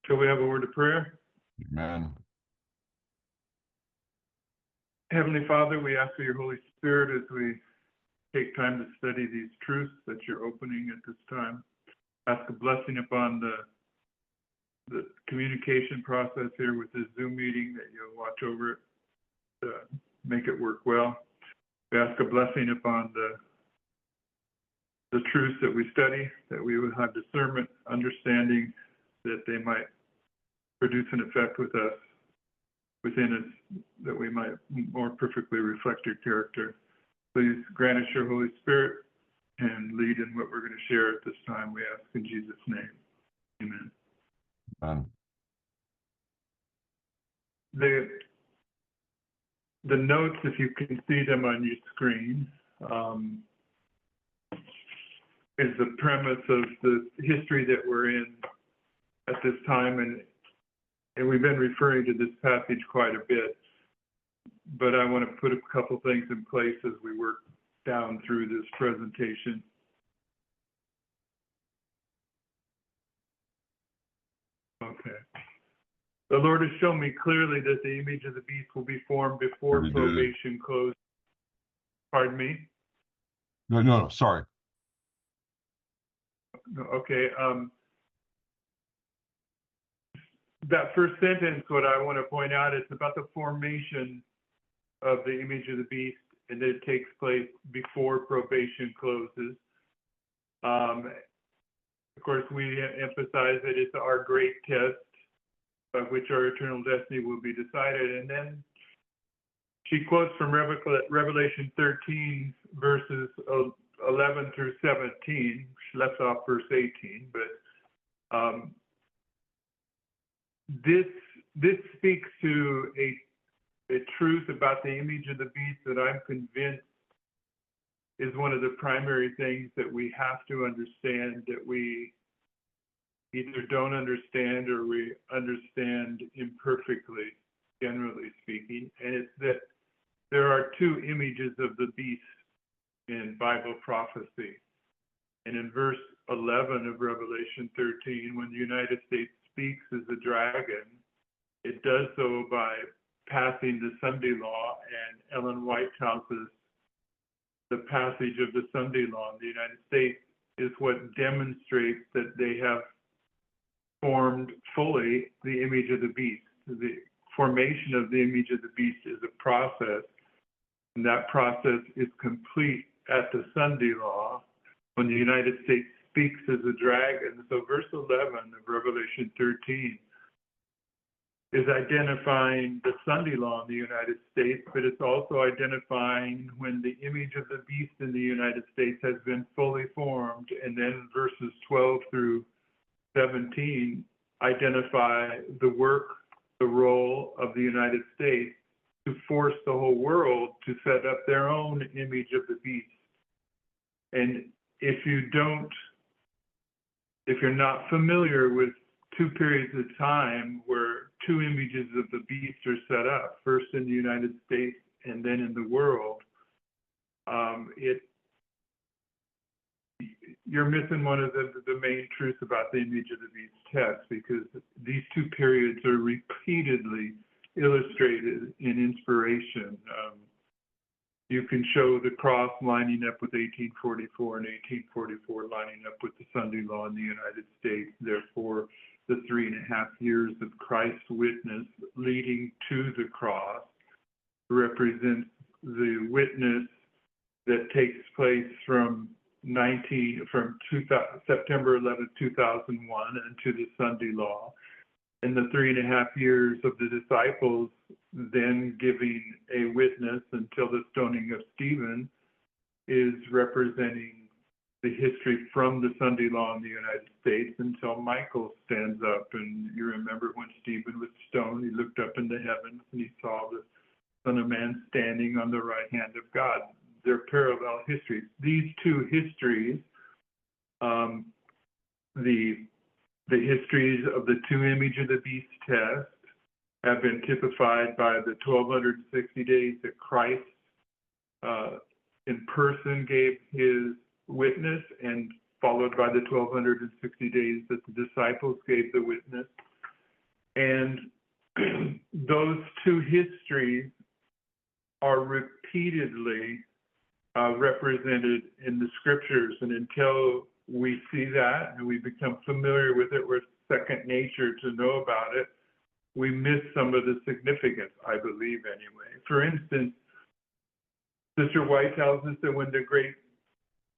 Shall we have a word of prayer? Amen. Heavenly Father, we ask for your Holy Spirit as we take time to study these truths that you're opening at this time. Ask a blessing upon the communication process here with this Zoom meeting, that you'll watch over it, to make it work well. We ask a blessing upon the truths that we study, that we would have discernment, understanding, that they might produce an effect within us, that we might more perfectly reflect your character. Please grant us your Holy Spirit and lead in what we're going to share at this time. We ask in Jesus' name. Amen. Amen. The notes, if you can see them on your screen, is the premise of the history that we're in at this time, and we've been referring to this passage quite a bit, but I want to put a couple things in place as we work down through this presentation. Okay. The Lord has shown me clearly that the image of the beast will be formed before probation closes. Pardon me? No, sorry. Okay. That first sentence, what I want to point out, is about the formation of the image of the beast, and that it takes place before probation closes. Of course, we emphasize that it's our great test by which our eternal destiny will be decided. And then she quotes from Revelation 13, verses 11 through 17. She left off verse 18, but this speaks to a truth about the image of the beast that I'm convinced is one of the primary things that we have to understand, that we either don't understand or we understand imperfectly, generally speaking. And it's that there are two images of the beast in Bible prophecy. And in verse 11 of Revelation 13, when the United States speaks as a dragon, it does so by passing the Sunday law, and Ellen Whitehouse's The Passage of the Sunday Law in the United States is what demonstrates that they have formed fully the image of the beast. The formation of the image of the beast is a process, and that process is complete at the Sunday Law when the United States speaks as a dragon. So verse 11 of Revelation 13 is identifying the Sunday Law in the United States, but it's also identifying when the image of the beast in the United States has been fully formed. And then verses 12 through 17 identify the work, the role of the United States to force the whole world to set up their own image of the beast. And if you're not familiar with two periods of time where two images of the beast are set up, first in the United States and then in the world, you're missing one of the main truths about the image of the beast test, because these two periods are repeatedly illustrated in inspiration. You can show the cross lining up with 1844 and 1844 lining up with the Sunday Law in the United States. Therefore, the 3.5 years of Christ's witness leading to the cross represents the witness that takes place from September 11, 2001 into the Sunday Law. And the 3.5 years of the disciples then giving a witness until the stoning of Stephen is representing the history from the Sunday Law in the United States until Michael stands up. And you remember when Stephen was stoned, he looked up into heaven and he saw the Son of Man standing on the right hand of God. They're parallel histories. These two histories, the histories of the two image of the beast test, have been typified by the 1260 days that Christ in person gave his witness, and followed by the 1260 days that the disciples gave the witness. And those two histories are repeatedly represented in the scriptures. And until we see that and we become familiar with it, we're second nature to know about it, we miss some of the significance, I believe, anyway. For instance, Sister White tells us that when the great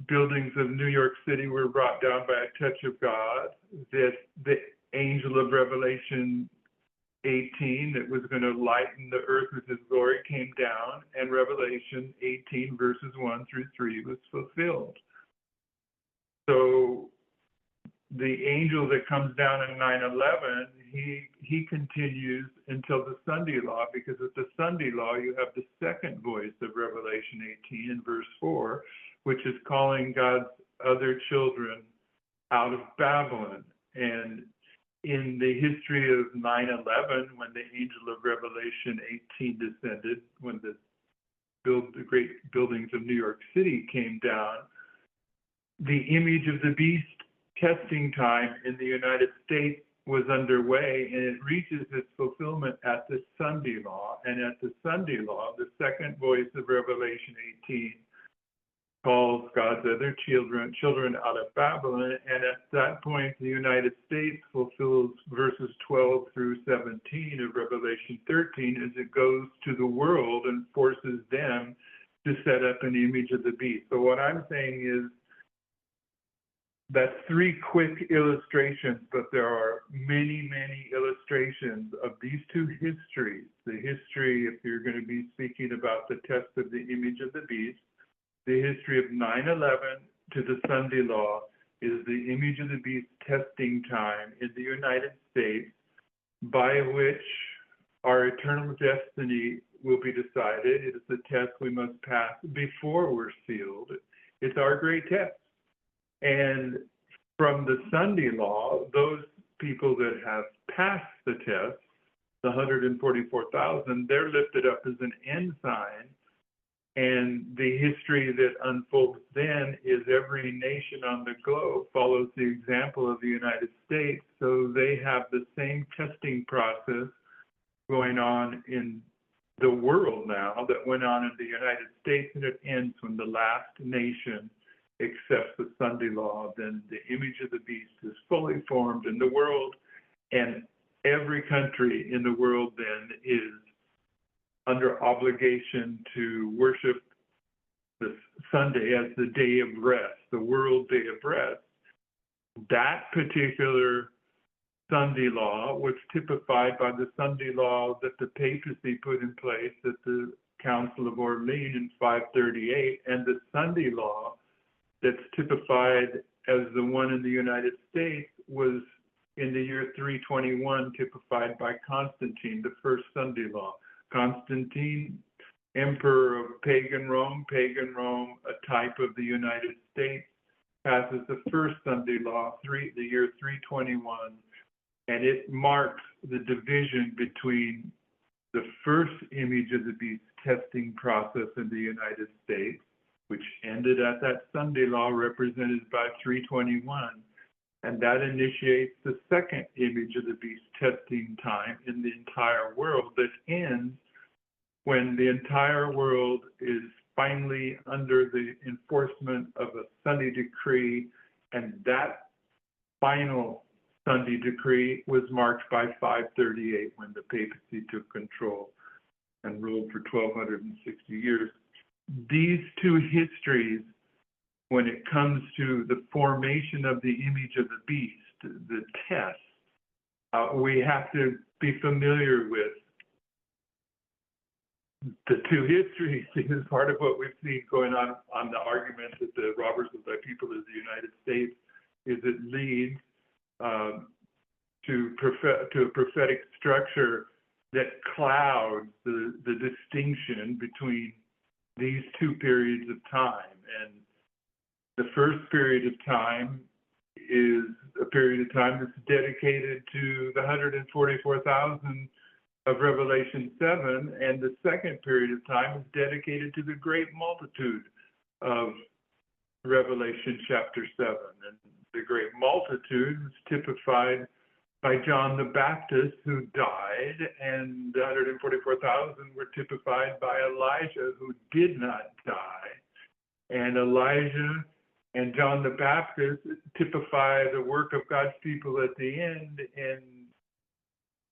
buildings of New York City were brought down by a touch of God, that the angel of Revelation 18 that was going to lighten the earth with his glory came down, and Revelation 18 verses 1 through 3 was fulfilled. So the angel that comes down in 9/11, he continues until the Sunday law, because at the Sunday law you have the second voice of Revelation 18 in verse 4, which is calling God's other children out of Babylon. And in the history of 9/11, when the angel of Revelation 18 descended, when the great buildings of New York City came down, the image of the beast testing time in the United States was underway, and it reaches its fulfillment at the Sunday law. And at the Sunday law, the second voice of Revelation 18 calls God's other children out of Babylon. And at that point, the United States fulfills verses 12 through 17 of Revelation 13 as it goes to the world and forces them to set up an image of the beast. So what I'm saying is, that's three quick illustrations, but there are many, many illustrations of these two histories. The history, if you're going to be speaking about the test of the image of the beast, the history of 9/11 to the Sunday law is the image of the beast testing time in the United States, by which our eternal destiny will be decided. It is the test we must pass before we're sealed. It's our great test. And from the Sunday law, those people that have passed the test, the 144,000, they're lifted up as an ensign. And the history that unfolds then is every nation on the globe follows the example of the United States. So they have the same testing process going on in the world now that went on in the United States, and it ends when the last nation accepts the Sunday law. Then the image of the beast is fully formed in the world, and every country in the world then is under obligation to worship the Sunday as the day of rest, the world day of rest. That particular Sunday law was typified by the Sunday law that the papacy put in place at the Council of Orleans in 538, and the Sunday law that's typified as the one in the United States was in the year 321, typified by Constantine, the first Sunday law. Constantine, emperor of pagan Rome, a type of the United States, passes the first Sunday law, the year 321, and it marks the division between the first image of the beast testing process in the United States, which ended at that Sunday law represented by 321, and that initiates the second image of the beast testing time in the entire world that ends when the entire world is finally under the enforcement of a Sunday decree, and that final Sunday decree was marked by 538 when the papacy took control and ruled for 1260 years. These two histories, when it comes to the formation of the image of the beast, the test, we have to be familiar with the two histories. Is part of what we've seen going on the argument that the robbers of thy people is the United States, is it leads to a prophetic structure that clouds the distinction between these two periods of time. And the first period of time is a period of time that's dedicated to the 144,000 of Revelation 7, and the second period of time is dedicated to the great multitude of Revelation chapter 7. And the great multitude is typified by John the Baptist, who died, and the 144,000 were typified by Elijah, who did not die. And Elijah and John the Baptist typify the work of God's people at the end. And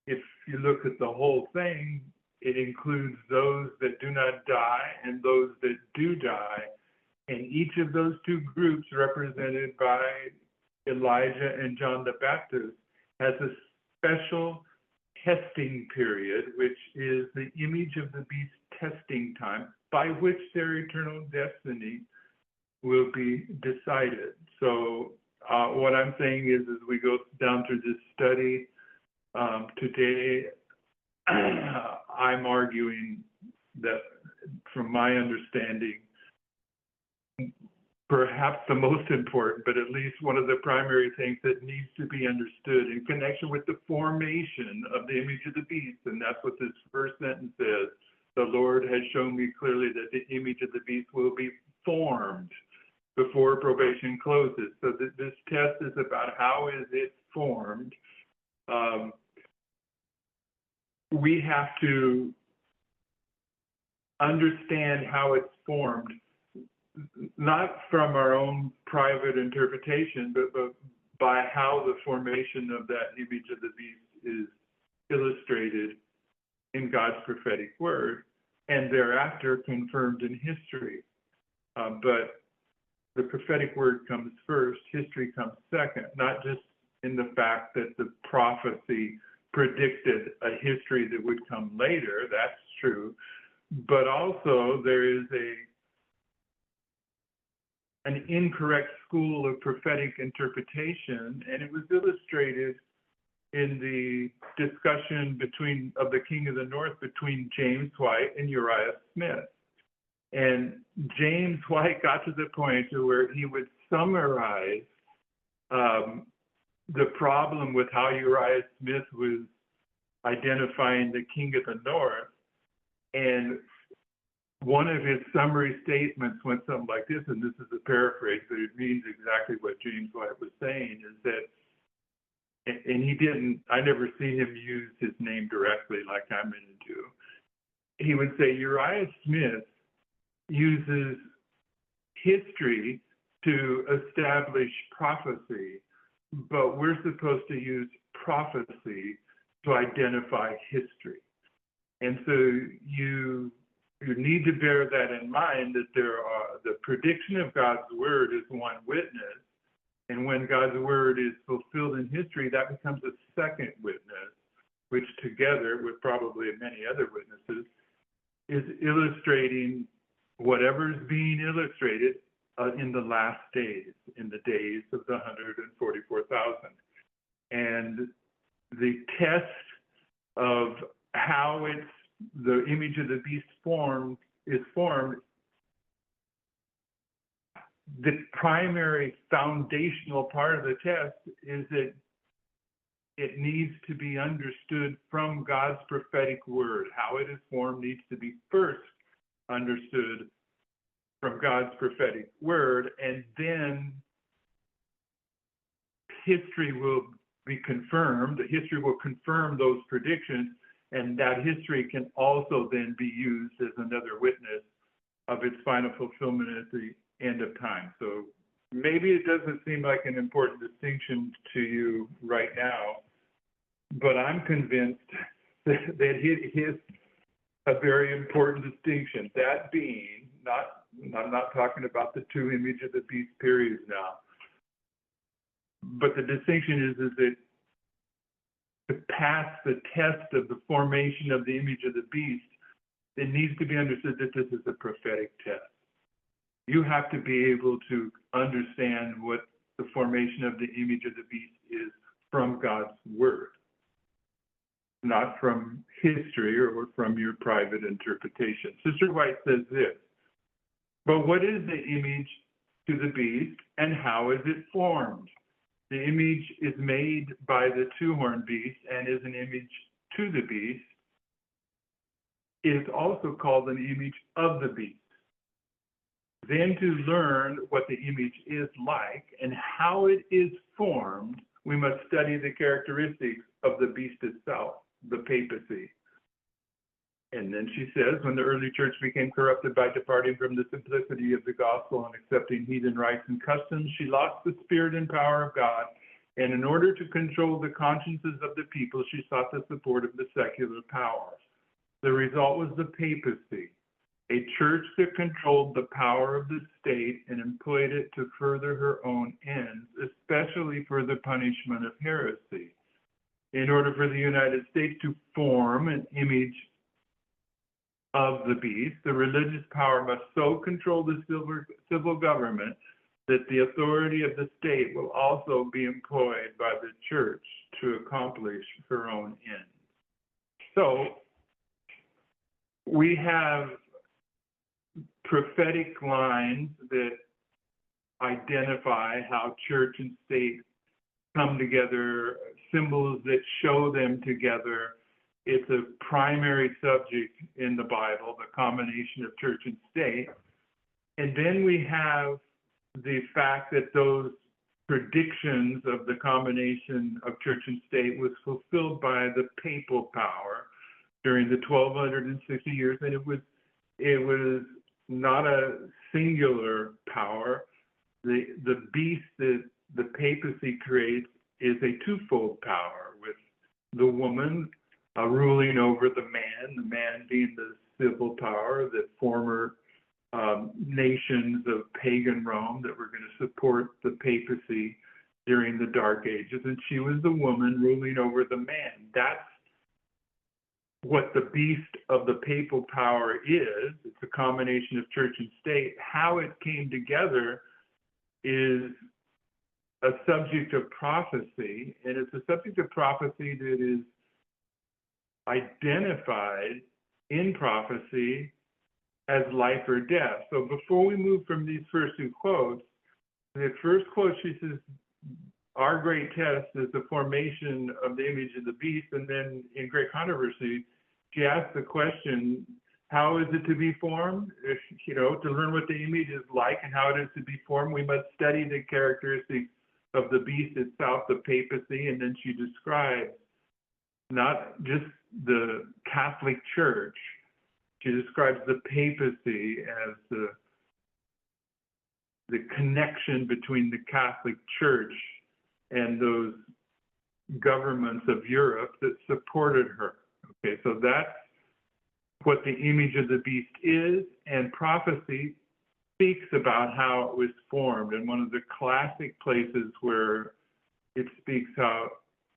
if you look at the whole thing, it includes those that do not die and those that do die. And each of those two groups, represented by Elijah and John the Baptist, has a special testing period, which is the image of the beast testing time, by which their eternal destiny will be decided. So what I'm saying is, as we go down through this study today, I'm arguing that, from my understanding, perhaps the most important, but at least one of the primary things that needs to be understood in connection with the formation of the image of the beast, and that's what this first sentence says: the Lord has shown me clearly that the image of the beast will be formed before probation closes. So this test is about how is it formed. We have to understand how it's formed, not from our own private interpretation, but by how the formation of that image of the beast is illustrated in God's prophetic word, and thereafter confirmed in history. But the prophetic word comes first, history comes second, not just in the fact that the prophecy predicted a history that would come later, that's true, but also there is an incorrect school of prophetic interpretation, and it was illustrated in the discussion of the King of the North between James White and Uriah Smith. And James White got to the point to where he would summarize the problem with how Uriah Smith was identifying the King of the North. And one of his summary statements went something like this, and this is a paraphrase, but it means exactly what James White was saying, is that, and he didn't, I never seen him use his name directly like I'm going to do. He would say Uriah Smith uses history to establish prophecy, but we're supposed to use prophecy to identify history. And so you need to bear that in mind, that the prediction of God's word is one witness, and when God's word is fulfilled in history, that becomes a second witness, which together with probably many other witnesses is illustrating whatever's being illustrated in the last days, in the days of the 144,000. And the test of how the image of the beast is formed, the primary foundational part of the test is that it needs to be understood from God's prophetic word. How it is formed needs to be first understood from God's prophetic word, and then history will be confirmed. The history will confirm those predictions, and that history can also then be used as another witness of its final fulfillment at the end of time. So maybe it doesn't seem like an important distinction to you right now, but I'm convinced that it is a very important distinction. That being, I'm not talking about the two image of the beast periods now, but the distinction is that to pass the test of the formation of the image of the beast, it needs to be understood that this is a prophetic test. You have to be able to understand what the formation of the image of the beast is from God's word, not from history or from your private interpretation. Sister White says this: but what is the image to the beast, and how is it formed? The image is made by the two-horned beast and is an image to the beast. It is also called an image of the beast. Then to learn what the image is like and how it is formed, we must study the characteristics of the beast itself, the papacy. And then she says, when the early church became corrupted by departing from the simplicity of the gospel and accepting heathen rites and customs, she lost the spirit and power of God. And in order to control the consciences of the people, she sought the support of the secular powers. The result was the papacy, a church that controlled the power of the state and employed it to further her own ends, especially for the punishment of heresy. In order for the United States to form an image of the beast, the religious power must so control the civil government that the authority of the state will also be employed by the church to accomplish her own ends. So we have prophetic lines that identify how church and state come together, symbols that show them together. It's a primary subject in the Bible, the combination of church and state. And then we have the fact that those predictions of the combination of church and state was fulfilled by the papal power during the 1260 years. And it was not a singular power. The beast that the papacy creates is a twofold power, with the woman ruling over the man being the civil power, the former nations of pagan Rome that were going to support the papacy during the Dark Ages. And she was the woman ruling over the man. That's what the beast of the papal power is. It's a combination of church and state. How it came together is a subject of prophecy, and it's a subject of prophecy that is identified in prophecy as life or death. So before we move from these first two quotes, the first quote, she says, our great test is the formation of the image of the beast. And then in Great Controversy, she asks the question, how is it to be formed? If, to learn what the image is like and how it is to be formed, we must study the characteristics of the beast itself, the papacy. And then she describes not just the Catholic Church, she describes the papacy as the connection between the Catholic Church and those governments of Europe that supported her. Okay, so that's what the image of the beast is, and prophecy speaks about how it was formed. And one of the classic places where it speaks how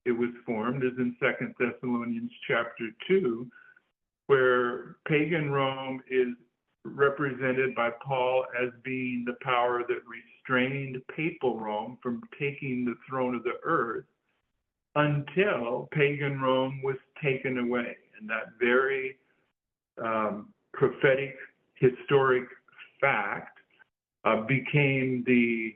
it was formed is in 2 Thessalonians chapter 2, where pagan Rome is represented by Paul as being the power that restrained papal Rome from taking the throne of the earth until pagan Rome was taken away. And that very prophetic, historic fact became the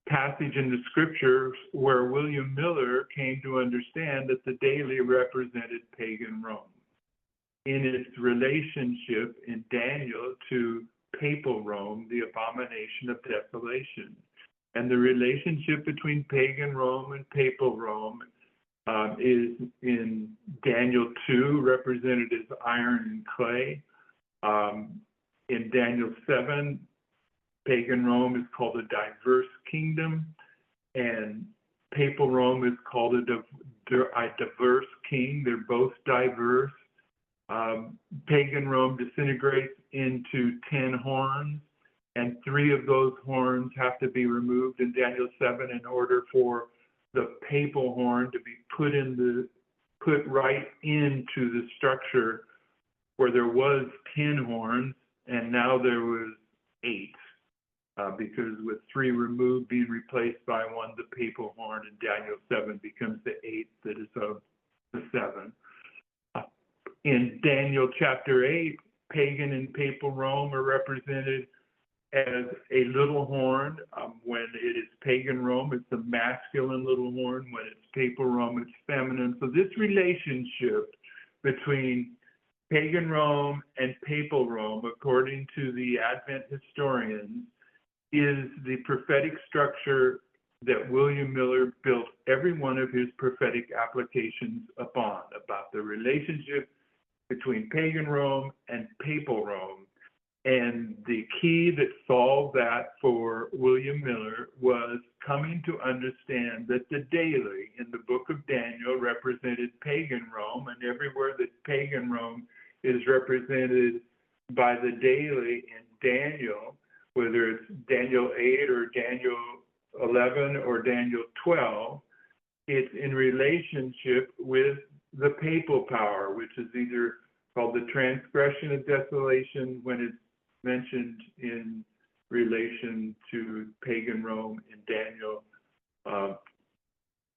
passage in the scriptures where William Miller came to understand that the daily represented pagan Rome in its relationship in Daniel to papal Rome, the abomination of desolation. And the relationship between pagan Rome and papal Rome is in Daniel 2, represented as iron and clay. In Daniel 7, pagan Rome is called a diverse kingdom, and papal Rome is called a diverse king. They're both diverse. Pagan Rome disintegrates into 10 horns, and 3 of those horns have to be removed in Daniel 7 in order for the papal horn to be put right into the structure where there was 10 horns, and now there was 8, because with 3 removed being replaced by 1, the papal horn in Daniel 7 becomes the 8th that is of the 7. In Daniel chapter 8, pagan and papal Rome are represented as a little horn. When it is pagan Rome, it's a masculine little horn. When it's papal Rome, it's feminine. So this relationship between pagan Rome and papal Rome, according to the Advent historians, is the prophetic structure that William Miller built every one of his prophetic applications upon, about the relationship between pagan Rome and papal Rome. And the key that solved that for William Miller was coming to understand that the daily in the book of Daniel represented pagan Rome, and everywhere that pagan Rome is represented by the daily in Daniel, whether it's Daniel 8 or Daniel 11 or Daniel 12, it's in relationship with the papal power, which is either called the transgression of desolation when it's mentioned in relation to pagan Rome in Daniel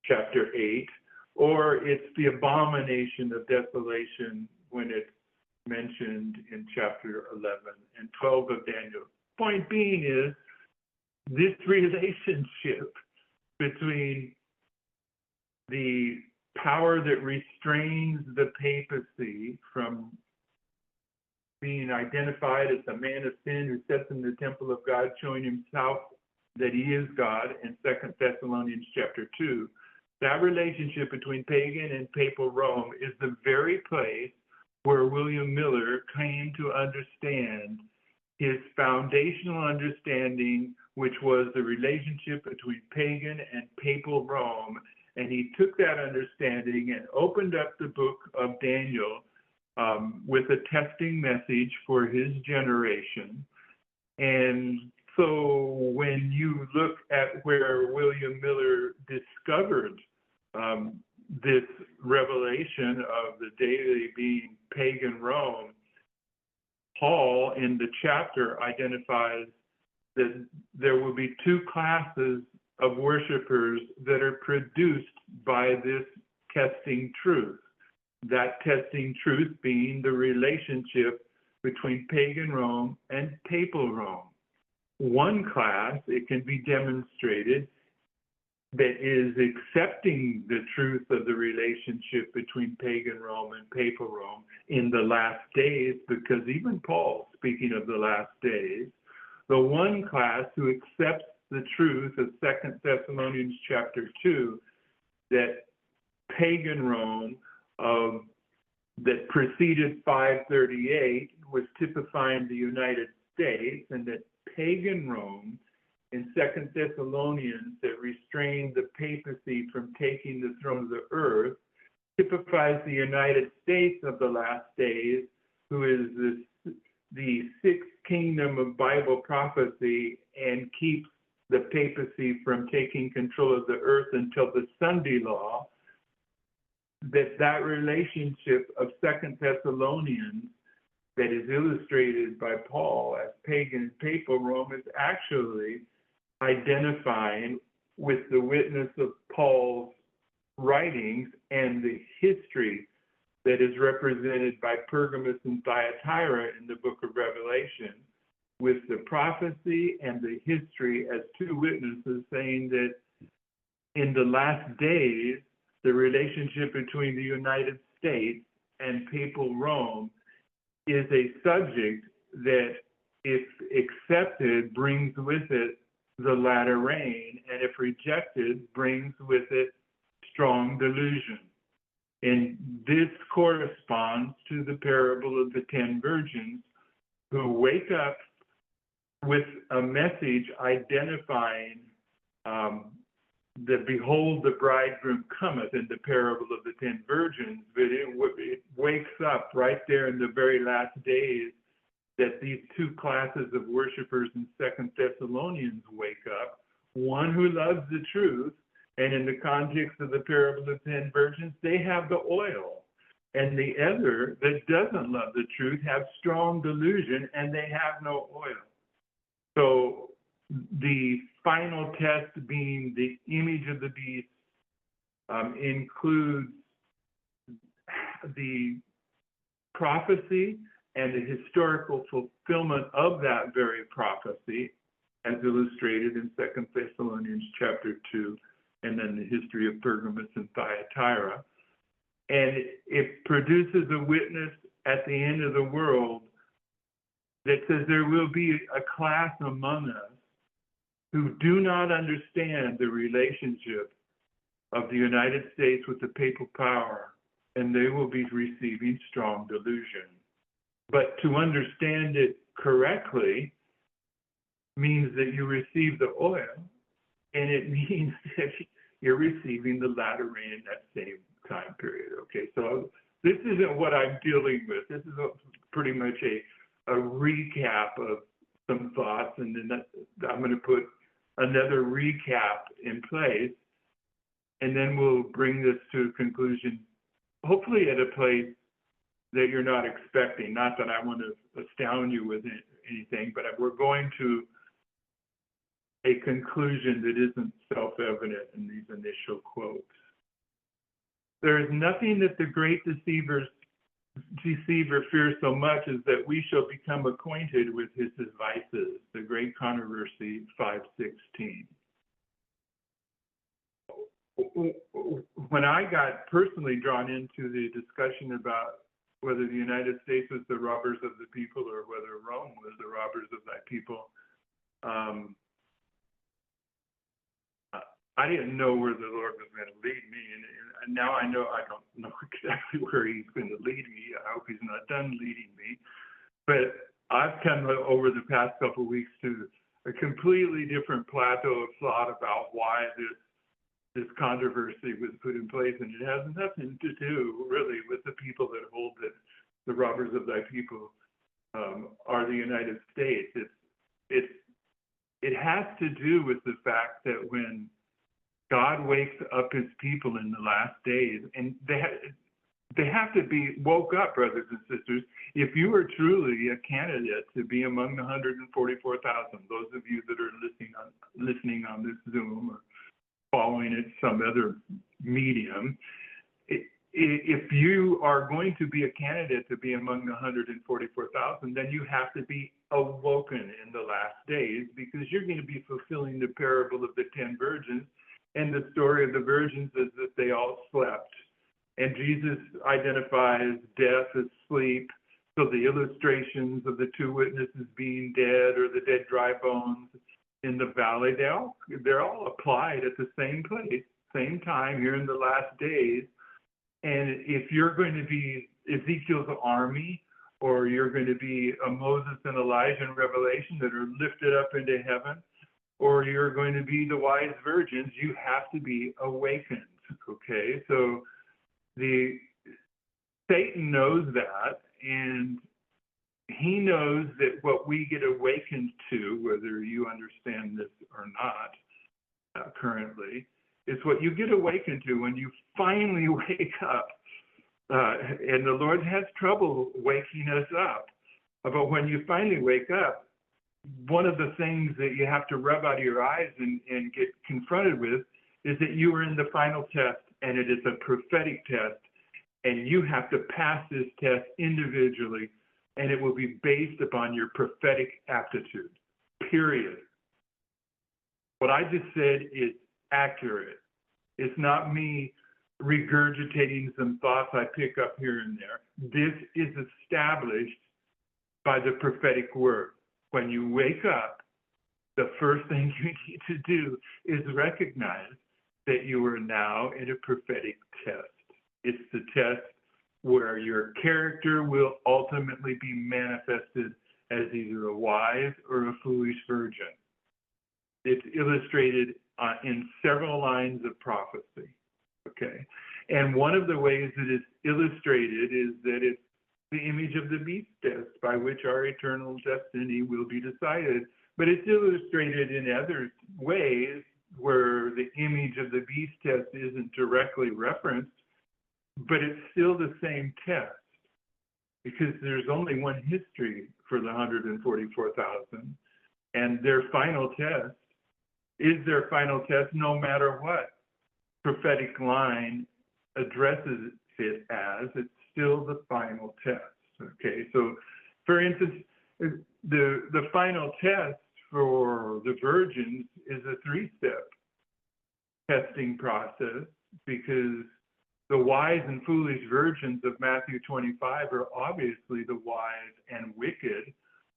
chapter 8, or it's the abomination of desolation when it's mentioned in chapter 11 and 12 of Daniel. Point being is this relationship between the power that restrains the papacy from being identified as a man of sin who sits in the temple of God, showing himself that he is God in 2 Thessalonians chapter 2. That relationship between pagan and papal Rome is the very place where William Miller came to understand his foundational understanding, which was the relationship between pagan and papal Rome. And he took that understanding and opened up the book of Daniel with a testing message for his generation. And so when you look at where William Miller discovered this revelation of the daily being pagan Rome, Paul in the chapter identifies that there will be two classes of worshipers that are produced by this testing truth. That testing truth being the relationship between pagan Rome and papal Rome. One class, it can be demonstrated, that is accepting the truth of the relationship between pagan Rome and papal Rome in the last days, because even Paul, speaking of the last days, the one class who accepts the truth of 2 Thessalonians chapter 2, that pagan Rome that preceded 538 was typifying the United States, and that pagan Rome in 2 Thessalonians that restrained the papacy from taking the throne of the earth typifies the United States of the last days, who is the sixth kingdom of Bible prophecy and keeps the papacy from taking control of the earth until the Sunday law. That relationship of 2 Thessalonians that is illustrated by Paul as pagan and papal Rome is actually identifying with the witness of Paul's writings and the history that is represented by Pergamos and Thyatira in the book of Revelation, with the prophecy and the history as two witnesses saying that in the last days, the relationship between the United States and papal Rome is a subject that, if accepted, brings with it the latter rain, and if rejected, brings with it strong delusion. And this corresponds to the parable of the 10 virgins who wake up with a message identifying that behold, the bridegroom cometh in the parable of the 10 virgins, but it wakes up right there in the very last days that these two classes of worshipers in 2 Thessalonians wake up, one who loves the truth, and in the context of the parable of the 10 virgins, they have the oil, and the other that doesn't love the truth have strong delusion, and they have no oil. So the final test being the image of the beast includes the prophecy and the historical fulfillment of that very prophecy, as illustrated in 2 Thessalonians chapter 2, and then the history of Pergamos and Thyatira. And it produces a witness at the end of the world that says there will be a class among us who do not understand the relationship of the United States with the papal power, and they will be receiving strong delusion. But to understand it correctly means that you receive the oil, and it means that you're receiving the latter rain in that same time period. Okay, so this isn't what I'm dealing with. This is pretty much a recap of some thoughts, and then I'm going to put another recap in place, and then we'll bring this to a conclusion, hopefully at a place that you're not expecting. Not that I want to astound you with anything, but we're going to a conclusion that isn't self-evident in these initial quotes. There is nothing that the great deceiver fears so much as that we shall become acquainted with his devices. The Great Controversy 5:16. When I got personally drawn into the discussion about whether the United States was the robbers of the people or whether Rome was the robbers of thy people, I didn't know where the Lord was going to lead me, and now I know I don't know exactly where he's going to lead me. I hope he's not done leading me. But I've come over the past couple of weeks to a completely different plateau of thought about why this controversy was put in place, and it has nothing to do really with the people that hold that the robbers of thy people are the United States. It has to do with the fact that when God wakes up his people in the last days, and they have to be woke up, brothers and sisters. If you are truly a candidate to be among the 144,000, those of you that are listening on this Zoom or following it some other medium, if you are going to be a candidate to be among the 144,000, then you have to be awoken in the last days, because you're going to be fulfilling the parable of the 10 virgins. And the story of the virgins is that they all slept. And Jesus identifies death as sleep. So the illustrations of the two witnesses being dead or the dead dry bones in the valley, they're all applied at the same place, same time here in the last days. And if you're going to be Ezekiel's army, or you're going to be a Moses and Elijah in Revelation that are lifted up into heaven, or you're going to be the wise virgins, you have to be awakened, okay? So Satan knows that, and he knows that what we get awakened to, whether you understand this or not currently, is what you get awakened to when you finally wake up. And the Lord has trouble waking us up. But when you finally wake up, one of the things that you have to rub out of your eyes and get confronted with is that you are in the final test, and it is a prophetic test, and you have to pass this test individually, and it will be based upon your prophetic aptitude, period. What I just said is accurate. It's not me regurgitating some thoughts I pick up here and there. This is established by the prophetic word. When you wake up, the first thing you need to do is recognize that you are now in a prophetic test. It's the test where your character will ultimately be manifested as either a wise or a foolish virgin. It's illustrated in several lines of prophecy, okay? And one of the ways that it's illustrated is that it's the image of the beast test by which our eternal destiny will be decided. But it's illustrated in other ways where the image of the beast test isn't directly referenced, but it's still the same test, because there's only one history for the 144,000, and their final test is their final test no matter what prophetic line addresses it as. It's still the final test, okay? So, for instance, the final test for the virgins is a 3-step testing process, because the wise and foolish virgins of Matthew 25 are obviously the wise and wicked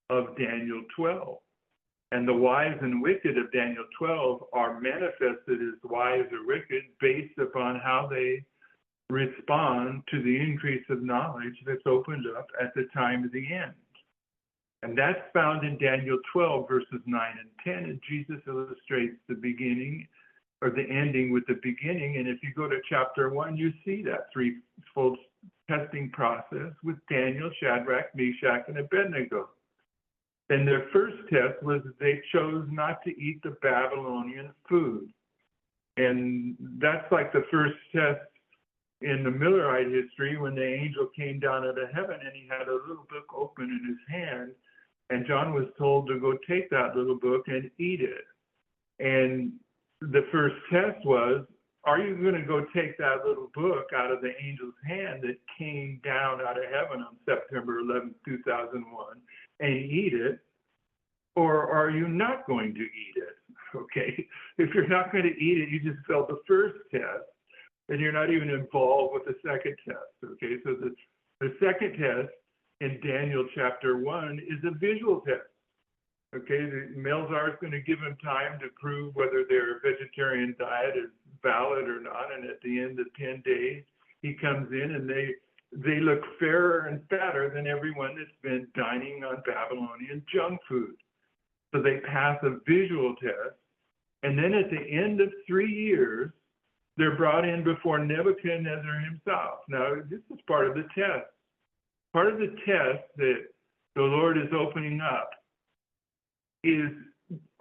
of Daniel 12. And the wise and wicked of Daniel 12 are manifested as wise or wicked based upon how they respond to the increase of knowledge that's opened up at the time of the end. And that's found in Daniel 12, verses 9 and 10. And Jesus illustrates the beginning or the ending with the beginning. And if you go to chapter 1, you see that threefold testing process with Daniel, Shadrach, Meshach, and Abednego. And their first test was that they chose not to eat the Babylonian food. And that's like the first test in the Millerite history when the angel came down out of heaven and he had a little book open in his hand. And John was told to go take that little book and eat it. And the first test was, are you going to go take that little book out of the angel's hand that came down out of heaven on September 11, 2001 and eat it? Or are you not going to eat it? Okay. If you're not going to eat it, you just failed the first test and you're not even involved with the second test. Okay. So the second test in Daniel chapter 1 is a visual test. Okay, the Melzar is going to give him time to prove whether their vegetarian diet is valid or not. And at the end of 10 days, he comes in and they look fairer and fatter than everyone that's been dining on Babylonian junk food. So they pass a visual test. And then at the end of 3 years, they're brought in before Nebuchadnezzar himself. Now, this is part of the test. Part of the test that the Lord is opening up is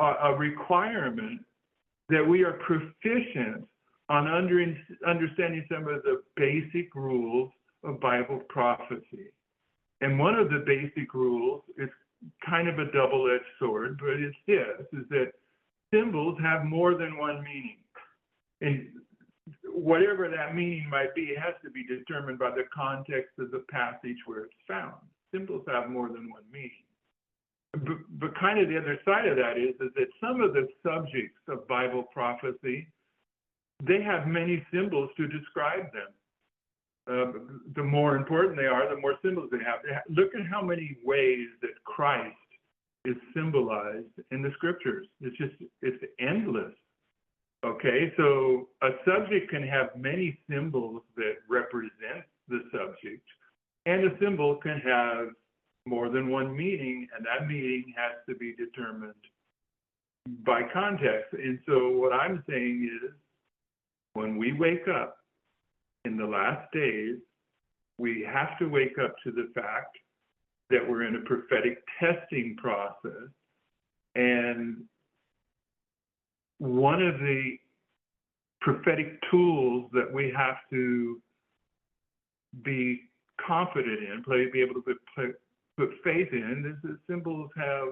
a requirement that we are proficient on understanding some of the basic rules of Bible prophecy. And one of the basic rules is kind of a double-edged sword, but it's this, is that symbols have more than one meaning. And whatever that meaning might be, it has to be determined by the context of the passage where it's found. Symbols have more than one meaning. But kind of the other side of that is that some of the subjects of Bible prophecy, they have many symbols to describe them. The more important they are, the more symbols they have. Look at how many ways that Christ is symbolized in the scriptures. It's endless. Okay, so a subject can have many symbols that represent the subject, and a symbol can have more than one meaning, and that meaning has to be determined by context. And so what I'm saying is, when we wake up in the last days, we have to wake up to the fact that we're in a prophetic testing process. And one of the prophetic tools that we have to be confident in, be able to put faith in, is that symbols have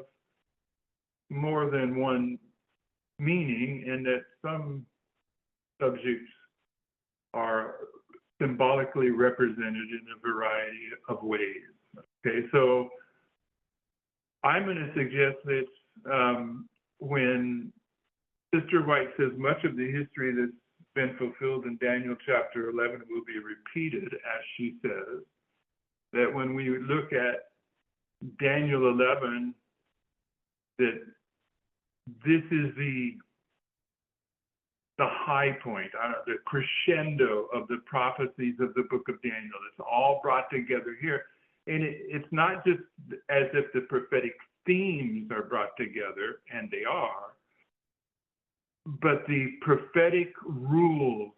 more than one meaning, and that some subjects are symbolically represented in a variety of ways. Okay, so I'm going to suggest that when Sister White says much of the history that's been fulfilled in Daniel chapter 11 will be repeated, as she says, that when we look at Daniel 11, that this is the high point, the crescendo of the prophecies of the book of Daniel. It's all brought together here. And it's not just as if the prophetic themes are brought together, and they are, but the prophetic rules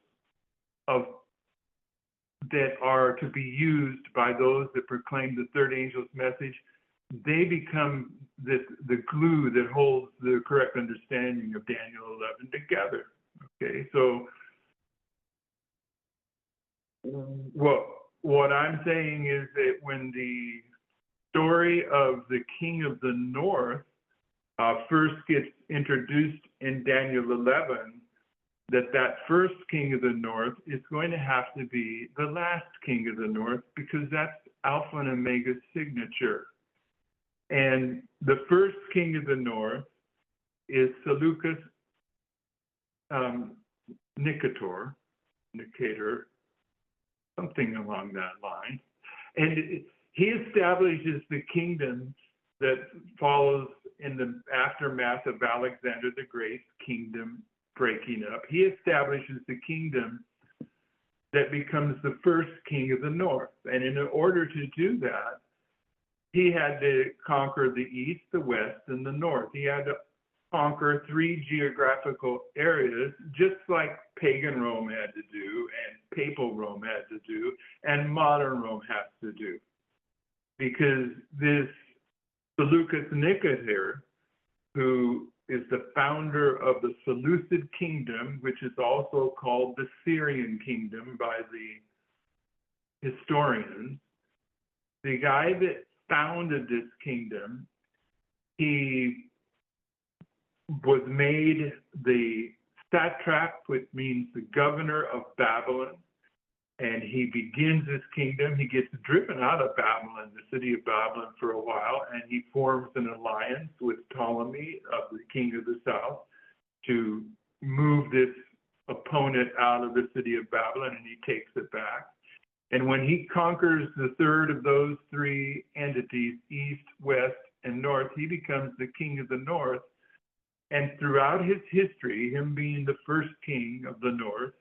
that are to be used by those that proclaim the third angel's message, they become the glue that holds the correct understanding of Daniel 11 together. Okay, so what I'm saying is that when the story of the king of the north first gets introduced in Daniel 11, that first king of the north is going to have to be the last king of the north, because that's Alpha and Omega's signature. And the first king of the north is Seleucus Nicator, something along that line. And he establishes the kingdom that follows in the aftermath of Alexander the Great's kingdom breaking up, he establishes the kingdom that becomes the first king of the north. And in order to do that, he had to conquer the east, the west, and the north. He had to conquer 3 geographical areas, just like pagan Rome had to do, and papal Rome had to do, and modern Rome has to do. Because this Seleucus Nicator, who is the founder of the Seleucid kingdom, which is also called the Syrian kingdom by the historians, the guy that founded this kingdom, he was made the satrap, which means the governor of Babylon, and he begins his kingdom. He gets driven out of Babylon, the city of Babylon, for a while, and he forms an alliance with Ptolemy, the king of the south, to move this opponent out of the city of Babylon, and he takes it back. And when he conquers the third of those 3 entities, east, west, and north, he becomes the king of the north. And throughout his history, him being the first king of the north,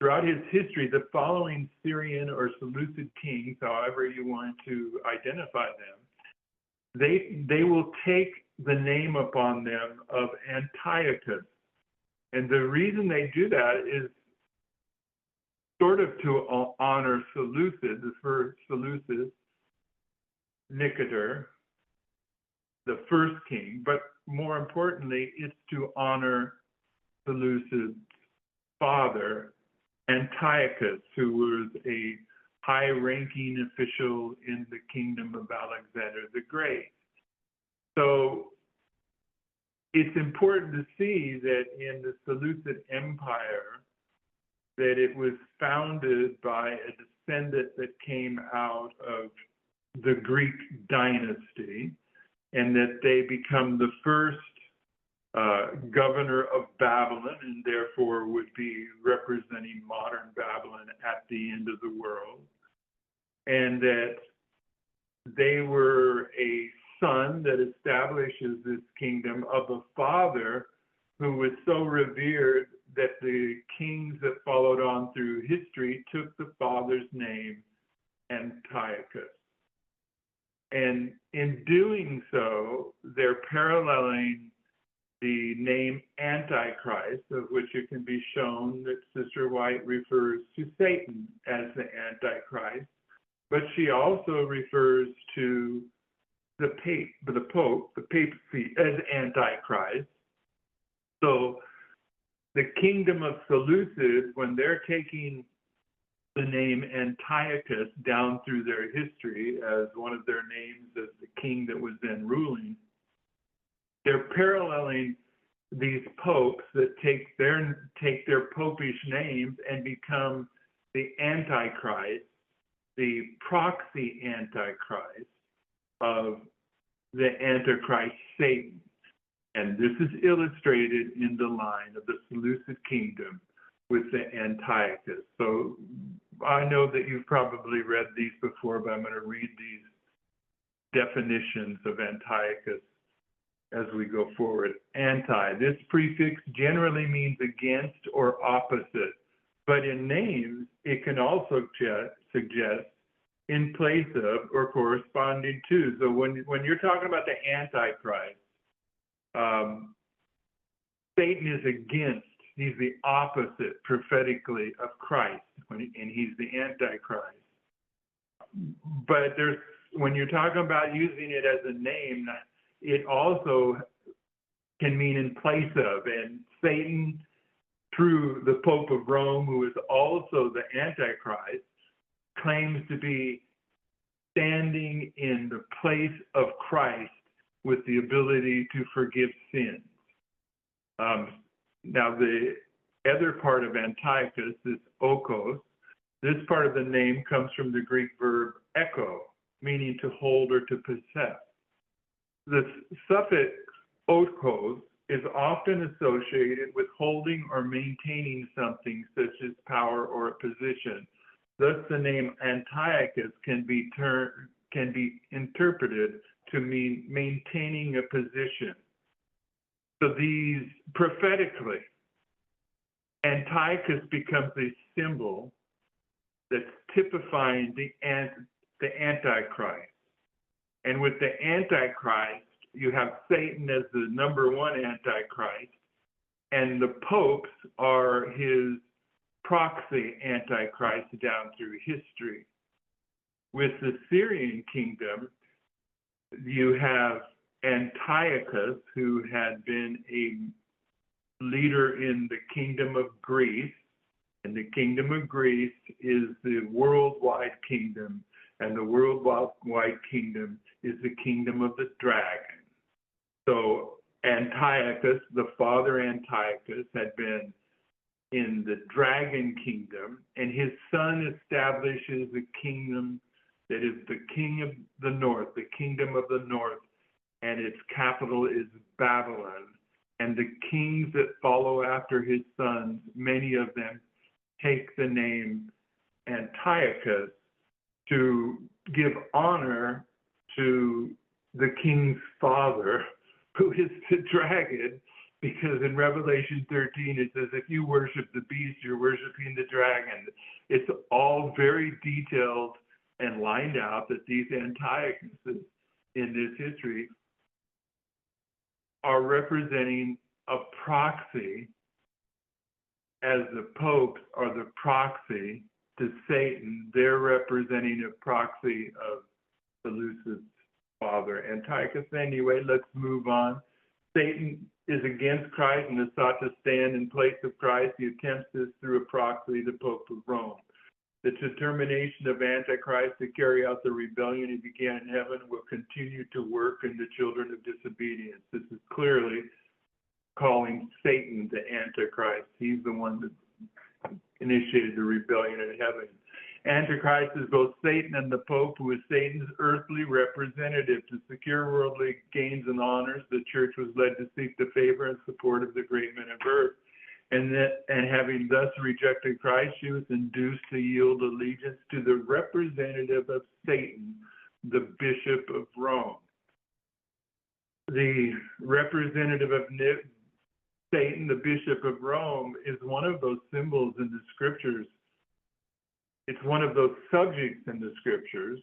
throughout his history, the following Syrian or Seleucid kings, however you want to identify them, they will take the name upon them of Antiochus. And the reason they do that is sort of to honor Seleucus, the first Seleucus Nicator, the first king, but more importantly, it's to honor Seleucus' father, Antiochus, who was a high-ranking official in the kingdom of Alexander the Great. So it's important to see that in the Seleucid Empire, that it was founded by a descendant that came out of the Greek dynasty, and that they become the first governor of Babylon, and therefore would be representing modern Babylon at the end of the world, and that they were a son that establishes this kingdom of a father who was so revered that the kings that followed on through history took the father's name, Antiochus. And in doing so, they're paralleling the name Antichrist, of which it can be shown that Sister White refers to Satan as the Antichrist, but she also refers to the Pope, the papacy, as Antichrist. So the kingdom of Seleucid, when they're taking the name Antiochus down through their history as one of their names as the king that was then ruling, they're paralleling these popes that take their popish names and become the Antichrist, the proxy Antichrist of the Antichrist Satan. And this is illustrated in the line of the Seleucid kingdom with the Antiochus. So I know that you've probably read these before, but I'm going to read these definitions of Antiochus as we go forward. Anti, this prefix generally means against or opposite, but in names, it can also suggest in place of or corresponding to. So when you're talking about the Antichrist, Satan is against, he's the opposite prophetically of Christ, and he's the Antichrist. But when you're talking about using it as a name, it also can mean in place of. And Satan, through the Pope of Rome, who is also the Antichrist, claims to be standing in the place of Christ with the ability to forgive sins. Now, the other part of Antiochus is okos. This part of the name comes from the Greek verb echo, meaning to hold or to possess. The suffix okos is often associated with holding or maintaining something such as power or a position. Thus, the name Antiochus can be interpreted to to mean maintaining a position. So these, prophetically, Antiochus becomes a symbol that's typifying the Antichrist. And with the Antichrist, you have Satan as the number one Antichrist, and the popes are his proxy Antichrist down through history. With the Syrian kingdom, you have Antiochus, who had been a leader in the kingdom of Greece, and the kingdom of Greece is the worldwide kingdom, and the worldwide kingdom is the kingdom of the dragon. So Antiochus, the father Antiochus, had been in the dragon kingdom, and his son establishes a kingdom that is the king of the north, the kingdom of the north, and its capital is Babylon. And the kings that follow after his sons, many of them take the name Antiochus to give honor to the king's father, who is the dragon, because in Revelation 13 it says, if you worship the beast, you're worshiping the dragon. It's all very detailed and lined out that these Antiochuses in this history are representing a proxy, as the popes are the proxy to Satan. They're representing a proxy of Seleucus' father, Antiochus. Anyway, let's move on. Satan is against Christ and has sought to stand in place of Christ. He attempts this through a proxy, the Pope of Rome. The determination of Antichrist to carry out the rebellion he began in heaven will continue to work in the children of disobedience. This is clearly calling Satan the Antichrist. He's the one that initiated the rebellion in heaven. Antichrist is both Satan and the Pope, who is Satan's earthly representative. To secure worldly gains and honors, the church was led to seek the favor and support of the great men of earth. And having thus rejected Christ, she was induced to yield allegiance to the representative of Satan, the Bishop of Rome. The representative of Satan, the Bishop of Rome, is one of those symbols in the scriptures. It's one of those subjects in the scriptures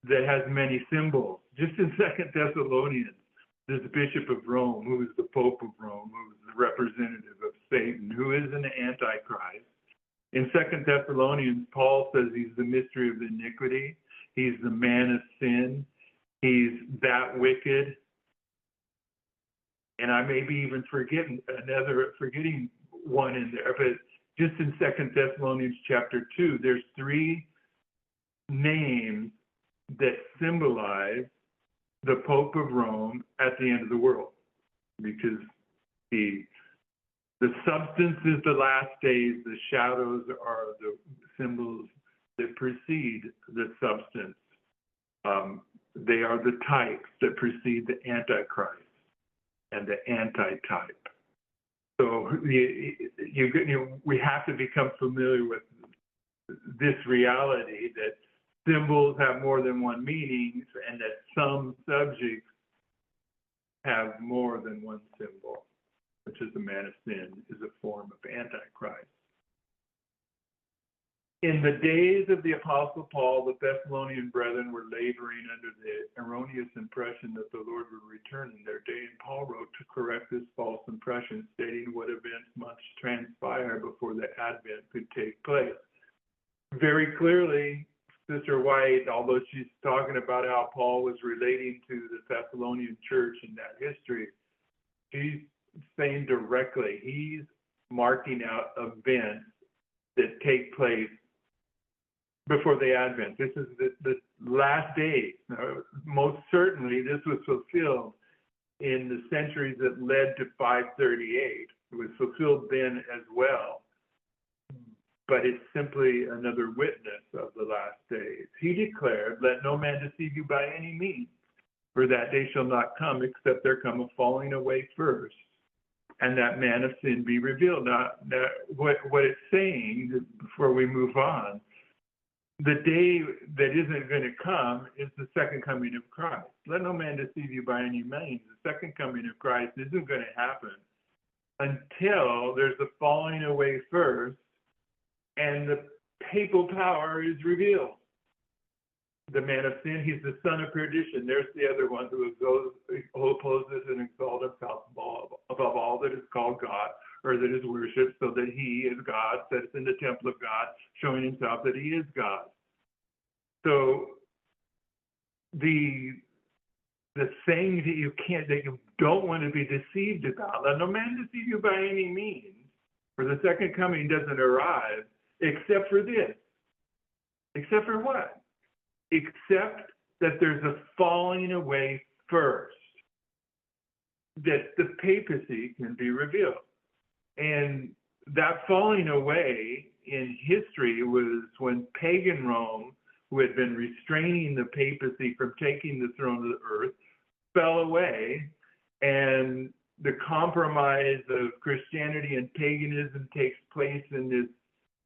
that has many symbols. Just in 2 Thessalonians, this Bishop of Rome, who is the Pope of Rome, who is the representative of Satan, who is an Antichrist. In 2 Thessalonians, Paul says he's the mystery of iniquity. He's the man of sin. He's that wicked. And I may be even forgetting one in there, but just in 2 Thessalonians chapter 2, there's 3 names that symbolize the Pope of Rome at the end of the world, because the substance is the last days, the shadows are the symbols that precede the substance. They are the types that precede the Antichrist and the antitype. So we have to become familiar with this reality that symbols have more than one meaning, and that some subjects have more than one symbol, which is the man of sin, is a form of Antichrist. In the days of the Apostle Paul, the Thessalonian brethren were laboring under the erroneous impression that the Lord would return in their day, and Paul wrote to correct this false impression, stating what events must transpire before the Advent could take place. Very clearly, Sister White, although she's talking about how Paul was relating to the Thessalonian church in that history, she's saying directly, he's marking out events that take place before the Advent. This is the last days. Most certainly, this was fulfilled in the centuries that led to 538. It was fulfilled then as well. But it's simply another witness of the last days. He declared, let no man deceive you by any means, for that day shall not come except there come a falling away first, and that man of sin be revealed. Now what it's saying, before we move on, the day that isn't going to come is the second coming of Christ. Let no man deceive you by any means. The second coming of Christ isn't going to happen until there's a falling away first and the papal power is revealed. The man of sin, he's the son of perdition. There's the other one who opposes and exalts himself above all that is called God or that is worshipped, so that he is God, sits in the temple of God, showing himself that he is God. So the thing that you don't want to be deceived about, let no man deceive you by any means, for the second coming doesn't arrive, except for this. Except for what? Except that there's a falling away first, that the papacy can be revealed. And that falling away in history was when pagan Rome, who had been restraining the papacy from taking the throne of the earth, fell away, and the compromise of Christianity and paganism takes place in this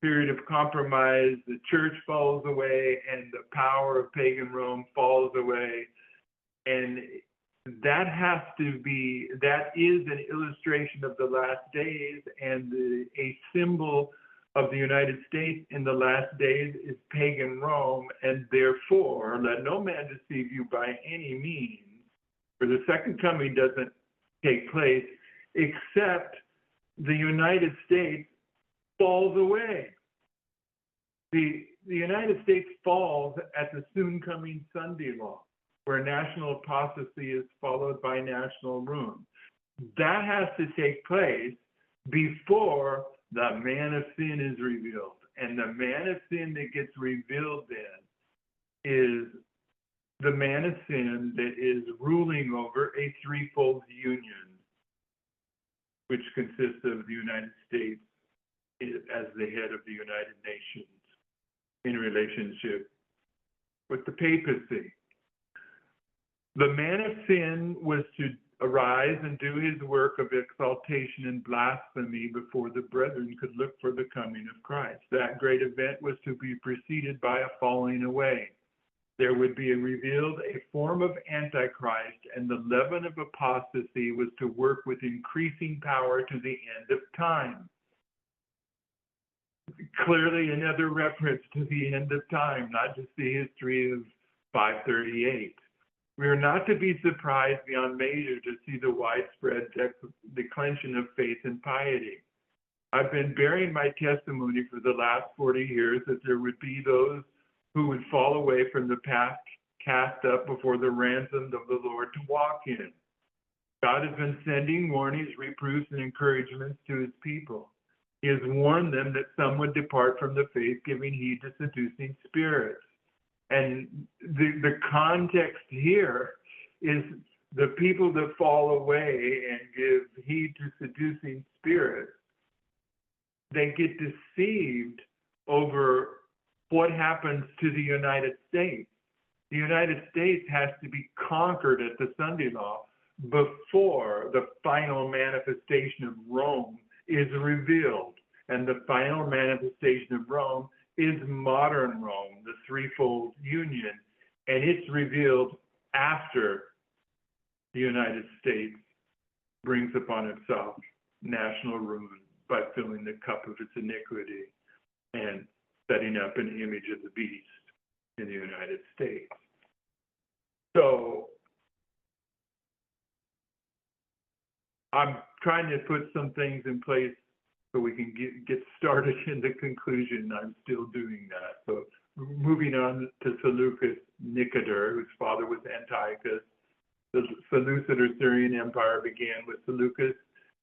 period of compromise. The church falls away and the power of pagan Rome falls away. And that is an illustration of the last days, and a symbol of the United States in the last days is pagan Rome, and therefore let no man deceive you by any means, for the second coming doesn't take place except the United States falls away. The United States falls at the soon coming Sunday law, where national apostasy is followed by national ruin. That has to take place before the man of sin is revealed. And the man of sin that gets revealed then is the man of sin that is ruling over a threefold union, which consists of the United States as the head of the United Nations in relationship with the papacy. The man of sin was to arise and do his work of exaltation and blasphemy before the brethren could look for the coming of Christ. That great event was to be preceded by a falling away. There would be revealed a form of Antichrist, and the leaven of apostasy was to work with increasing power to the end of time. Clearly another reference to the end of time, not just the history of 538. We are not to be surprised beyond measure to see the widespread declension of faith and piety. I've been bearing my testimony for the last 40 years that there would be those who would fall away from the path cast up before the ransomed of the Lord to walk in. God has been sending warnings, reproofs, and encouragements to his people. He has warned them that some would depart from the faith, giving heed to seducing spirits. And the context here is the people that fall away and give heed to seducing spirits, they get deceived over what happens to the United States. The United States has to be conquered at the Sunday law before the final manifestation of Rome is revealed. And the final manifestation of Rome is modern Rome, the threefold union, and it's revealed after the United States brings upon itself national ruin by filling the cup of its iniquity and setting up an image of the beast in the United States. So I'm trying to put some things in place so we can get started in the conclusion. I'm still doing that. So moving on to Seleucus Nicator, whose father was Antiochus. The Seleucid or Syrian Empire began with Seleucus,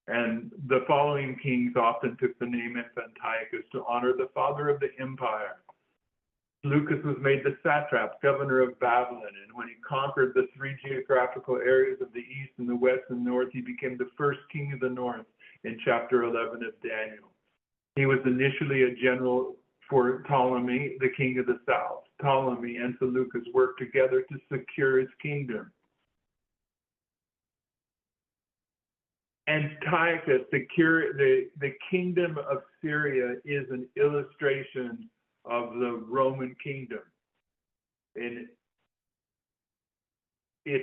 and the following kings often took the name Antiochus to honor the father of the empire. Seleucus was made the satrap, governor of Babylon, and when he conquered the three geographical areas of the east and the west and north, he became the first king of the north in chapter 11 of Daniel. He was initially a general for Ptolemy, the king of the south. Ptolemy and Seleucus worked together to secure his kingdom. Antiochus, the kingdom of Syria, is an illustration of the Roman kingdom. And if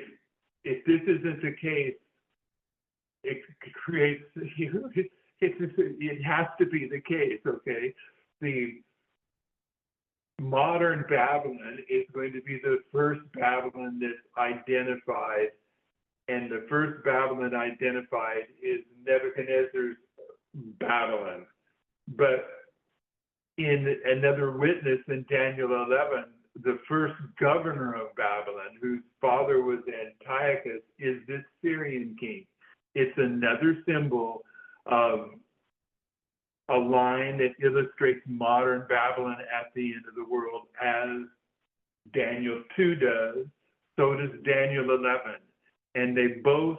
this isn't the case, it creates, it has to be the case, okay? The modern Babylon is going to be the first Babylon that's identified, and the first Babylon identified is Nebuchadnezzar's Babylon. But in another witness in Daniel 11, the first governor of Babylon, whose father was Antiochus, is this Syrian king. It's another symbol of a line that illustrates modern Babylon at the end of the world, as Daniel 2 does, so does Daniel 11. And they both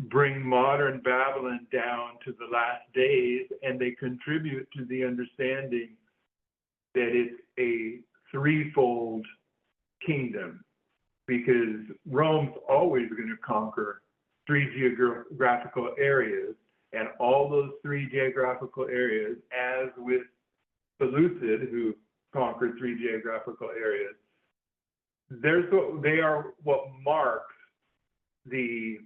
bring modern Babylon down to the last days, and they contribute to the understanding that it's a threefold kingdom, because Rome's always going to conquer three geographical areas, and all those three geographical areas, as with Seleucid, who conquered three geographical areas, they are what marks the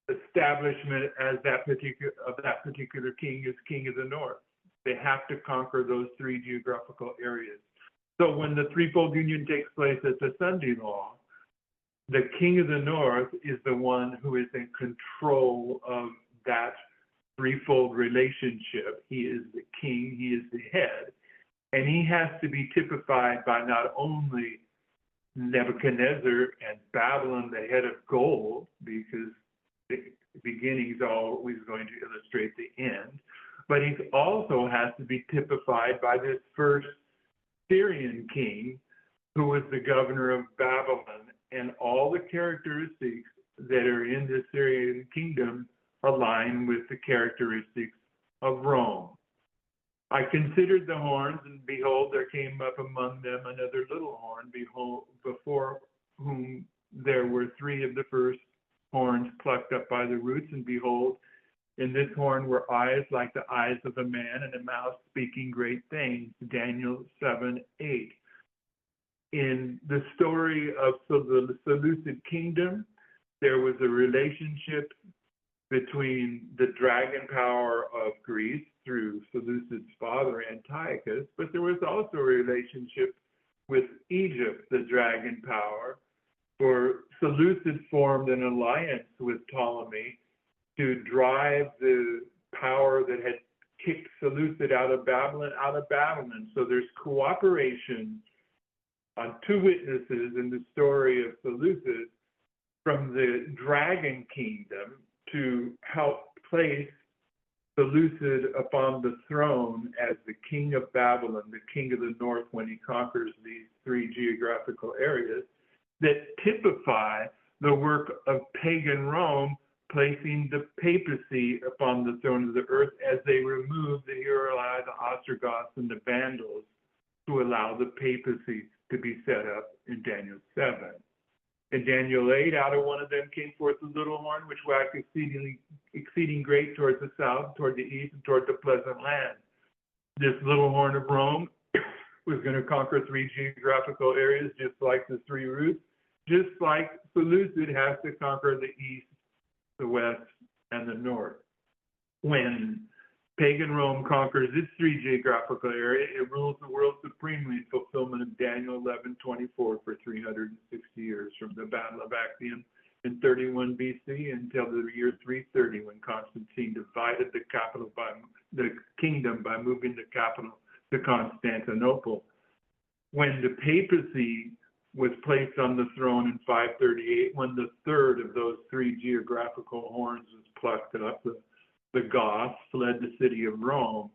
establishment as that particular king is king of the north. They have to conquer those three geographical areas. So when the threefold union takes place at the Sunday law, the king of the north is the one who is in control of that threefold relationship. He is the king, he is the head, and he has to be typified by not only Nebuchadnezzar and Babylon, the head of gold, because the beginning is always going to illustrate the end, but he also has to be typified by this first Syrian king, who was the governor of Babylon, and all the characteristics that are in the Syrian kingdom align with the characteristics of Rome. I considered the horns, and behold, there came up among them another little horn, behold, before whom there were three of the first horns plucked up by the roots, and behold, in this horn were eyes like the eyes of a man, and a mouth speaking great things. Daniel 7:8. In the story of the Seleucid kingdom, there was a relationship between the dragon power of Greece through Seleucid's father Antiochus, but there was also a relationship with Egypt, the dragon power, for Seleucid formed an alliance with Ptolemy to drive the power that had kicked Seleucid out of Babylon. So there's cooperation on two witnesses in the story of Seleucid from the dragon kingdom to help place Seleucid upon the throne as the king of Babylon, the king of the north, when he conquers these three geographical areas that typify the work of pagan Rome, placing the papacy upon the throne of the earth as they remove the Heruli, the Ostrogoths, and the Vandals to allow the papacy to be set up in Daniel 7. In Daniel 8, out of one of them came forth a little horn, which waxed exceeding great towards the south, toward the east, and toward the pleasant land. This little horn of Rome was going to conquer three geographical areas, just like the three roots, just like Seleucid has to conquer the east, the west, and the north. When pagan Rome conquers its three geographical area, it rules the world supremely in fulfillment of Daniel 11:24 for 360 years, from the Battle of Actium in 31 BC until the year 330, when Constantine divided the kingdom by moving the capital to Constantinople. When the papacy was placed on the throne in 538, when the third of those three geographical horns was plucked up, the Goths fled the city of Rome.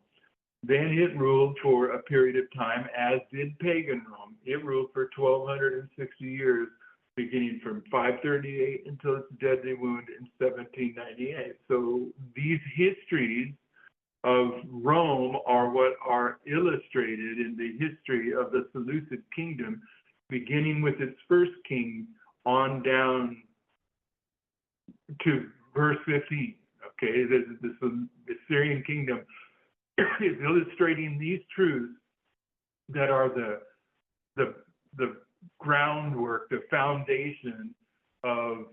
Then it ruled for a period of time, as did pagan Rome. It ruled for 1,260 years, beginning from 538 until its deadly wound in 1798. So these histories of Rome are what are illustrated in the history of the Seleucid kingdom, beginning with its first king on down to verse 15. Okay, the Syrian kingdom is illustrating these truths that are the groundwork, the foundation of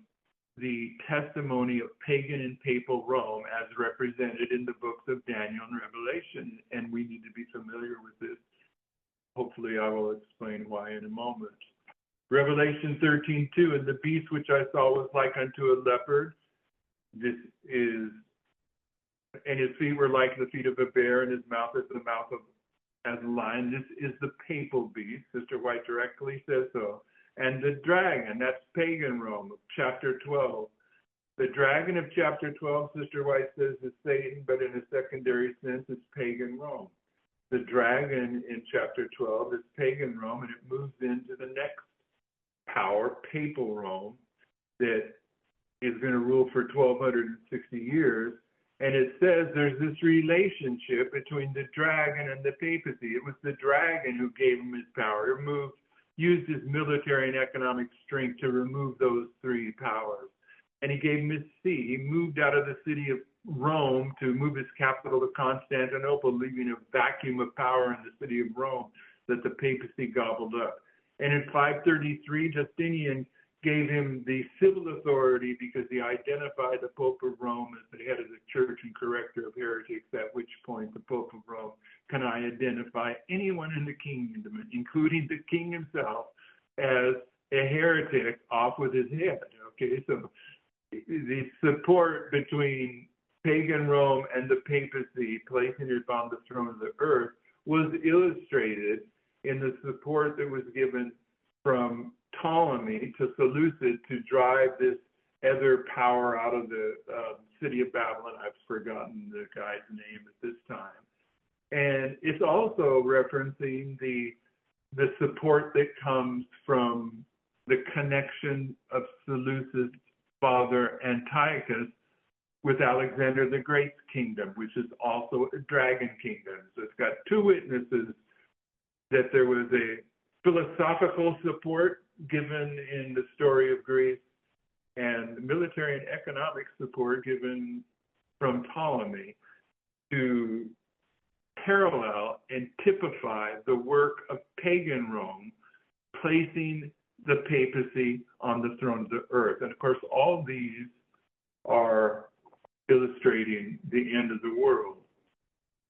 the testimony of pagan and papal Rome as represented in the books of Daniel and Revelation. And we need to be familiar with this. Hopefully I will explain why in a moment. Revelation 13:2, and the beast which I saw was like unto a leopard. This is, and his feet were like the feet of a bear, and his mouth is the mouth of as a lion. This is the papal beast. Sister White directly says so. And the dragon, that's pagan Rome, chapter 12. The dragon of chapter 12, Sister White says, is Satan, but in a secondary sense, it's pagan Rome. The dragon in chapter 12 is pagan Rome, and it moves into the next power, papal Rome, that is going to rule for 1,260 years. And it says there's this relationship between the dragon and the papacy. It was the dragon who gave him his power. It used his military and economic strength to remove those three powers. And he gave him his see. He moved out of the city of Rome to move his capital to Constantinople, leaving a vacuum of power in the city of Rome that the papacy gobbled up. And in 533, Justinian gave him the civil authority because he identified the Pope of Rome as the head of the church and corrector of heretics, at which point the Pope of Rome can identify anyone in the kingdom, including the king himself, as a heretic off with his head. Okay, so the support between pagan Rome and the papacy, placing it on the throne of the earth, was illustrated in the support that was given from Ptolemy to Seleucid to drive this other power out of the city of Babylon. I've forgotten the guy's name at this time. And it's also referencing the support that comes from the connection of Seleucid's father Antiochus with Alexander the Great's kingdom, which is also a dragon kingdom. So it's got two witnesses that there was a philosophical support given in the story of Greece and military and economic support given from Ptolemy to parallel and typify the work of pagan Rome, placing the papacy on the throne of the earth. And of course, all these are illustrating the end of the world.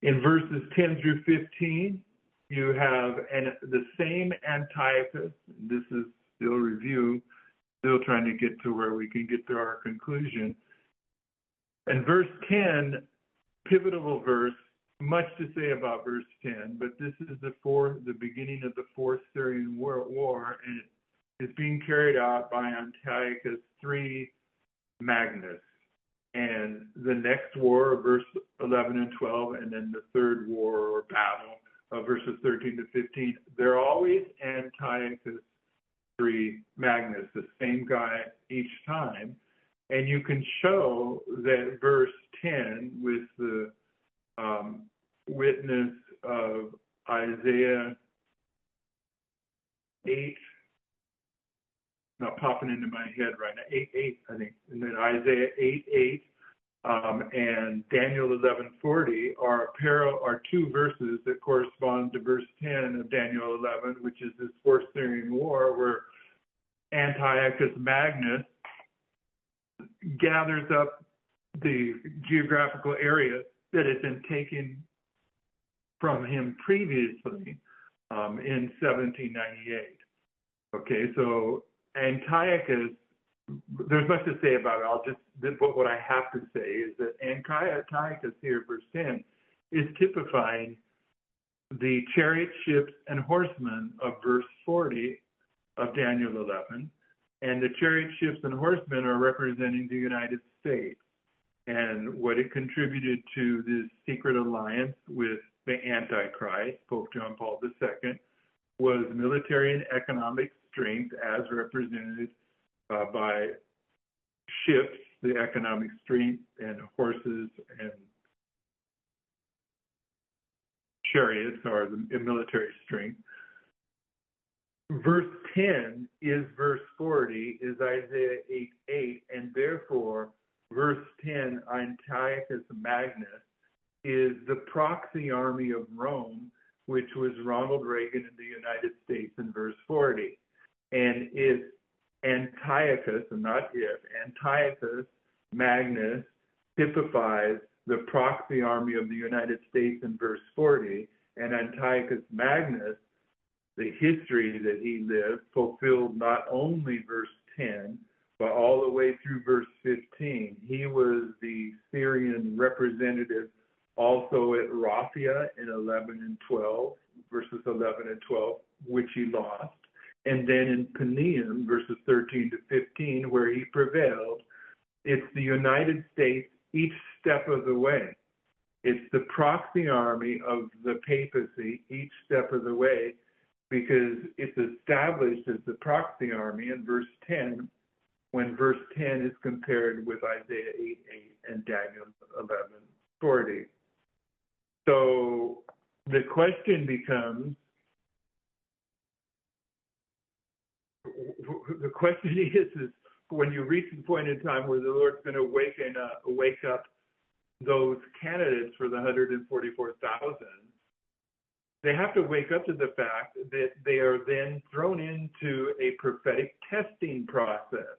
In verses 10 through 15, you have the same Antiochus. This is still review, still trying to get to where we can get to our conclusion. And verse 10, pivotal verse, much to say about verse 10, but this is the beginning of the Fourth Syrian War, and it is being carried out by Antiochus III Magnus. And the next war, verse 11 and 12, and then the third war or battle, verses 13 to 15, they're always Antiochus III Magnus, the same guy each time. And you can show that verse 10 with the witness of Isaiah 8, not popping into my head right now, 8:8, I think, and then Isaiah 8:8 and Daniel 11:40 are two verses that correspond to verse 10 of Daniel 11, which is this Fourth Syrian War, where Antiochus Magnus gathers up the geographical area that had been taken from him previously in 1798. Okay, so Antiochus, there's much to say about it. What I have to say is that Antiochus here, verse 10, is typifying the chariot, ships, and horsemen of verse 40 of Daniel 11. And the chariot, ships, and horsemen are representing the United States and what it contributed to this secret alliance with the Antichrist, Pope John Paul II, was military and economic strength as represented by ships, the economic strength, and horses and chariots are the military strength. Verse 10 is verse 40, is Isaiah 8:8, and therefore verse 10, Antiochus Magnus, is the proxy army of Rome which was Ronald Reagan in the United States in verse 40. And if Antiochus, and not if, Antiochus Magnus typifies the proxy army of the United States in verse 40, and Antiochus Magnus, the history that he lived, fulfilled not only verse 10, but all the way through verse 15. He was the Syrian representative also at Raphia in 11 and 12, verses 11 and 12, which he lost. And then in Panium, verses 13 to 15, where he prevailed. It's the United States each step of the way. It's the proxy army of the papacy each step of the way, because it's established as the proxy army in verse 10, when verse 10 is compared with Isaiah 8:8 and Daniel 11:40. So the question becomes, is when you reach the point in time where the Lord's going to wake up those candidates for the 144,000, they have to wake up to the fact that they are then thrown into a prophetic testing process.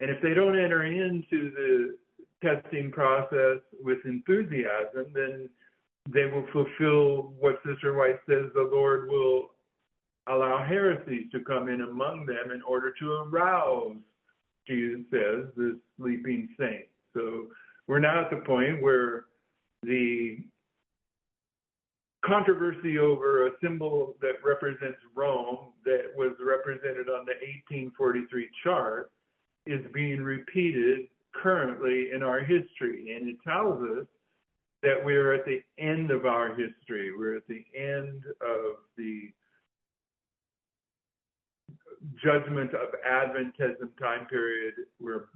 And if they don't enter into the testing process with enthusiasm, then they will fulfill what Sister White says the Lord will allow heresies to come in among them in order to arouse, Jesus says, the sleeping saints. So we're now at the point where the controversy over a symbol that represents Rome that was represented on the 1843 chart is being repeated currently in our history. And it tells us that we're at the end of our history. We're at the end of the judgment of Adventism time period. We're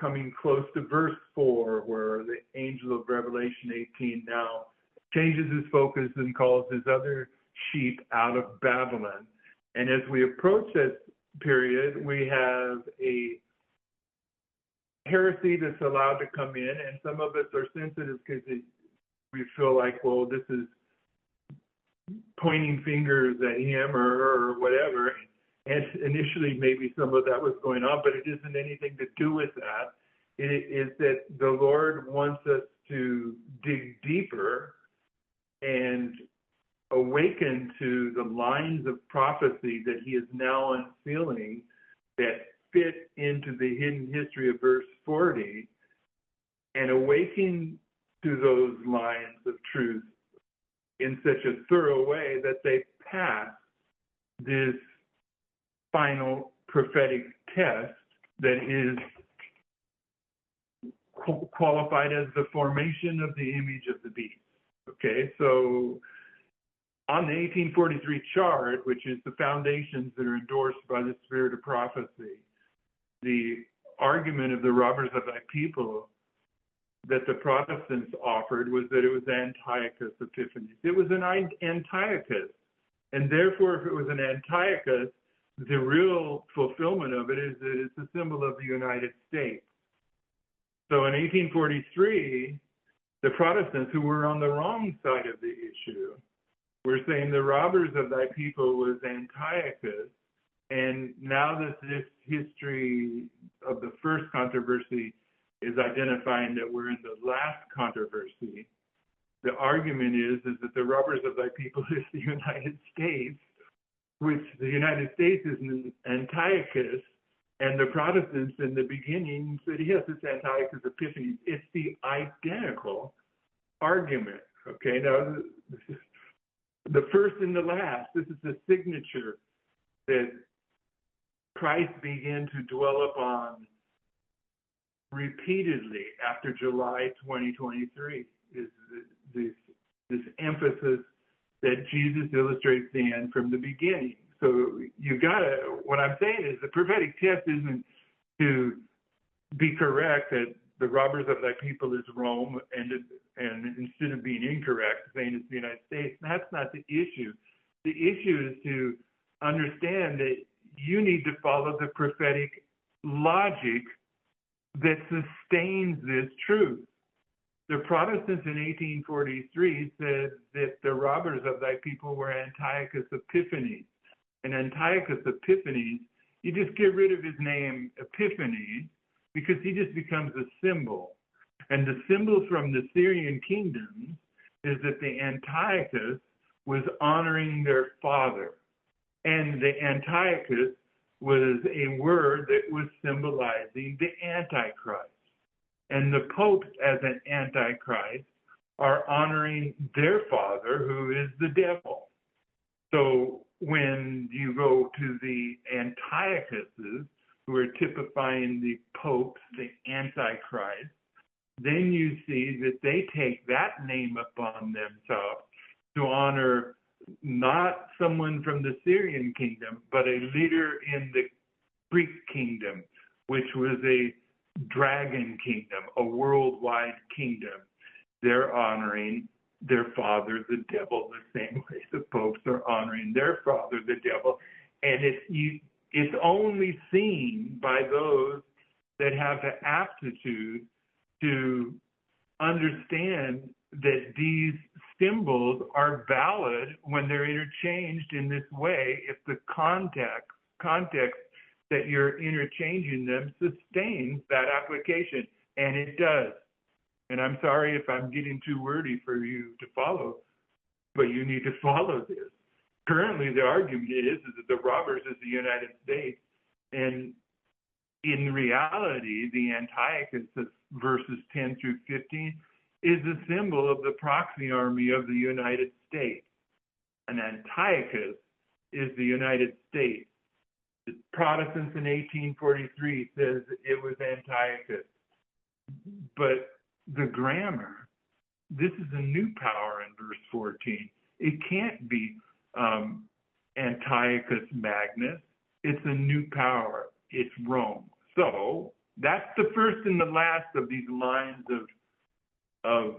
coming close to verse 4, where the angel of Revelation 18 now changes his focus and calls his other sheep out of Babylon. And as we approach that period, we have a heresy that's allowed to come in, and some of us are sensitive because we feel like, well, this is pointing fingers at him or whatever. And initially, maybe some of that was going on, but it isn't anything to do with that. It is that the Lord wants us to dig deeper and awaken to the lines of prophecy that he is now unsealing that fit into the hidden history of verse 40, and awaken to those lines of truth in such a thorough way that they pass this final prophetic test that is qualified as the formation of the image of the beast. Okay, so on the 1843 chart, which is the foundations that are endorsed by the spirit of prophecy, the argument of the robbers of thy people that the Protestants offered was that it was Antiochus Epiphanes. It was an Antiochus. And therefore, if it was an Antiochus, the real fulfillment of it is that it's a symbol of the United States. So in 1843, the Protestants, who were on the wrong side of the issue, were saying the robbers of thy people was Antiochus. And now that this history of the first controversy is identifying that we're in the last controversy, the argument is that the robbers of thy people is the United States, which the United States is an Antiochus, and the Protestants in the beginning said, yes, it's Antiochus Epiphanes. It's the identical argument. Okay, now this is the first and the last. This is the signature that Christ began to dwell upon repeatedly after July 2023, is this emphasis that Jesus illustrates the end from the beginning. So you gotta, what I'm saying is the prophetic test isn't to be correct that the robbers of thy people is Rome, and instead of being incorrect, saying it's the United States. That's not the issue. The issue is to understand that you need to follow the prophetic logic that sustains this truth. The Protestants in 1843 said that the robbers of thy people were Antiochus Epiphanes. And Antiochus Epiphanes, you just get rid of his name Epiphanes because he just becomes a symbol. And the symbol from the Syrian kingdoms is that the Antiochus was honoring their father. And the Antiochus was a word that was symbolizing the Antichrist. And the popes, as an Antichrist, are honoring their father, who is the devil. So when you go to the Antiochuses, who are typifying the popes, the Antichrist, then you see that they take that name upon themselves to honor not someone from the Syrian kingdom, but a leader in the Greek kingdom, which was a dragon kingdom, a worldwide kingdom. They're honoring their father, the devil, the same way the popes are honoring their father, the devil. And it's only seen by those that have the aptitude to understand that these symbols are valid when they're interchanged in this way if the context that you're interchanging them sustains that application, and it does. And I'm sorry if I'm getting too wordy for you to follow, but you need to follow this. Currently, the argument is that the robbers is the United States, and in reality, the Antiochus of verses 10 through 15 is a symbol of the proxy army of the United States. And Antiochus is the United States. The Protestants in 1843 says it was Antiochus. But the grammar, this is a new power in verse 14. It can't be Antiochus Magnus. It's a new power. It's Rome. So that's the first and the last of these lines of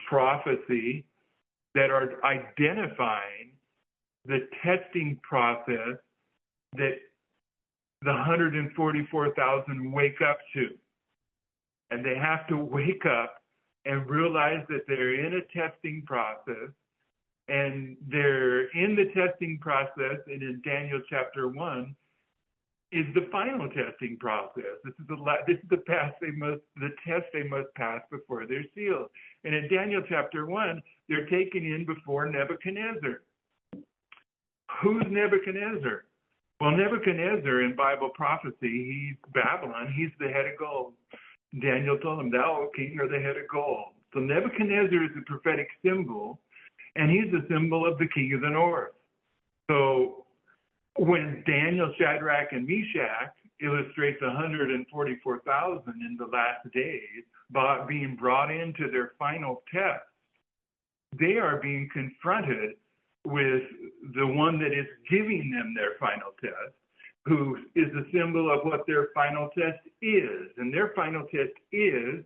prophecy that are identifying the testing process that the 144,000 wake up to. And they have to wake up and realize that they're in a testing process, and they're in the testing process, and in Daniel chapter 1 is the final testing process. This is the test they must pass before they're sealed. And in Daniel chapter 1, they're taken in before Nebuchadnezzar. Who's Nebuchadnezzar? Well, Nebuchadnezzar in Bible prophecy, he's Babylon. He's the head of gold. Daniel told him, thou, O king, are the head of gold. So Nebuchadnezzar is a prophetic symbol, and he's a symbol of the king of the north. So when Daniel, Shadrach, and Meshach illustrates 144,000 in the last days being brought into their final test, they are being confronted with the one that is giving them their final test, who is a symbol of what their final test is. And their final test is,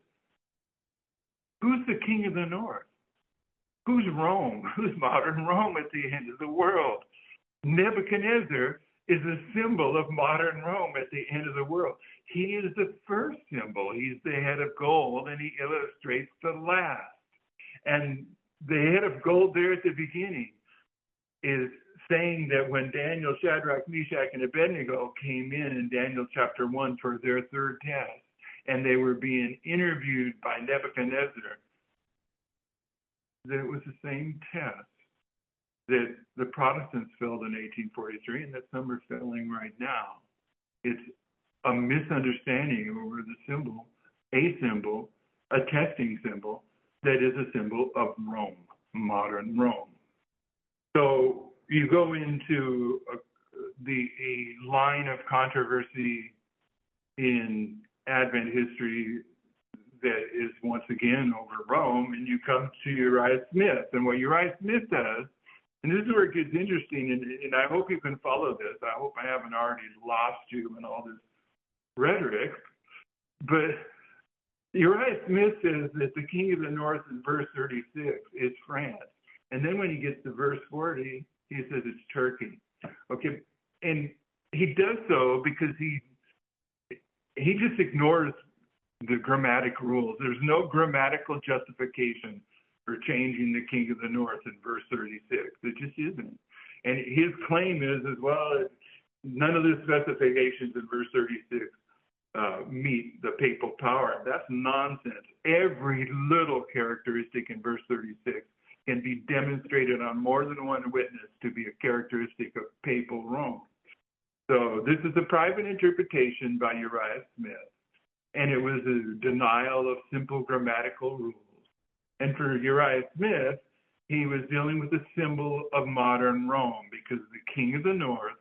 who's the king of the north? Who's Rome? Who's modern Rome at the end of the world? Nebuchadnezzar is a symbol of modern Rome at the end of the world. He is the first symbol. He's the head of gold, and he illustrates the last. And the head of gold there at the beginning is saying that when Daniel, Shadrach, Meshach, and Abednego came in Daniel chapter 1 for their third test, and they were being interviewed by Nebuchadnezzar, that it was the same test that the Protestants failed in 1843 and that some are failing right now. It's a misunderstanding over the symbol, a testing symbol that is a symbol of Rome, modern Rome. So you go into a line of controversy in Advent history that is once again over Rome, and you come to Uriah Smith. And what Uriah Smith does, and this is where it gets interesting, and I hope you can follow this. I hope I haven't already lost you in all this rhetoric. But Uriah Smith says that the king of the north in verse 36 is France. And then when he gets to verse 40, he says it's Turkey. Okay, and he does so because he just ignores the grammatic rules. There's no grammatical justification for changing the King of the North in verse 36. It just isn't. And his claim is, as well, as none of the specifications in verse 36 meet the papal power. That's nonsense. Every little characteristic in verse 36 can be demonstrated on more than one witness to be a characteristic of papal Rome. So this is a private interpretation by Uriah Smith, and it was a denial of simple grammatical rules. And for Uriah Smith, he was dealing with the symbol of modern Rome, because the King of the North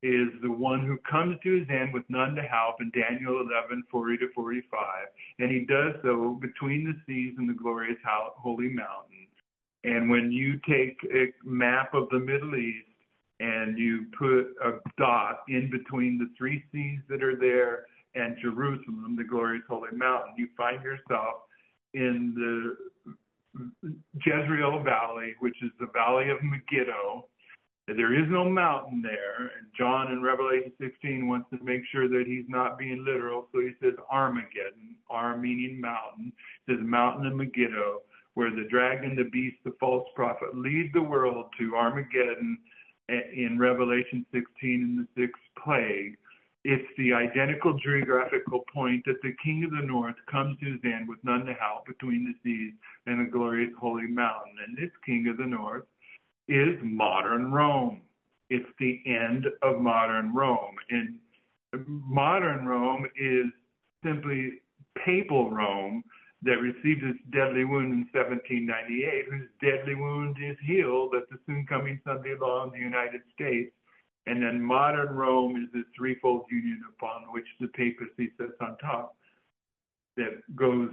is the one who comes to his end with none to help in Daniel 11:40-45, and he does so between the seas and the glorious holy mountain. And when you take a map of the Middle East and you put a dot in between the three seas that are there and Jerusalem, the glorious holy mountain, you find yourself in the Jezreel Valley, which is the valley of Megiddo. There is no mountain there, and John in Revelation 16 wants to make sure that he's not being literal, so he says Armageddon, Ar meaning mountain, says mountain of Megiddo, where the dragon, the beast, the false prophet lead the world to Armageddon in Revelation 16 in the sixth plague. It's the identical geographical point that the King of the North comes to his end with none to help between the seas and the glorious holy mountain. And this King of the North is modern Rome. It's the end of modern Rome. And modern Rome is simply papal Rome that received its deadly wound in 1798, whose deadly wound is healed at the soon coming Sunday law in the United States. And then modern Rome is this threefold union upon which the papacy sits on top that goes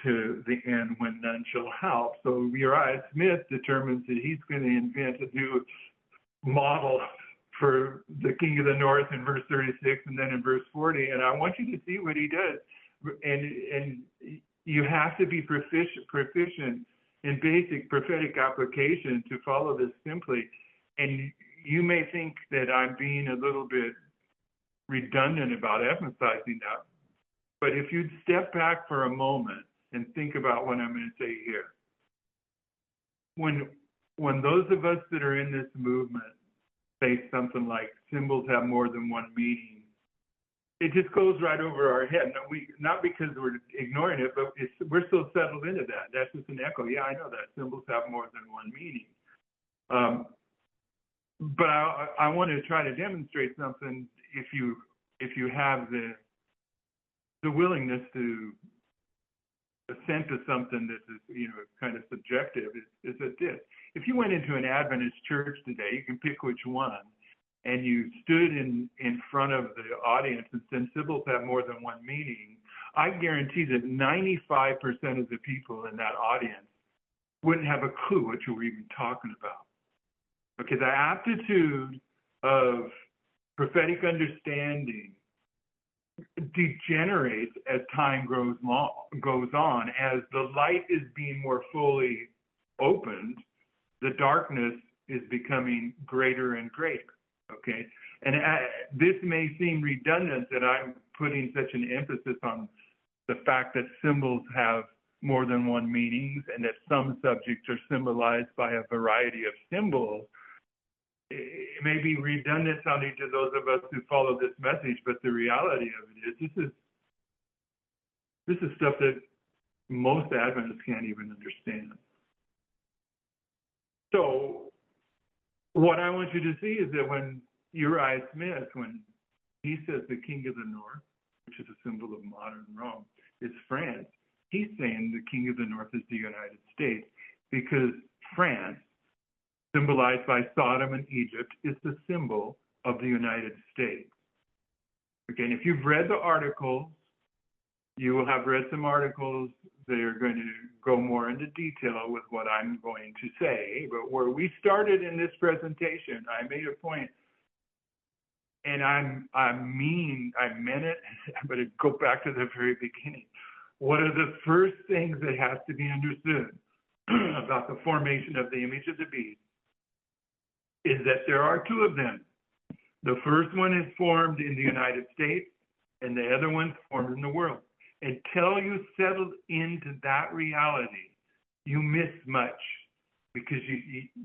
to the end when none shall help. So Uriah Smith determines that he's going to invent a new model for the King of the North in verse 36 and then in verse 40. And I want you to see what he does. And you have to be proficient in basic prophetic application to follow this simply. And you may think that I'm being a little bit redundant about emphasizing that. But if you'd step back for a moment and think about what I'm going to say here. When those of us that are in this movement say something like symbols have more than one meaning, it just goes right over our head. Not because we're ignoring it, but we're so settled into that. That's just an echo. Yeah, I know that. Symbols have more than one meaning. But I want to try to demonstrate something if you have the willingness to assent to something that is, kind of subjective, is that this. If you went into an Adventist church today, you can pick which one, and you stood in front of the audience and said symbols have more than one meaning, I guarantee that 95% of the people in that audience wouldn't have a clue what you were even talking about. Okay, the aptitude of prophetic understanding degenerates as time goes on. As the light is being more fully opened, the darkness is becoming greater and greater. Okay, and this may seem redundant that I'm putting such an emphasis on the fact that symbols have more than one meanings and that some subjects are symbolized by a variety of symbols. It may be redundant sounding to those of us who follow this message, but the reality of it is this is stuff that most Adventists can't even understand. So what I want you to see is that when Uriah Smith, when he says the King of the North, which is a symbol of modern Rome, is France, he's saying the King of the North is the United States, because France, symbolized by Sodom and Egypt, is the symbol of the United States. Okay, and if you've read the articles, you will have read some articles that are going to go more into detail with what I'm going to say. But where we started in this presentation, I made a point, and I meant it, but it go back to the very beginning. One of the first things that has to be understood about the formation of the image of the beast is that there are two of them. The first one is formed in the United States, and the other one's formed in the world. Until you settle into that reality, you miss much because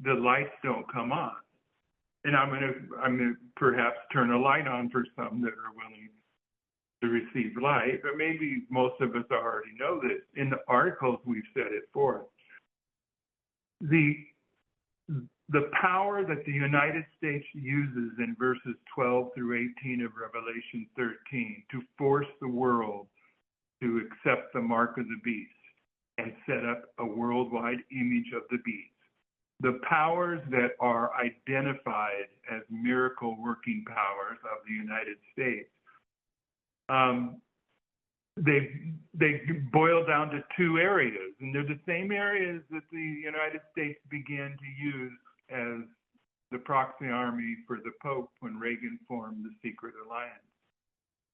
the lights don't come on. And I'm gonna perhaps turn a light on for some that are willing to receive light, but maybe most of us already know this. In the articles, we've set it forth. The power that the United States uses in verses 12 through 18 of Revelation 13 to force the world to accept the mark of the beast and set up a worldwide image of the beast. The powers that are identified as miracle working powers of the United States, they boil down to two areas, and they're the same areas that the United States began to use as the proxy army for the Pope when Reagan formed the secret alliance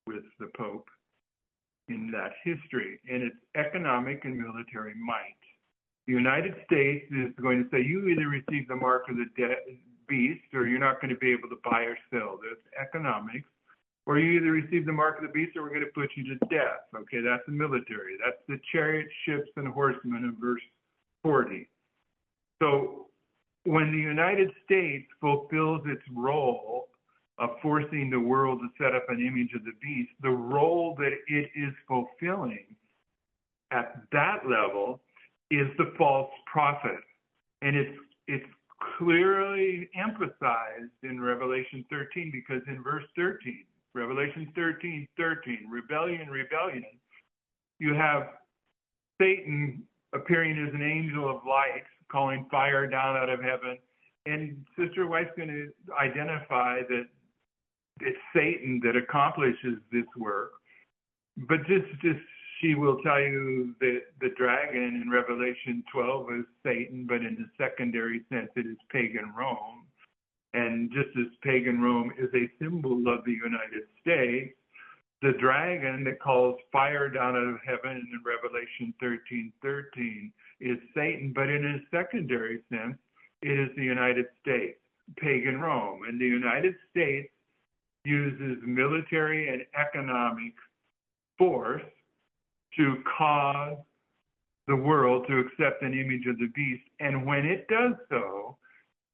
with the Pope in that history, and it's economic and military might. The United States is going to say, you either receive the mark of the beast or you're not going to be able to buy or sell. That's economics. Or you either receive the mark of the beast or we're going to put you to death. Okay, that's the military. That's the chariot, ships, and horsemen in verse 40. So when the United States fulfills its role of forcing the world to set up an image of the beast, the role that it is fulfilling at that level is the false prophet. And it's clearly emphasized in Revelation 13, because in verse 13, Revelation 13, rebellion, you have Satan appearing as an angel of light, calling fire down out of heaven. And Sister White's going to identify that it's Satan that accomplishes this work. But just she will tell you that the dragon in Revelation 12 is Satan, but in the secondary sense, it is pagan Rome. And just as pagan Rome is a symbol of the United States, the dragon that calls fire down out of heaven in Revelation 13 is Satan, but in a secondary sense, it is the United States, pagan Rome. And the United States uses military and economic force to cause the world to accept an image of the beast. And when it does so,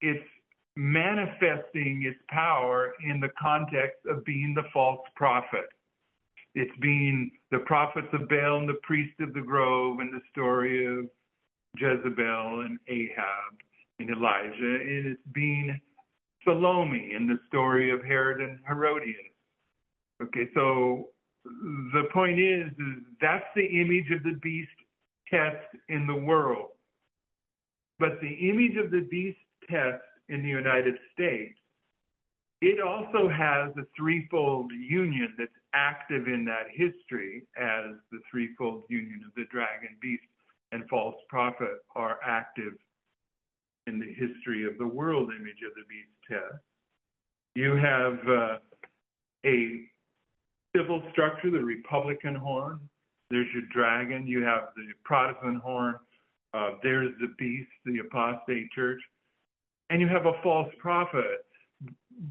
it's manifesting its power in the context of being the false prophet. It's being the prophets of Baal and the priest of the grove and the story of Jezebel and Ahab and Elijah. And it's being Salome in the story of Herod and Herodias. Okay, so the point is that's the image of the beast test in the world. But the image of the beast test in the United States, it also has a threefold union that's active in that history, as the threefold union of the dragon, beast, and false prophet are active in the history of the world image of the beast test. You have a civil structure, the Republican horn. There's your dragon. You have the Protestant horn. There's the beast, the apostate church. And you have a false prophet.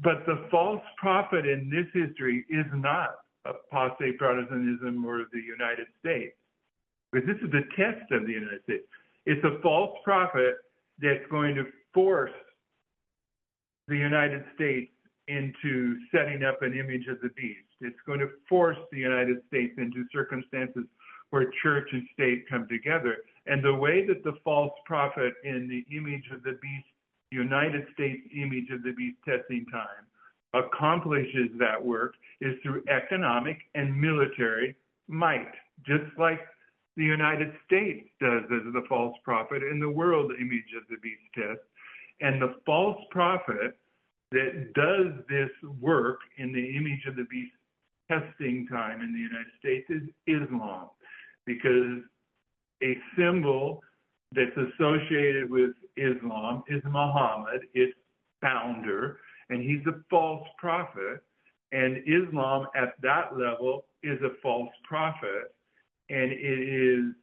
But the false prophet in this history is not apostate Protestantism or the United States, because this is the test of the United States. It's a false prophet that's going to force the United States into setting up an image of the beast. It's going to force the United States into circumstances where church and state come together. And the way that the false prophet in the image of the beast, United States image of the beast testing time, accomplishes that work is through economic and military might, just like the United States does as the false prophet in the world image of the beast test. And the false prophet that does this work in the image of the beast testing time in the United States is Islam, because a symbol that's associated with Islam is Muhammad, its founder, and he's a false prophet. And Islam at that level is a false prophet. And it is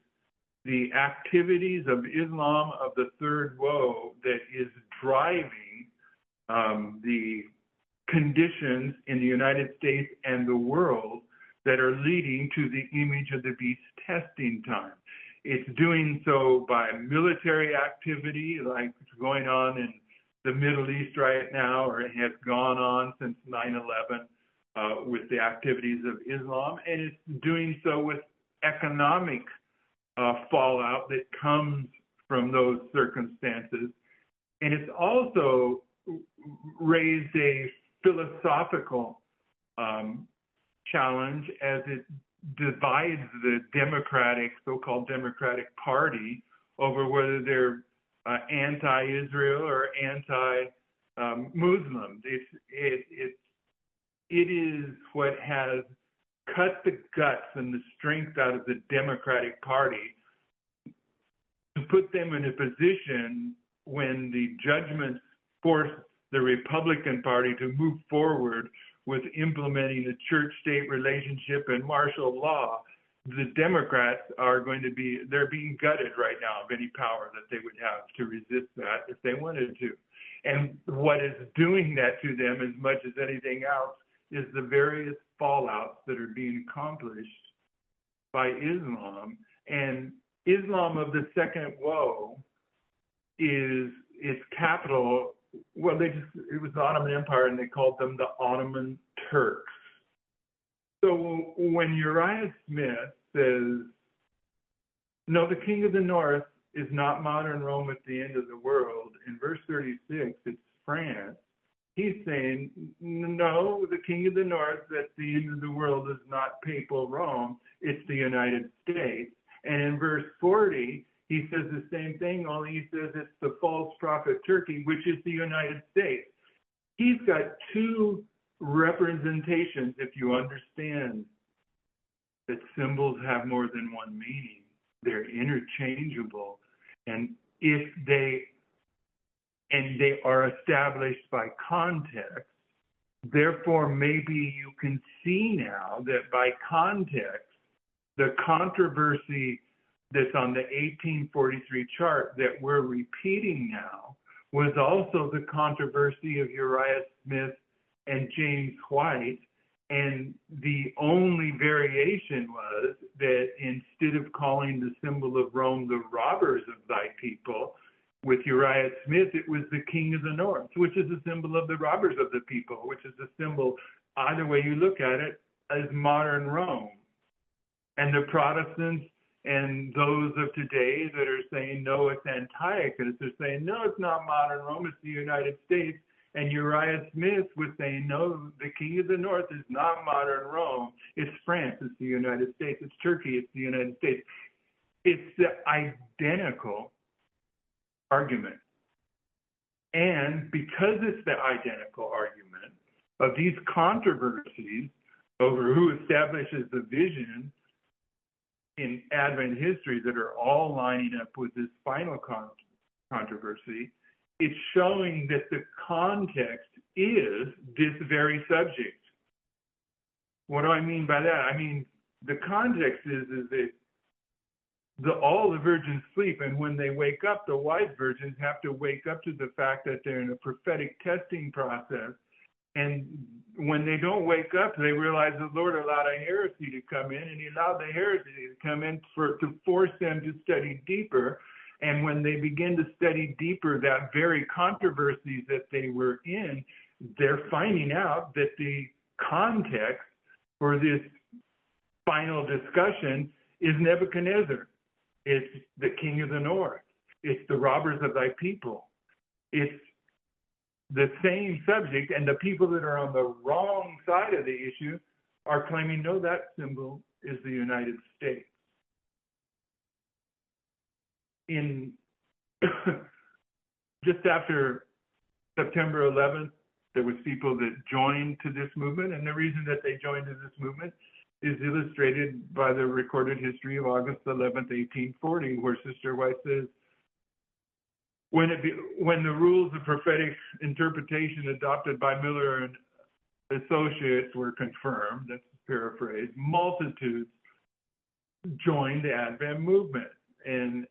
the activities of Islam, of the third woe, that is driving the conditions in the United States and the world that are leading to the image of the beast testing time. It's doing so by military activity, like it's going on in the Middle East right now, or it has gone on since 9/11 with the activities of Islam, and it's doing so with economic fallout that comes from those circumstances. And it's also raised a philosophical challenge as it divides the Democratic, so-called Democratic Party over whether they're anti-Israel or anti-Muslim. It is what has cut the guts and the strength out of the Democratic Party to put them in a position when the judgments force the Republican Party to move forward with implementing a church-state relationship and martial law. The Democrats are they're being gutted right now of any power that they would have to resist that if they wanted to. And what is doing that to them as much as anything else is the various fallouts that are being accomplished by Islam. And Islam of the second woe is its capital. Well, it was the Ottoman Empire, and they called them the Ottoman Turks. So when Uriah Smith says, no, the king of the north is not modern Rome at the end of the world, in verse 36, it's France, he's saying, no, the king of the north at the end of the world is not papal Rome, it's the United States. And in verse 40, he says the same thing, only he says it's the false prophet Turkey, which is the United States. He's got two representations, if you understand that symbols have more than one meaning. They're interchangeable. And they are established by context. Therefore, maybe you can see now that by context, the controversy that's on the 1843 chart that we're repeating now was also the controversy of Uriah Smith and James White. And the only variation was that instead of calling the symbol of Rome the robbers of thy people, with Uriah Smith, it was the king of the north, which is a symbol of the robbers of the people, which is a symbol, either way you look at it, as modern Rome. And the Protestants and those of today that are saying, no, it's Antiochus, they're saying, no, it's not modern Rome, it's the United States. And Uriah Smith was saying, no, the king of the north is not modern Rome, it's France, it's the United States, it's Turkey, it's the United States. It's the identical argument. And because it's the identical argument of these controversies over who establishes the vision in Advent history that are all lining up with this final controversy, it's showing that the context is this very subject. What do I mean by that? I mean, the context is that all the virgins sleep, and when they wake up, the wise virgins have to wake up to the fact that they're in a prophetic testing process. And when they don't wake up, they realize the Lord allowed a heresy to come in, and he allowed the heresy to come in to force them to study deeper. And when they begin to study deeper that very controversies that they were in, they're finding out that the context for this final discussion is Nebuchadnezzar. It's the king of the north. It's the robbers of thy people. It's the same subject, and the people that are on the wrong side of the issue are claiming, no, that symbol is the United States. In just after September 11th, there was people that joined to this movement, and the reason that they joined to this movement is illustrated by the recorded history of August 11th, 1840, where Sister White says, when the rules of prophetic interpretation adopted by Miller and Associates were confirmed, that's a paraphrase, multitudes joined the Advent movement. And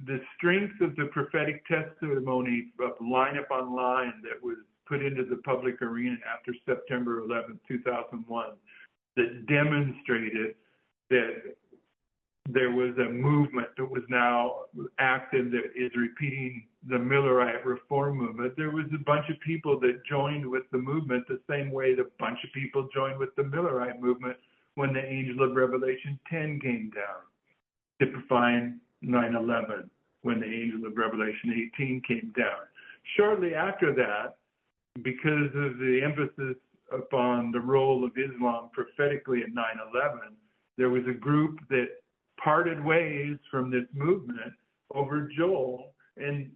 the strength of the prophetic testimony of line upon line that was put into the public arena after September 11th, 2001 that demonstrated that there was a movement that was now active that is repeating the Millerite reform movement. There was a bunch of people that joined with the movement the same way the bunch of people joined with the Millerite movement when the angel of Revelation 10 came down, typifying 9/11, when the angel of Revelation 18 came down. Shortly after that, because of the emphasis upon the role of Islam prophetically at 9/11, there was a group that parted ways from this movement over Joel, and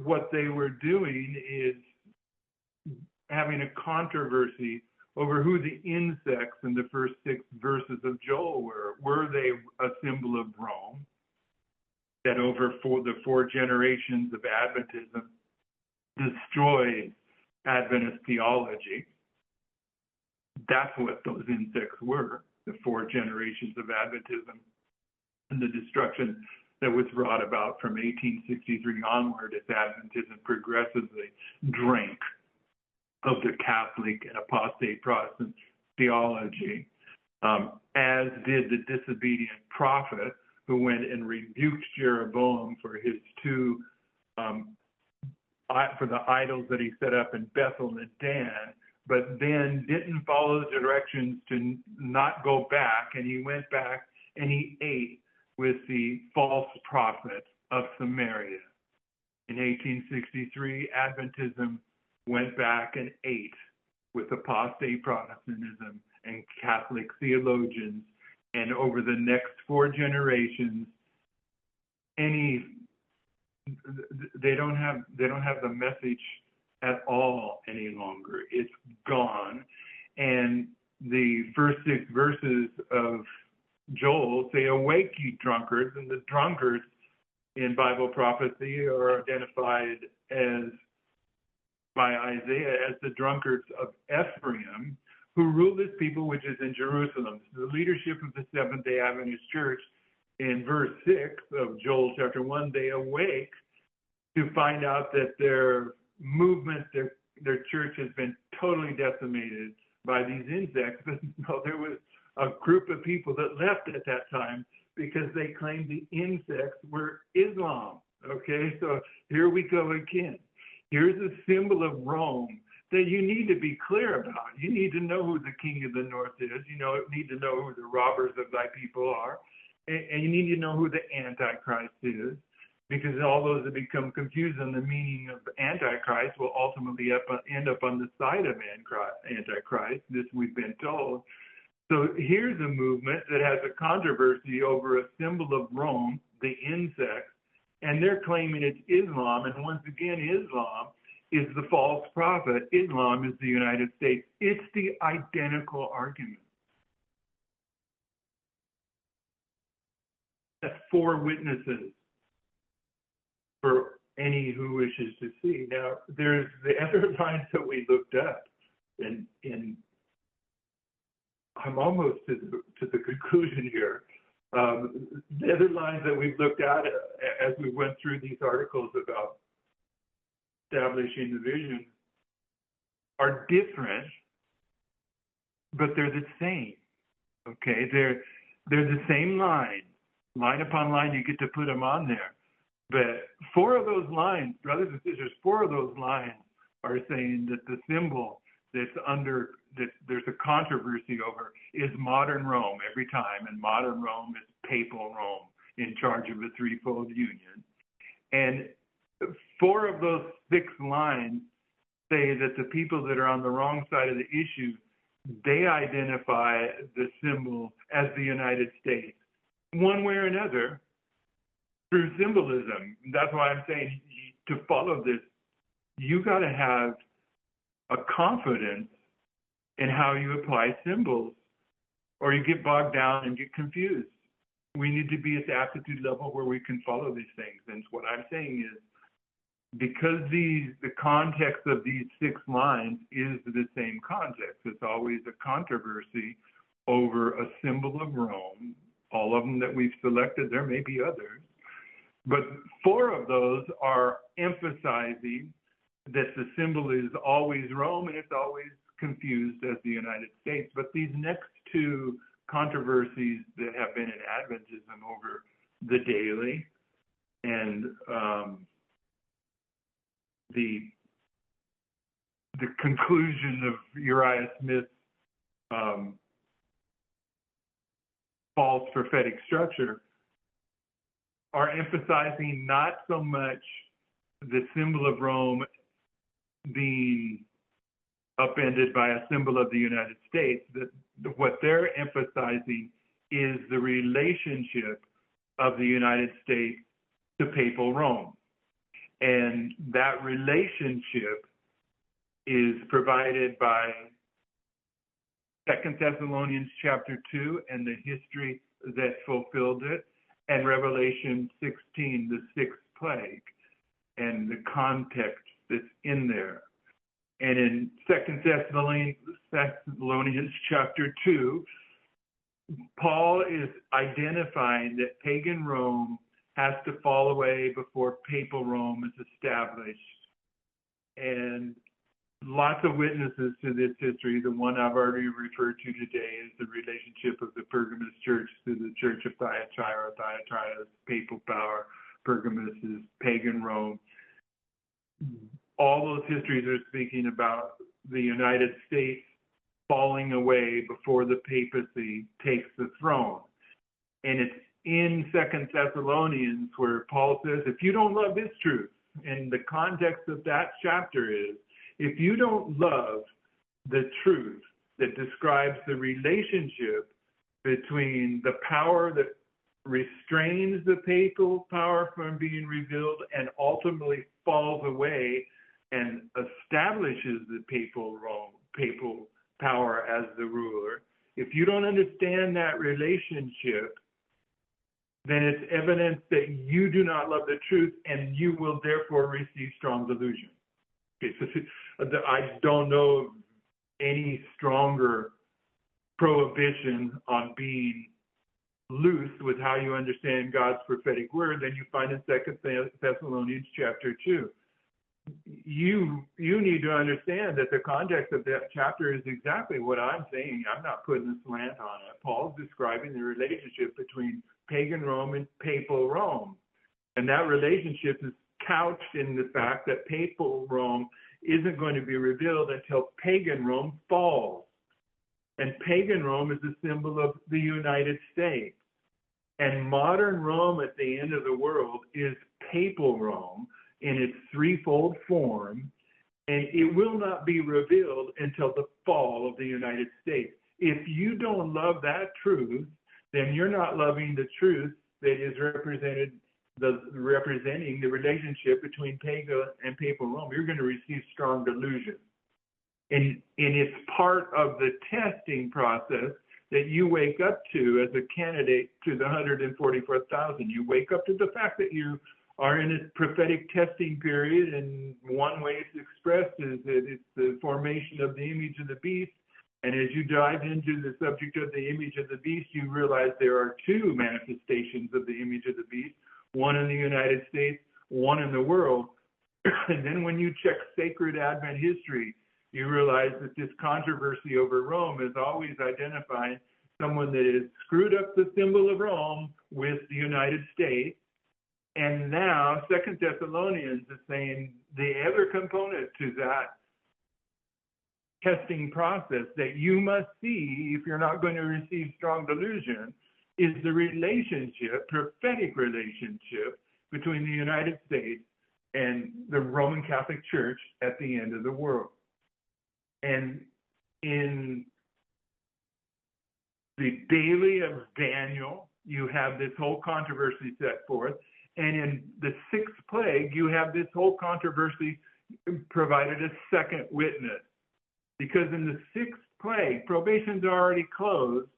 what they were doing is having a controversy over who the insects in the first 6 verses of Joel were. Were they a symbol of Rome that over the 4 generations of Adventism destroyed Adventist theology? That's what those insects were, the 4 generations of Adventism, and the destruction that was brought about from 1863 onward as Adventism progressively drank of the Catholic and apostate Protestant theology, as did the disobedient prophet who went and rebuked Jeroboam for his 2 for the idols that he set up in Bethel and Dan, but then didn't follow the directions to not go back, and he went back and he ate with the false prophet of Samaria. In 1863, Adventism went back and ate with apostate Protestantism and Catholic theologians, and over the next 4 generations, they don't have the message at all any longer. It's gone, and the first 6 verses of Joel say, "Awake, ye drunkards," and the drunkards in Bible prophecy are identified as by Isaiah as the drunkards of Ephraim, who rule this people which is in Jerusalem. So the leadership of the Seventh-day Adventist Church in verse 6 of Joel chapter 1, they awake to find out that their movement, their church has been totally decimated by these insects. But no, there was a group of people that left at that time because they claimed the insects were Islam. Okay, so here we go again. Here's a symbol of Rome that you need to be clear about. You need to know who the king of the north is. You need to know who the robbers of thy people are. And you need to know who the Antichrist is, because all those that become confused on the meaning of Antichrist will ultimately end up on the side of Antichrist. This we've been told. So here's a movement that has a controversy over a symbol of Rome, the insects, and they're claiming it's Islam. And once again, Islam is the false prophet. Islam is the United States. It's the identical argument. That's 4 witnesses for any who wishes to see. Now, there's the other lines that we looked up, and I'm almost to the conclusion here. The other lines that we've looked at as we went through these articles about establishing the vision are different, but they're the same. Okay, they're the same line upon line. You get to put them on there, but 4 of those lines, brothers and sisters, 4 of those lines are saying that the symbol that's that there's a controversy over is modern Rome every time, and modern Rome is papal Rome in charge of a threefold union. And 4 of those 6 lines say that the people that are on the wrong side of the issue, they identify the symbol as the United States, one way or another, through symbolism. That's why I'm saying, to follow this, you got to have a confidence in how you apply symbols, or you get bogged down and get confused. We need to be at the aptitude level where we can follow these things. And what I'm saying is, because the context of these 6 lines is the same context, it's always a controversy over a symbol of Rome. All of them that we've selected, there may be others, but 4 of those are emphasizing that the symbol is always Rome and it's always confused as the United States. But these next two controversies that have been in Adventism over the daily and the conclusion of Uriah Smith's false prophetic structure are emphasizing not so much the symbol of Rome being upended by a symbol of the United States. That what they're emphasizing is the relationship of the United States to papal Rome. And that relationship is provided by 2 Thessalonians chapter 2 and the history that fulfilled it, and Revelation 16, the sixth plague, and the context that's in there. And in 2 Thessalonians chapter 2, Paul is identifying that pagan Rome has to fall away before papal Rome is established. And lots of witnesses to this history. The one I've already referred to today is the relationship of the Pergamus church to the church of Thyatira. Thyatira's papal power, Pergamus is pagan Rome. All those histories are speaking about the United States falling away before the papacy takes the throne. And it's in 2 Thessalonians where Paul says, if you don't love this truth, and the context of that chapter is, if you don't love the truth that describes the relationship between the power that restrains the papal power from being revealed and ultimately falls away and establishes the papal power as the ruler, if you don't understand that relationship, then it's evidence that you do not love the truth and you will therefore receive strong delusion. Okay, so I don't know of any stronger prohibition on being loose with how you understand God's prophetic word than you find in 2 Thessalonians chapter 2. You need to understand that the context of that chapter is exactly what I'm saying. I'm not putting a slant on it. Paul's describing the relationship between pagan Rome and papal Rome. And that relationship is couched in the fact that papal Rome isn't going to be revealed until pagan Rome falls. And pagan Rome is a symbol of the United States. And modern Rome at the end of the world is papal Rome in its threefold form, and it will not be revealed until the fall of the United States. If you don't love that truth, then you're not loving the truth that is representing the relationship between pagan and papal Rome. You're going to receive strong delusion. And it's part of the testing process that you wake up to as a candidate to the 144,000. You wake up to the fact that you are in a prophetic testing period, and one way it's expressed is that it's the formation of the image of the beast. And as you dive into the subject of the image of the beast, you realize there are two manifestations of the image of the beast, one in the United States, one in the world. And then when you check sacred Advent history, you realize that this controversy over Rome is always identifying someone that has screwed up the symbol of Rome with the United States. And now 2 Thessalonians is saying the other component to that testing process that you must see if you're not going to receive strong delusion is the relationship, prophetic relationship between the United States and the Roman Catholic Church at the end of the world. And in the daily of Daniel, you have this whole controversy set forth. And in the sixth plague, you have this whole controversy provided a second witness. Because in the sixth plague, probation's already closed,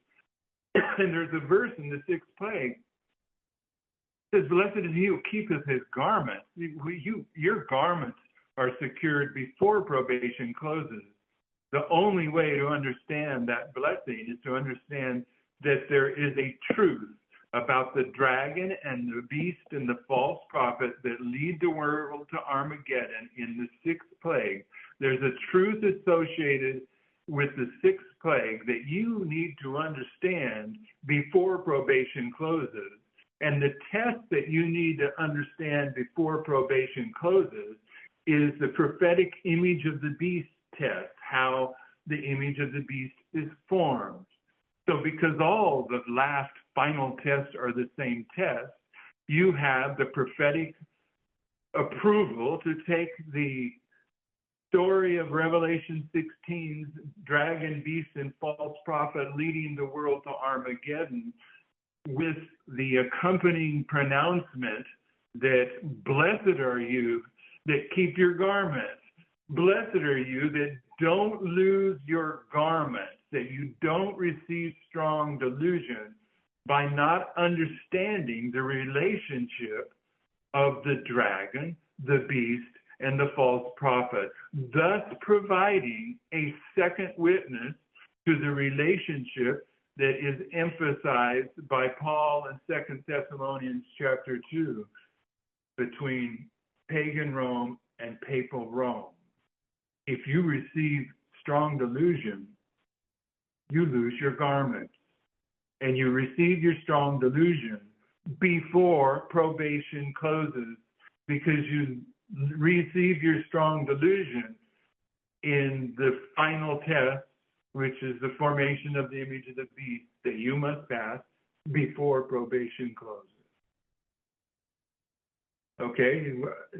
and there's a verse in the sixth plague that says, blessed is he who keepeth his garments. Your garments are secured before probation closes. The only way to understand that blessing is to understand that there is a truth about the dragon and the beast and the false prophet that lead the world to Armageddon in the sixth plague. There's a truth associated with the sixth plague that you need to understand before probation closes. And the test that you need to understand before probation closes is the prophetic image of the beast test, how the image of the beast is formed. So because all the last final tests are the same test, you have the prophetic approval to take the story of Revelation 16's dragon, beast, and false prophet leading the world to Armageddon with the accompanying pronouncement that blessed are you that keep your garments. Blessed are you that don't lose your garments, that you don't receive strong delusion by not understanding the relationship of the dragon, the beast, and the false prophet, thus providing a second witness to the relationship that is emphasized by Paul in 2 Thessalonians chapter 2 between pagan Rome and papal Rome. If you receive strong delusion, you lose your garments. And you receive your strong delusion before probation closes, because you receive your strong delusion in the final test, which is the formation of the image of the beast that you must pass before probation closes. Okay,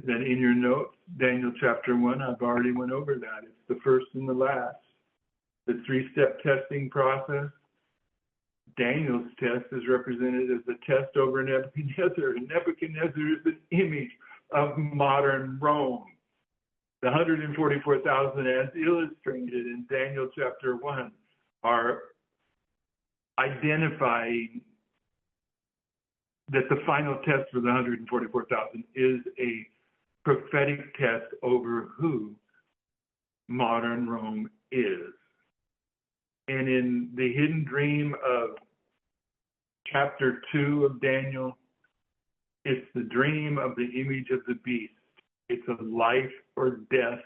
then in your notes, Daniel chapter 1, I've already went over that. It's the first and the last. The three-step testing process. Daniel's test is represented as the test over Nebuchadnezzar. And Nebuchadnezzar is an image of modern Rome. The 144,000 as illustrated in Daniel chapter 1 are identifying that the final test for the 144,000 is a prophetic test over who modern Rome is. And in the hidden dream of chapter 2 of Daniel, it's the dream of the image of the beast. It's a life or death,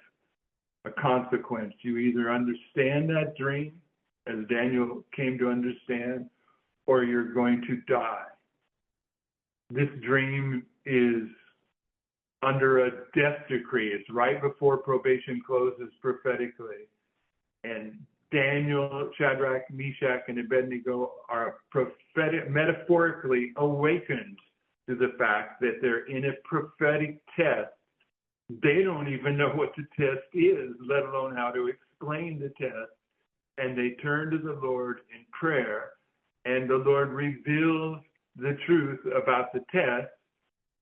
a consequence. You either understand that dream, as Daniel came to understand, or you're going to die. This dream is under a death decree. It's right before probation closes prophetically. And Daniel, Shadrach, Meshach, and Abednego are metaphorically awakened to the fact that they're in a prophetic test. They don't even know what the test is, let alone how to explain the test. And they turn to the Lord in prayer, and the Lord reveals the truth about the test.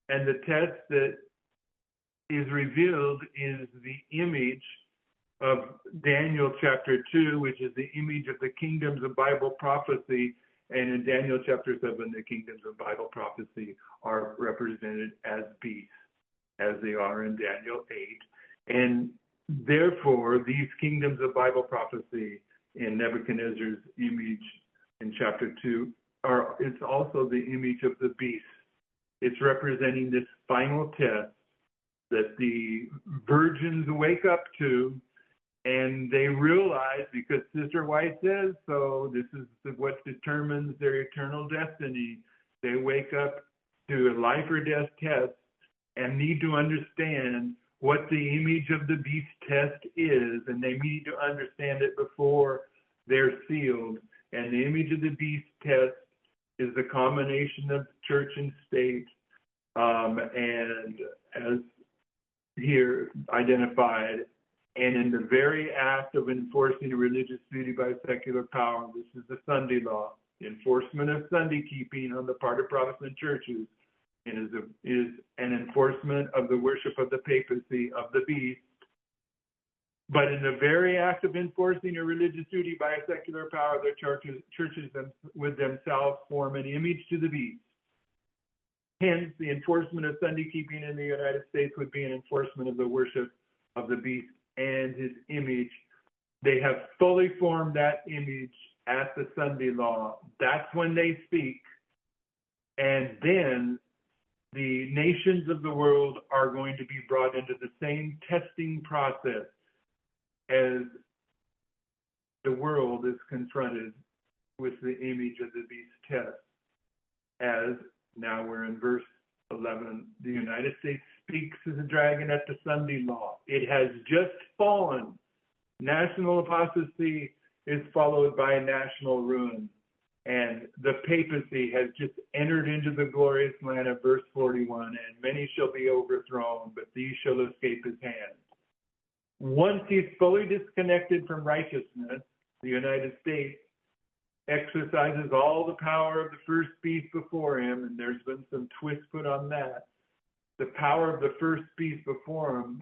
And the test that is revealed is the image of Daniel chapter 2, which is the image of the kingdoms of Bible prophecy. And in Daniel chapter 7, the kingdoms of Bible prophecy are represented as beasts, as they are in Daniel 8. And therefore, these kingdoms of Bible prophecy in Nebuchadnezzar's image in chapter 2 it's also the image of the beast. It's representing this final test that the virgins wake up to, and they realize, because Sister White says so, this is what determines their eternal destiny. They wake up to a life or death test and need to understand what the image of the beast test is, and they need to understand it before they're sealed. And the image of the beast test is the combination of church and state, and as here identified, and in the very act of enforcing religious duty by secular power. This is the Sunday law, the enforcement of Sunday keeping on the part of Protestant churches, and is an enforcement of the worship of the papacy of the beast. But in the very act of enforcing a religious duty by a secular power, the churches with themselves form an image to the beast. Hence, the enforcement of Sunday keeping in the United States would be an enforcement of the worship of the beast and his image. They have fully formed that image at the Sunday law. That's when they speak. And then the nations of the world are going to be brought into the same testing process as the world is confronted with the image of the beast test. As now we're in verse 11, the United States speaks as a dragon at the Sunday law. It has just fallen. National apostasy is followed by national ruin. And the papacy has just entered into the glorious land of verse 41, and many shall be overthrown, but these shall escape his hand. Once he's fully disconnected from righteousness, the United States exercises all the power of the first beast before him, and there's been some twist put on that. The power of the first beast before him,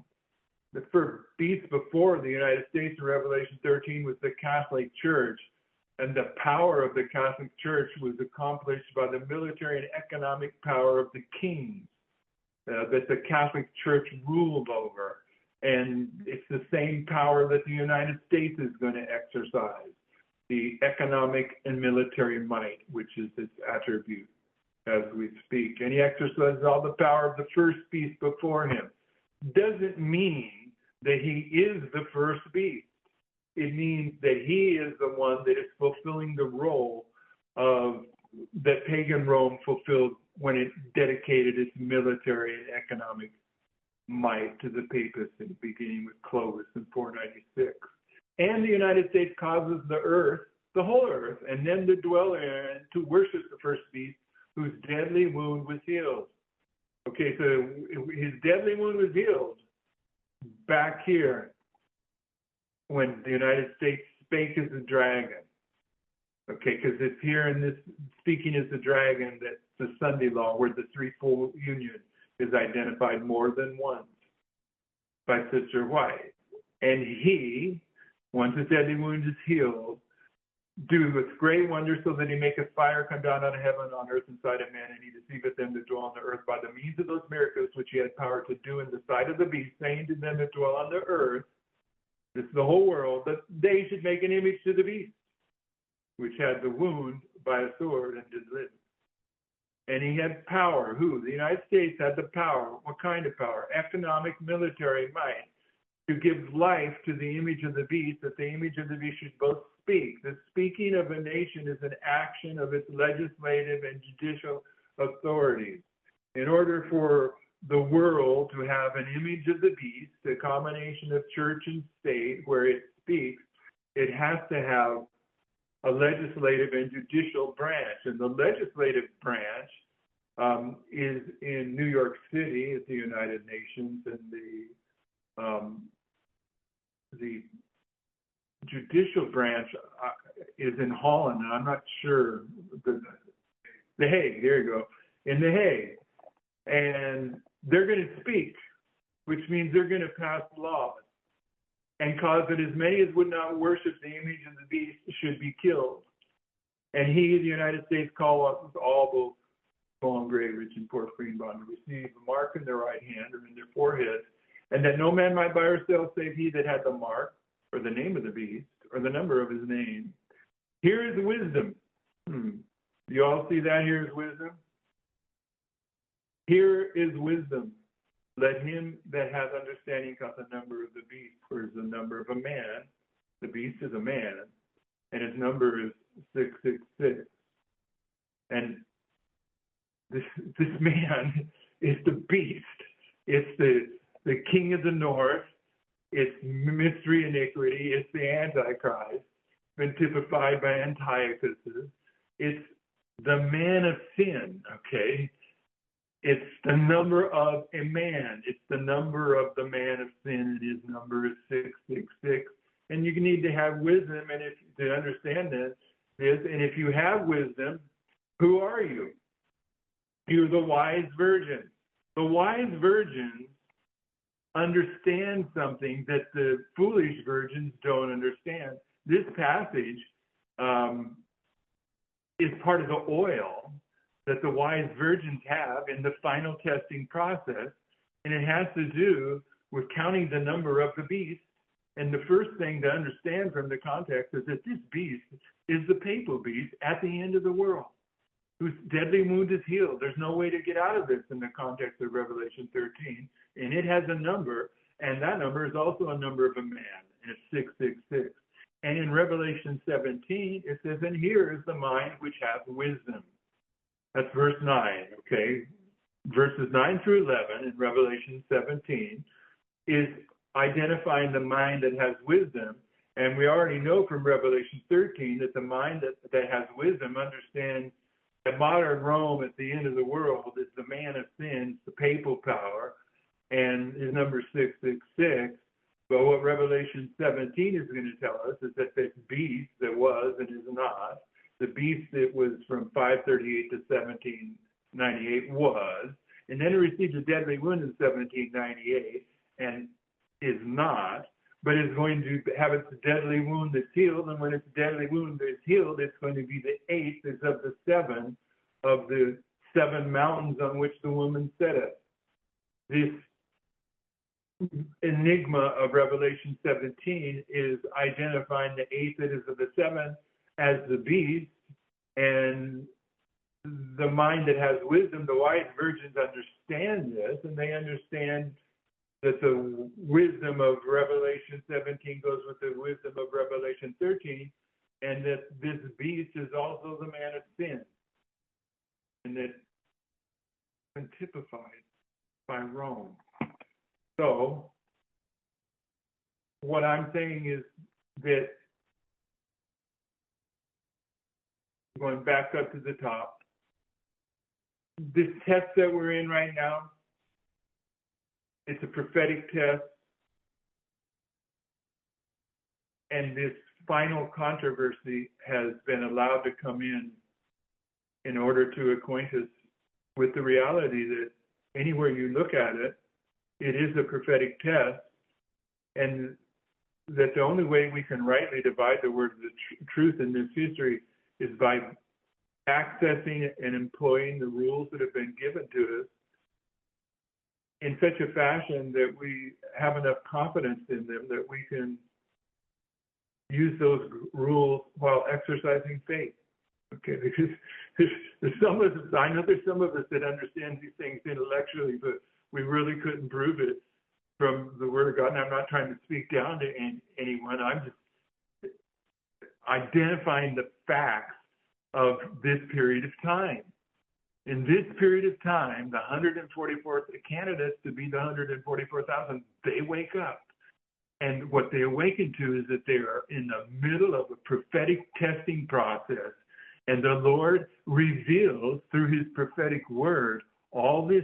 the first beast before the United States in Revelation 13 was the Catholic Church, and the power of the Catholic Church was accomplished by the military and economic power of the kings that the Catholic Church ruled over. And it's the same power that the United States is going to exercise, the economic and military might, which is its attribute as we speak. And he exercises all the power of the first beast before him. Doesn't mean that he is the first beast. It means that he is the one that is fulfilling the role of that pagan Rome fulfilled when it dedicated its military and economic might to the papacy, beginning with Clovis in 496. And the United States causes the earth, the whole earth, and them that dwell therein to worship the first beast, whose deadly wound was healed. Okay, so his deadly wound was healed back here when the United States spake as a dragon. Okay, because it's here in this speaking as a dragon that the Sunday law, where the threefold union is identified more than once by Sister White. And he, once his deadly wound is healed, do with great wonder, so that he maketh fire come down out of heaven on earth inside of man, and he deceiveth them that dwell on the earth by the means of those miracles which he had power to do in the sight of the beast, saying to them that dwell on the earth, this is the whole world, that they should make an image to the beast, which had the wound by a sword and did live. And he had power. Who? The United States had the power. What kind of power? Economic, military might, to give life to the image of the beast, that the image of the beast should both speak. The speaking of a nation is an action of its legislative and judicial authorities. In order for the world to have an image of the beast, a combination of church and state where it speaks, it has to have a legislative and judicial branch. And the legislative branch is in New York City at the United Nations, and the judicial branch is in Holland, and I'm not sure. The Hague, there you go, in The Hague. And they're going to speak, which means they're going to pass laws and cause that as many as would not worship the image of the beast should be killed. And he, the United States, call us all those small, great, rich, and poor, free and bond to receive a mark in their right hand or in their forehead, and that no man might buy or sell save he that had the mark, or the name of the beast, or the number of his name. Here is wisdom. You all see that? Here is wisdom. Here is wisdom. Let him that hath understanding count the number of the beast, for it is the number of a man. The beast is a man, and his number is 666. And this man is the beast. It's the king of the north. It's mystery iniquity. It's the Antichrist, been typified by Antiochus. It's the man of sin, okay? It's the number of a man. It's the number of the man of sin, and his number is 666. And you need to have wisdom, and to understand this, and if you have wisdom, who are you? You're the wise virgin. The wise virgins understand something that the foolish virgins don't understand. This passage is part of the oil that the wise virgins have in the final testing process, and it has to do with counting the number of the beast. And the first thing to understand from the context is that this beast is the papal beast at the end of the world, whose deadly wound is healed. There's no way to get out of this in the context of Revelation 13. And it has a number, and that number is also a number of a man, and it's 666. And in Revelation 17, it says, and here is the mind which hath wisdom. That's verse 9, okay? Verses 9 through 11 in Revelation 17 is identifying the mind that has wisdom. And we already know from Revelation 13 that the mind that has wisdom understands that modern Rome at the end of the world is the man of sins, the papal power, and is number 666. But what Revelation 17 is going to tell us is that this beast that was and is not, the beast that was from 538 to 1798 was, and then it received a deadly wound in 1798 and is not, but is going to have its deadly wound that's healed, and when its deadly wound is healed, it's going to be the eighth is of the seven of the seven mountains on which the woman sitteth. This enigma of Revelation 17 is identifying the eighth that is of the seven as the beast, and the mind that has wisdom, the wise virgins understand this, and they understand that the wisdom of Revelation 17 goes with the wisdom of Revelation 13, and that this beast is also the man of sin, and that been typified by Rome. So what I'm saying is that, going back up to the top, this test that we're in right now, it's a prophetic test, and this final controversy has been allowed to come in order to acquaint us with the reality that anywhere you look at it, it is a prophetic test, and that the only way we can rightly divide the word of the truth in this history is by accessing and employing the rules that have been given to us in such a fashion that we have enough confidence in them that we can use those rules while exercising faith. Okay, because there's some of us, I know there's some of us that understand these things intellectually, but we really couldn't prove it from the Word of God. And I'm not trying to speak down to anyone. I'm just identifying the facts of this period of time. In this period of time, the 144 candidates to be the 144,000, they wake up. And what they awaken to is that they are in the middle of a prophetic testing process. And the Lord reveals through his prophetic word all this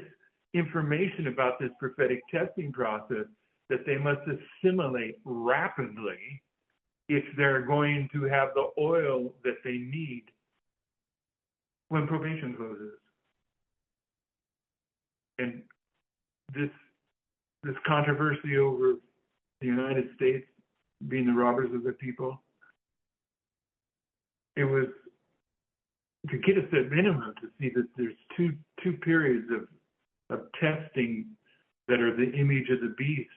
information about this prophetic testing process that they must assimilate rapidly if they're going to have the oil that they need when probation closes. And this controversy over the United States being the robbers of the people, it was to get us at minimum to see that there's two periods of testing that are the image of the beast.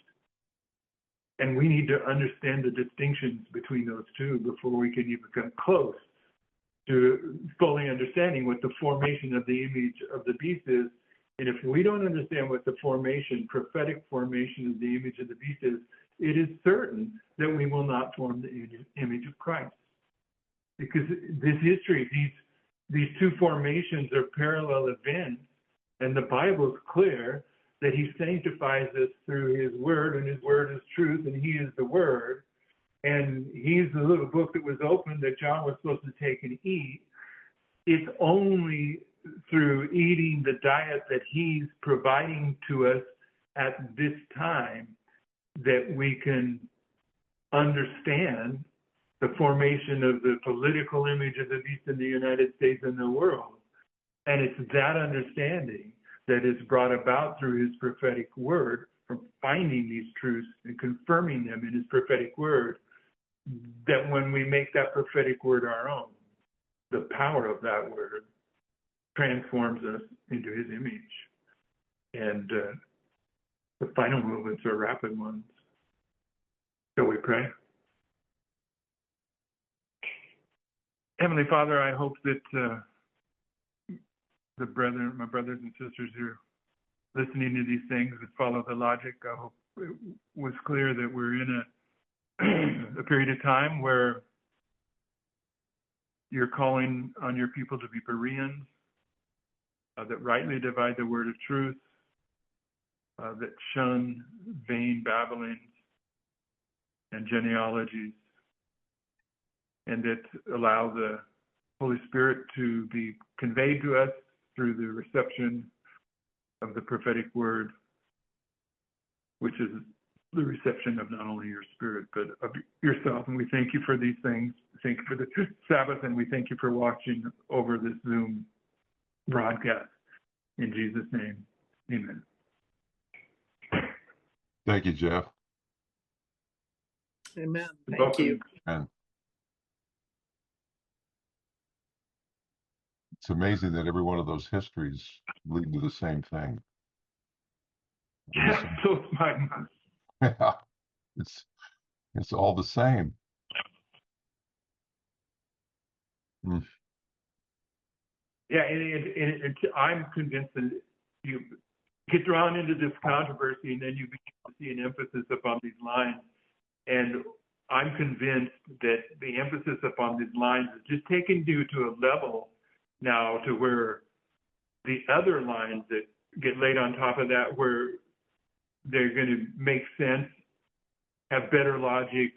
And we need to understand the distinctions between those two before we can even come close to fully understanding what the formation of the image of the beast is. And if we don't understand what the prophetic formation of the image of the beast is, it is certain that we will not form the image of Christ. Because this history, these two formations are parallel events, and the Bible is clear that he sanctifies us through his word, and his word is truth, and he is the word. And he's the little book that was opened that John was supposed to take and eat. It's only through eating the diet that he's providing to us at this time that we can understand the formation of the political image of the beast in the United States and the world. And it's that understanding that is brought about through his prophetic word, from finding these truths and confirming them in his prophetic word, that when we make that prophetic word our own, the power of that word transforms us into his image. And the final movements are rapid ones. Shall we pray? Heavenly Father, I hope that my brothers and sisters who are listening to these things would follow the logic. I hope it was clear that we're in a period of time where you're calling on your people to be Bereans, that rightly divide the word of truth, that shun vain babblings and genealogies, and that allow the Holy Spirit to be conveyed to us through the reception of the prophetic word, which is the reception of not only your spirit, but of yourself. And we thank you for these things. Thank you for the Sabbath, and we thank you for watching over this Zoom broadcast. In Jesus' name, amen. Thank you, Jeff. Amen. You're Thank you. And it's amazing that every one of those histories lead to the same thing. Yeah, so it's my mind. Yeah, it's all the same. Mm. Yeah, and I'm convinced that you get drawn into this controversy, and then you begin to see an emphasis upon these lines. And I'm convinced that the emphasis upon these lines is just taken you to a level now to where the other lines that get laid on top of that, where they're going to make sense, have better logic,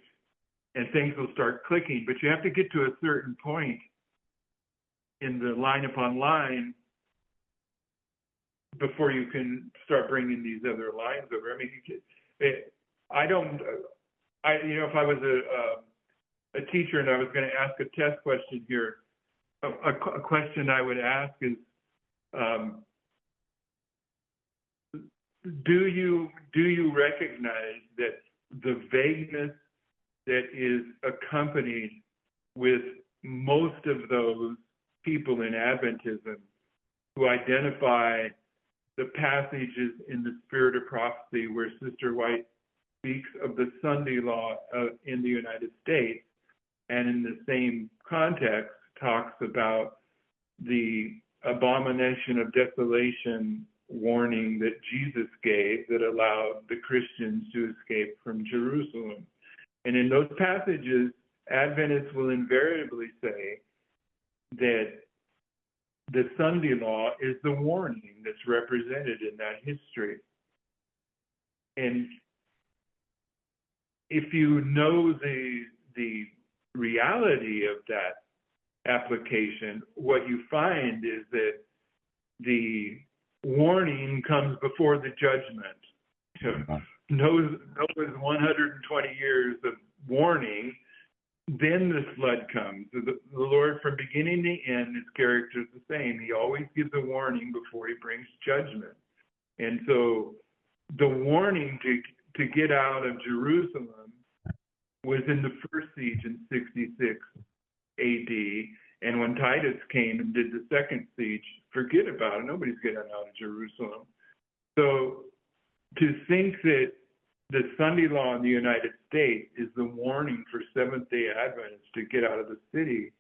and things will start clicking. But you have to get to a certain point in the line upon line before you can start bringing these other lines over. I mean, if I was a teacher and I was going to ask a test question here, a question I would ask is, do you recognize that the vagueness that is accompanied with most of those people in Adventism who identify the passages in the Spirit of Prophecy where Sister White speaks of the Sunday law in the United States, and in the same context talks about the abomination of desolation warning that Jesus gave that allowed the Christians to escape from Jerusalem. And in those passages, Adventists will invariably say that the Sunday law is the warning that's represented in that history. And if you know the reality of that application, what you find is that the warning comes before the judgment. Noah's 120 years of warning, then the flood comes. The Lord, from beginning to end, his character is the same. He always gives a warning before he brings judgment. And so the warning to get out of Jerusalem was in the first siege in 66 AD. And when Titus came and did the second siege, forget about it. Nobody's getting out of Jerusalem. So to think that the Sunday law in the United States is the warning for Seventh-day Adventists to get out of the city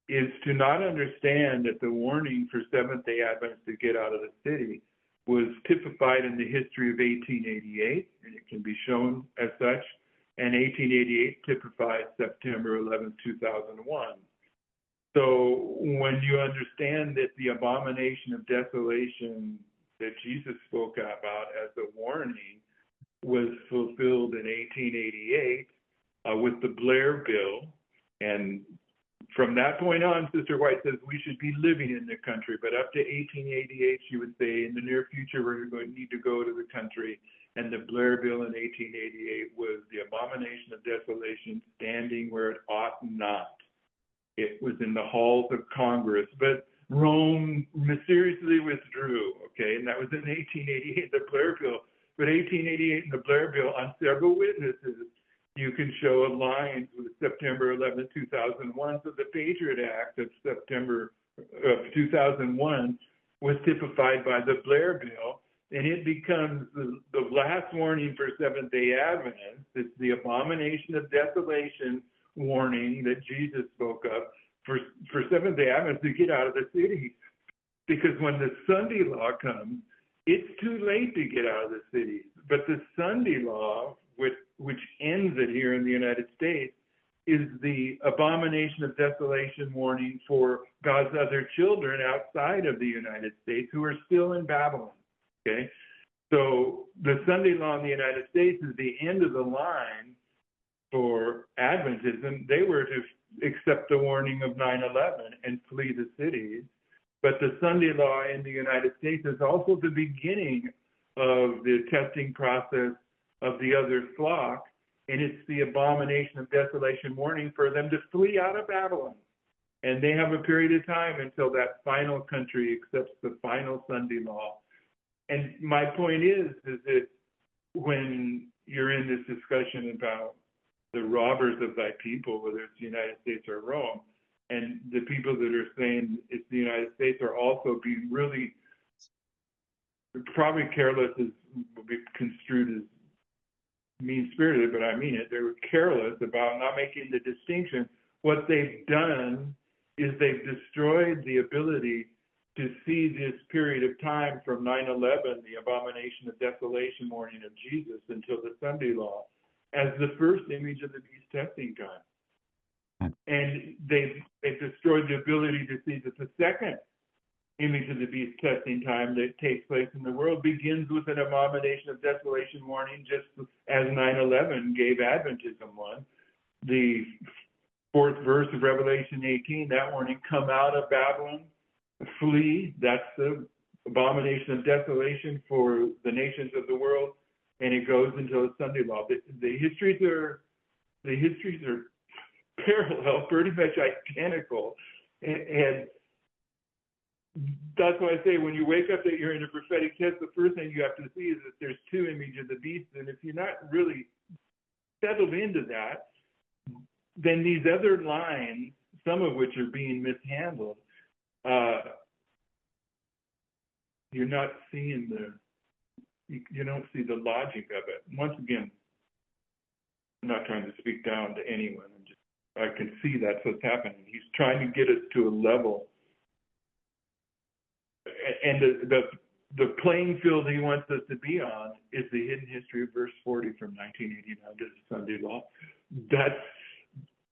is to not understand that the warning for Seventh-day Adventists to get out of the city was typified in the history of 1888, and it can be shown as such, and 1888 typifies September 11, 2001. So when you understand that the abomination of desolation that Jesus spoke about as a warning was fulfilled in 1888 with the Blair Bill, and from that point on, Sister White says we should be living in the country, but up to 1888, she would say, in the near future, we're going to need to go to the country. And the Blair Bill in 1888 was the abomination of desolation standing where it ought not. It was in the halls of Congress, but Rome mysteriously withdrew, okay? And that was in 1888, the Blair Bill. But 1888 and the Blair Bill, on several witnesses, you can show lines with September 11, 2001. So the Patriot Act of September of 2001 was typified by the Blair Bill, and it becomes the last warning for Seventh-day Adventists. It's the abomination of desolation warning that Jesus spoke of for Seventh-day Adventists to get out of the city. Because when the Sunday law comes, it's too late to get out of the city. But the Sunday law which ends it here in the United States, is the abomination of desolation warning for God's other children outside of the United States who are still in Babylon. Okay, so the Sunday law in the United States is the end of the line for Adventism. They were to accept the warning of 9/11 and flee the cities. But the Sunday law in the United States is also the beginning of the testing process of the other flock, and it's the abomination of desolation warning for them to flee out of Babylon. And they have a period of time until that final country accepts the final Sunday law. And my point is that when you're in this discussion about the robbers of thy people, whether it's the United States or Rome, and the people that are saying it's the United States are also being really probably careless, will be construed as mean-spirited, but I mean it. They were careless about not making the distinction. What they've done is they've destroyed the ability to see this period of time from 9/11, the abomination of desolation warning of Jesus, until the Sunday law, as the first image of the beast testing time. And they've destroyed the ability to see that the second image of the beast testing time that takes place in the world begins with an abomination of desolation warning, just as 9/11 gave Adventism one. The fourth verse of Revelation 18, that warning, come out of Babylon, flee, that's the abomination of desolation for the nations of the world, and it goes until the Sunday law. The histories are parallel, pretty much identical, and that's why I say when you wake up that you're in a prophetic test, the first thing you have to see is that there's two images of the beast, and if you're not really settled into that, then these other lines, some of which are being mishandled, you're not seeing you don't see the logic of it. Once again, I'm not trying to speak down to anyone. I can see that's what's happening. He's trying to get us to a level, and the playing field he wants us to be on is the hidden history of verse 40 from 1989 to the Sunday law.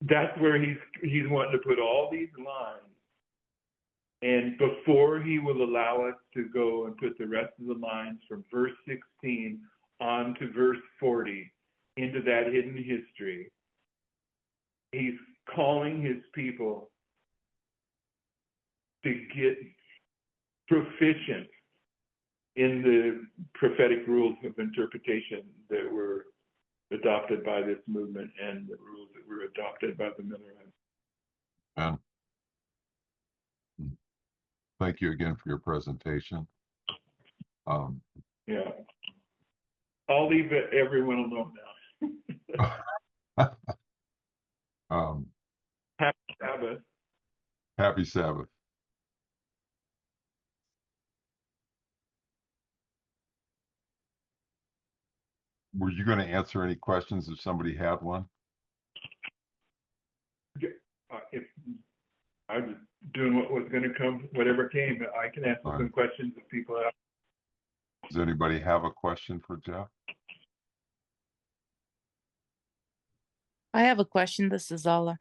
That's where he's wanting to put all these lines. And before he will allow us to go and put the rest of the lines from verse 16 on to verse 40 into that hidden history, he's calling his people to get proficient in the prophetic rules of interpretation that were adopted by this movement and the rules that were adopted by the Millerites. Thank you again for your presentation. Yeah. I'll leave everyone alone now. Happy Sabbath. Happy Sabbath. Were you going to answer any questions if somebody had one? If I was doing what was going to come, whatever came, I can answer some questions if people have. Does anybody have a question for Jeff? I have a question. This is Ala.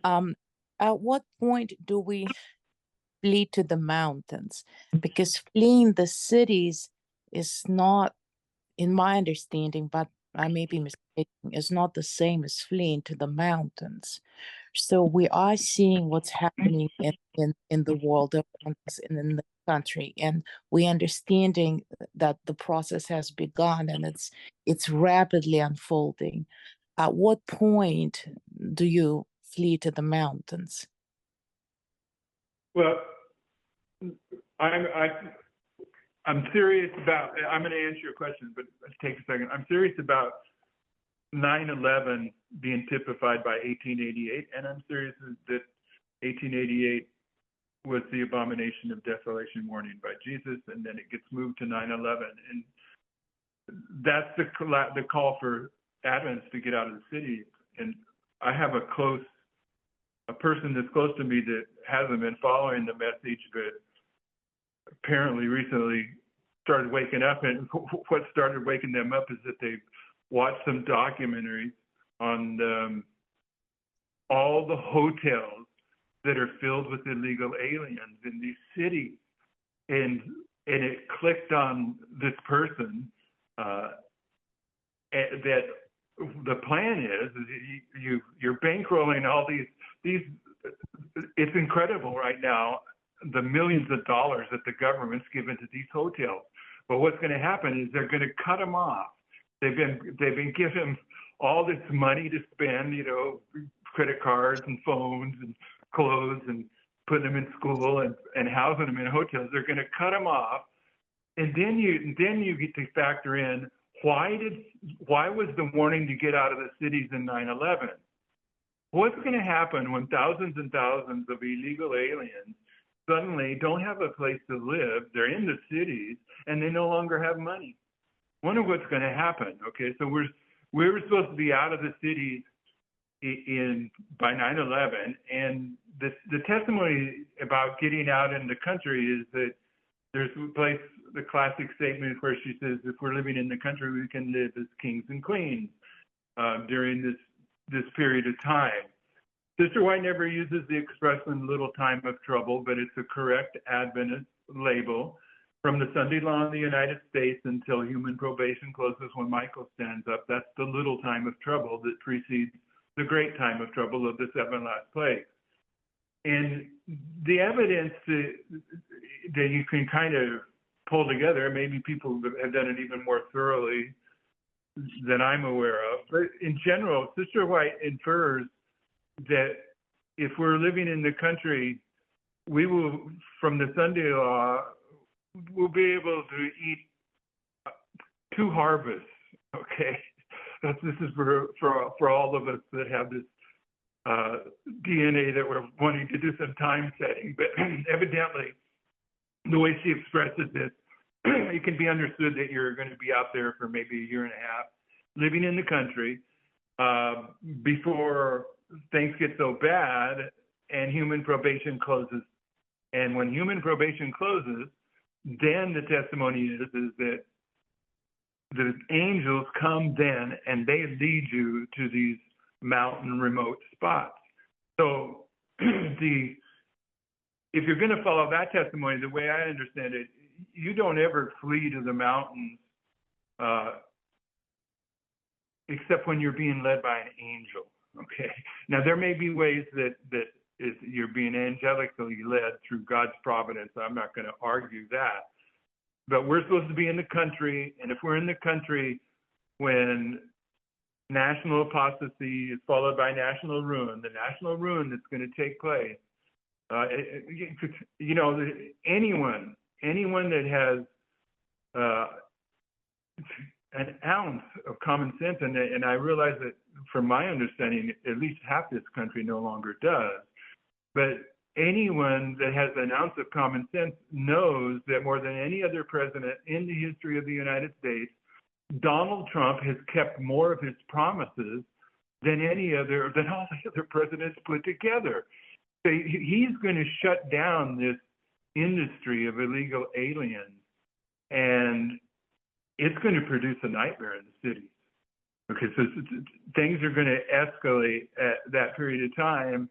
At what point do we flee to the mountains? Because fleeing the cities is not, in my understanding, but I may be mistaken, is not the same as fleeing to the mountains. So we are seeing what's happening in the world around us and in the country, and we understanding that the process has begun and it's rapidly unfolding. At what point do you flee to the mountains? Well, I'm serious about, I'm going to answer your question, but take a second. I'm serious about 9/11 being typified by 1888, and I'm serious that 1888 was the abomination of desolation warning by Jesus, and then it gets moved to 9/11, and that's the call for Advents to get out of the city. And I have a person that's close to me that hasn't been following the message, but apparently recently started waking up, and what started waking them up is that they've watched some documentaries on all the hotels that are filled with illegal aliens in these cities. And it clicked on this person that the plan is you're bankrolling all these. It's incredible right now, the millions of dollars that the government's given to these hotels. But what's going to happen is they're going to cut them off. They've been given all this money to spend, you know, credit cards and phones and clothes and putting them in school and housing them in hotels. They're going to cut them off, and then you get to factor in why was the warning to get out of the cities in 9/11? What's going to happen when thousands and thousands of illegal aliens suddenly don't have a place to live? They're in the cities and they no longer have money. Wonder what's going to happen. Okay, so we were supposed to be out of the cities by 9/11, and the testimony about getting out in the country is that there's the classic statement where she says, if we're living in the country, we can live as kings and queens during this period of time. Sister White never uses the expression little time of trouble, but it's a correct Adventist label. From the Sunday law in the United States until human probation closes when Michael stands up, that's the little time of trouble that precedes the great time of trouble of the 7 last plagues. And the evidence that you can kind of pull together, maybe people have done it even more thoroughly than I'm aware of, but in general, Sister White infers that if we're living in the country, we will, from the Sunday law, we'll be able to eat 2 harvests, okay? This is for all of us that have this DNA that we're wanting to do some time setting, but evidently, the way she expresses this, it can be understood that you're going to be out there for maybe a year and a half, living in the country, before things get so bad and human probation closes. And when human probation closes, then the testimony is that the angels come then and they lead you to these mountain remote spots. So if you're going to follow that testimony, the way I understand it, you don't ever flee to the mountains except when you're being led by an angel. Okay. Now there may be ways that you're being angelically led through God's providence. I'm not going to argue that. But we're supposed to be in the country, and if we're in the country when national apostasy is followed by national ruin, the national ruin that's going to take place, you know, anyone that has an ounce of common sense, and I realize that from my understanding, at least half this country no longer does, but anyone that has an ounce of common sense knows that more than any other president in the history of the United States, Donald Trump has kept more of his promises than all the other presidents put together. So he's going to shut down this industry of illegal aliens, and it's going to produce a nightmare in the cities. Okay, so things are going to escalate at that period of time,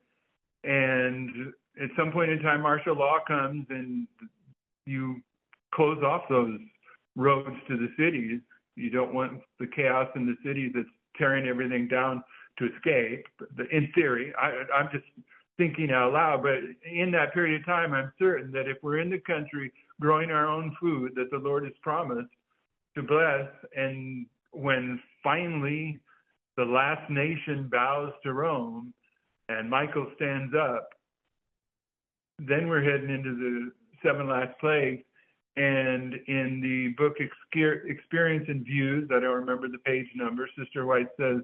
and at some point in time, martial law comes and you close off those roads to the cities. You don't want the chaos in the cities that's tearing everything down to escape. In theory, I'm just thinking out loud, but in that period of time, I'm certain that if we're in the country growing our own food that the Lord has promised to bless, and when finally the last nation bows to Rome and Michael stands up, then we're heading into the 7 last plagues. And in the book Experience and Views, I don't remember the page number, Sister White says,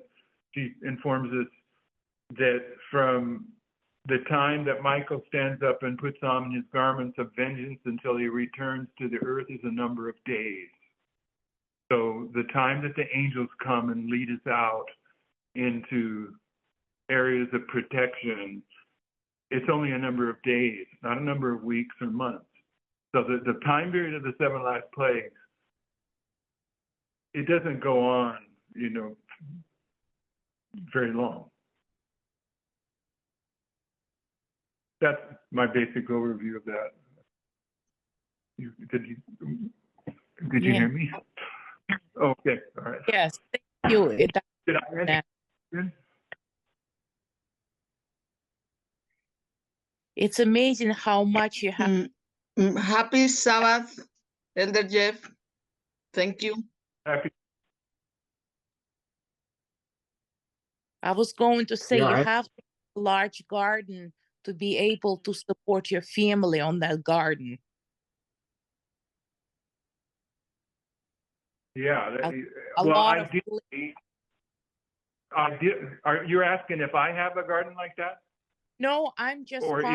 she informs us that from the time that Michael stands up and puts on his garments of vengeance until he returns to the earth is a number of days. So the time that the angels come and lead us out into areas of protection, it's only a number of days, not a number of weeks or months. So the time period of the 7 last plagues, it doesn't go on you know, very long. That's my basic overview of that. Did you Yeah. hear me? Okay, all right. Yes, thank you. Did I answer? your It's amazing how much you have. Happy Sabbath, Elder Jeff. Thank you. Happy. I was going to say Yeah, you I- have a large garden to be able to support your family on that garden. Yeah. A Well, lot of You're asking if I have a garden like that? no, I'm just Or if-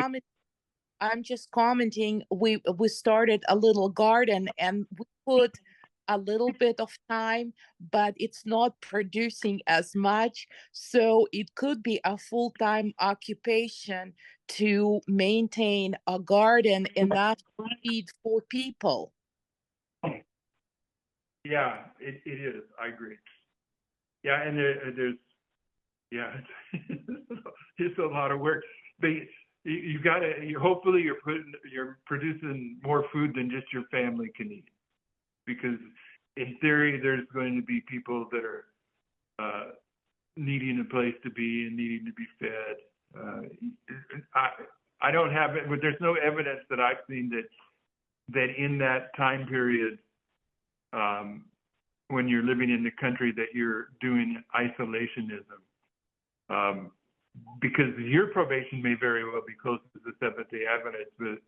commenting. We started a little garden and we put a little bit of time, but it's not producing as much. So it could be a full-time occupation to maintain a garden enough to feed 4 people. Yeah, it is. I agree. Yeah, and there's, yeah, it's a lot of work. But you gotta, hopefully you're producing more food than just your family can eat. Because in theory, there's going to be people that are needing a place to be and needing to be fed. I don't have it, but there's no evidence that I've seen that in that time period, when you're living in the country, that you're doing isolationism. Because your probation may very well be close to the Seventh-day Adventists, but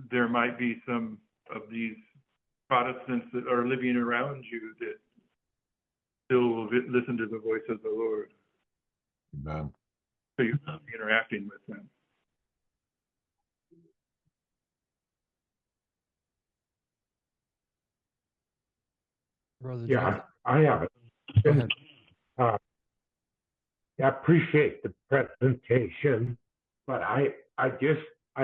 there might be some of these Protestants that are living around you that still will listen to the voice of the Lord. Amen. So you're interacting with them. Brother Yeah, Jeff. I have it. Go ahead. I appreciate the presentation, but I've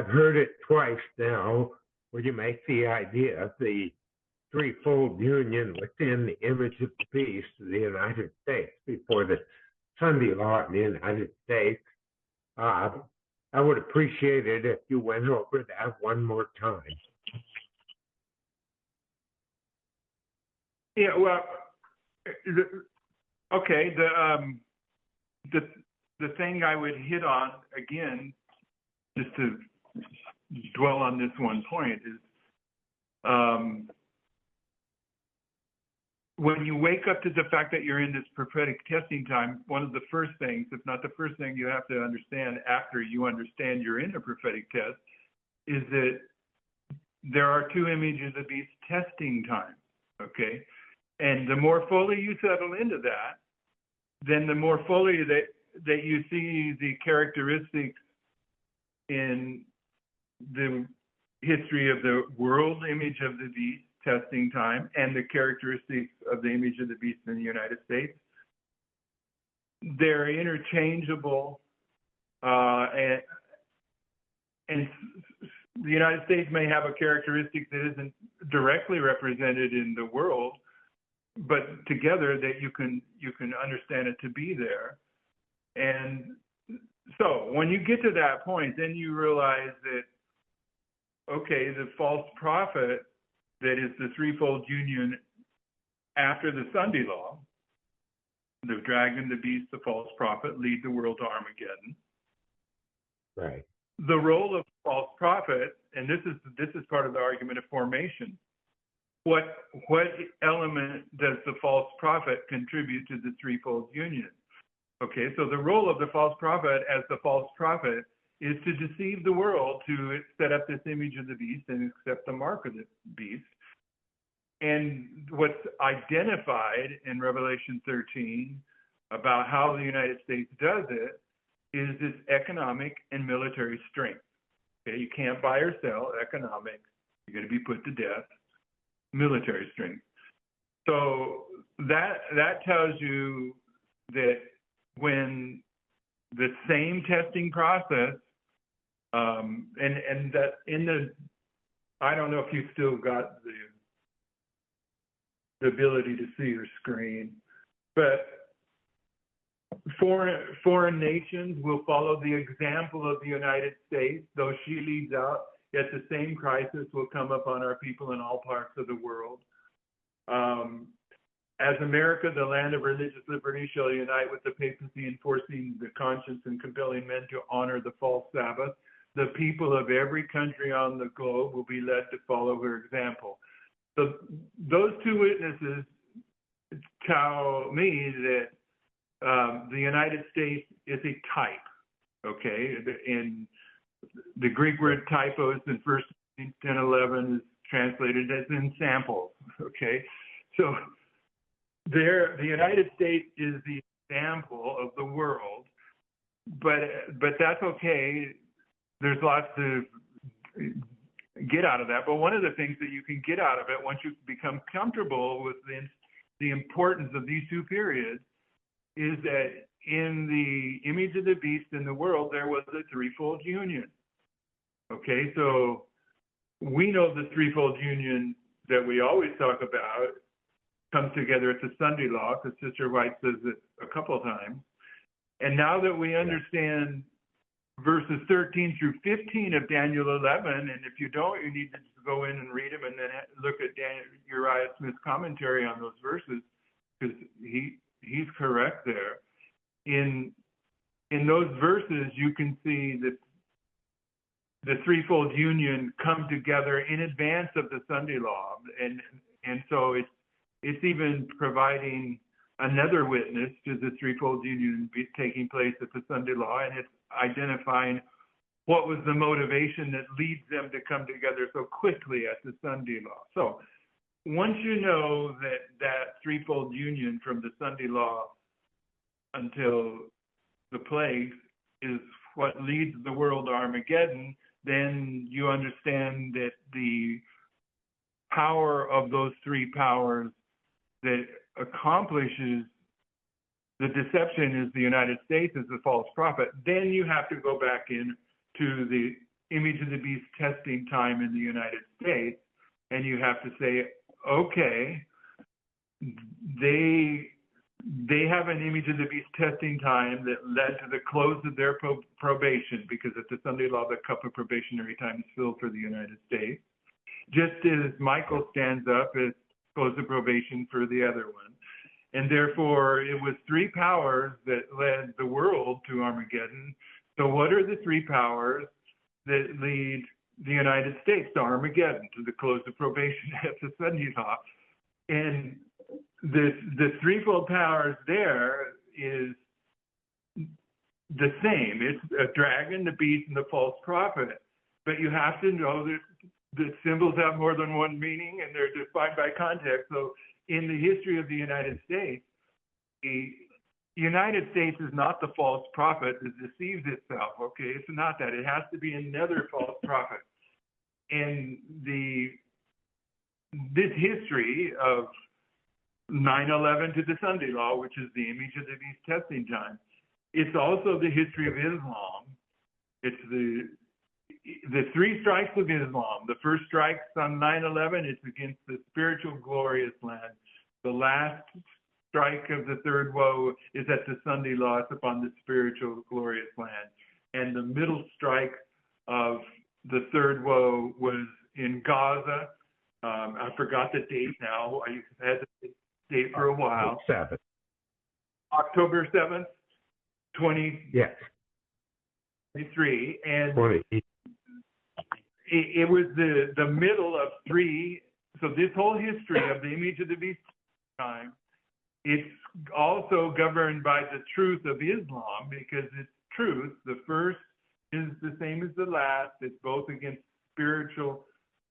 heard it twice now where you make the idea of the threefold union within the image of the beast of the United States before the Sunday law in the United States. I would appreciate it if you went over that one more time. Yeah, well, okay. The thing I would hit on again, just to dwell on this one point, is when you wake up to the fact that you're in this prophetic testing time, one of the first things, if not the first thing you have to understand after you understand you're in a prophetic test, is that there are 2 images of the beast testing time, okay? And the more fully you settle into that, then the more fully that you see the characteristics in the history of the world image of the beast testing time and the characteristics of the image of the beast in the United States. They're interchangeable, and the United States may have a characteristic that isn't directly represented in the world, but together that you can understand it to be there. And so when you get to that point, then you realize that, okay, the false prophet that is the threefold union after the Sunday law, the dragon, the beast, the false prophet, lead the world to Armageddon. Right. The role of the false prophet, and this is part of the argument of formation. What element does the false prophet contribute to the threefold union? Okay, so the role of the false prophet as the false prophet is to deceive the world to set up this image of the beast and accept the mark of the beast. And what's identified in Revelation 13 about how the United States does it is this economic and military strength. Okay, you can't buy or sell economic. You're going to be put to death. Military strength. So that tells you that when the same testing process, and that in the, I don't know if you still got the ability to see your screen, But foreign nations will follow the example of the United States, though she leads out, yet the same crisis will come upon our people in all parts of the world. As America, the land of religious liberty, shall unite with the papacy, enforcing the conscience and compelling men to honor the false Sabbath, the people of every country on the globe will be led to follow her example. So those two witnesses tell me that the United States is a type, okay? In the Greek word typos in 1 Corinthians 10:11 is translated as in samples, okay? So the United States is the example of the world, but that's okay. There's lots to get out of that. But one of the things that you can get out of it once you become comfortable with the importance of these two periods is that in the image of the beast in the world, there was a threefold union. Okay, so we know the threefold union that we always talk about comes together at the Sunday law, because Sister White says it a couple of times. And now that we understand verses 13 through 15 of Daniel 11, and if you don't, you need to just go in and read them and then look at Uriah Smith's commentary on those verses, because he's correct there. In those verses, you can see that the threefold union come together in advance of the Sunday law, and so it's even providing another witness to the threefold union taking place at the Sunday law, and it's identifying what was the motivation that leads them to come together so quickly at the Sunday law. So once you know that threefold union from the Sunday law until the plagues is what leads the world to Armageddon, then you understand that the power of those three powers that accomplishes the deception is the United States as the false prophet. Then you have to go back in to the image of the beast testing time in the United States, and you have to say, okay, they have an image of the beast testing time that led to the close of their probation, because at the Sunday law, the cup of probationary time is filled for the United States. Just as Michael stands up as close of probation for the other one. And therefore, it was three powers that led the world to Armageddon. So what are the three powers that lead the United States to Armageddon, to the close of probation at the Sunday law? And the threefold powers there is the same. It's a dragon, the beast, and the false prophet. But you have to know that symbols have more than one meaning, and they're defined by context. So in the history of the United States, the United States is not the false prophet that deceives itself, okay? It's not that. It has to be another false prophet. And this history of 9/11 to the Sunday law, which is the image of the beast testing time, it's also the history of Islam. It's the three strikes of Islam. The first strike's on 9/11. It's against the spiritual glorious land. The last strike of the third woe is at the Sunday law. It's upon the spiritual glorious land. And the middle strike of the third woe was in Gaza. I forgot the date now. I had the date for a while. October 7th, 2023. And 20. it was the middle of three. So this whole history of the image of the beast time, it's also governed by the truth of Islam, because it's truth. The first is the same as the last. It's both against spiritual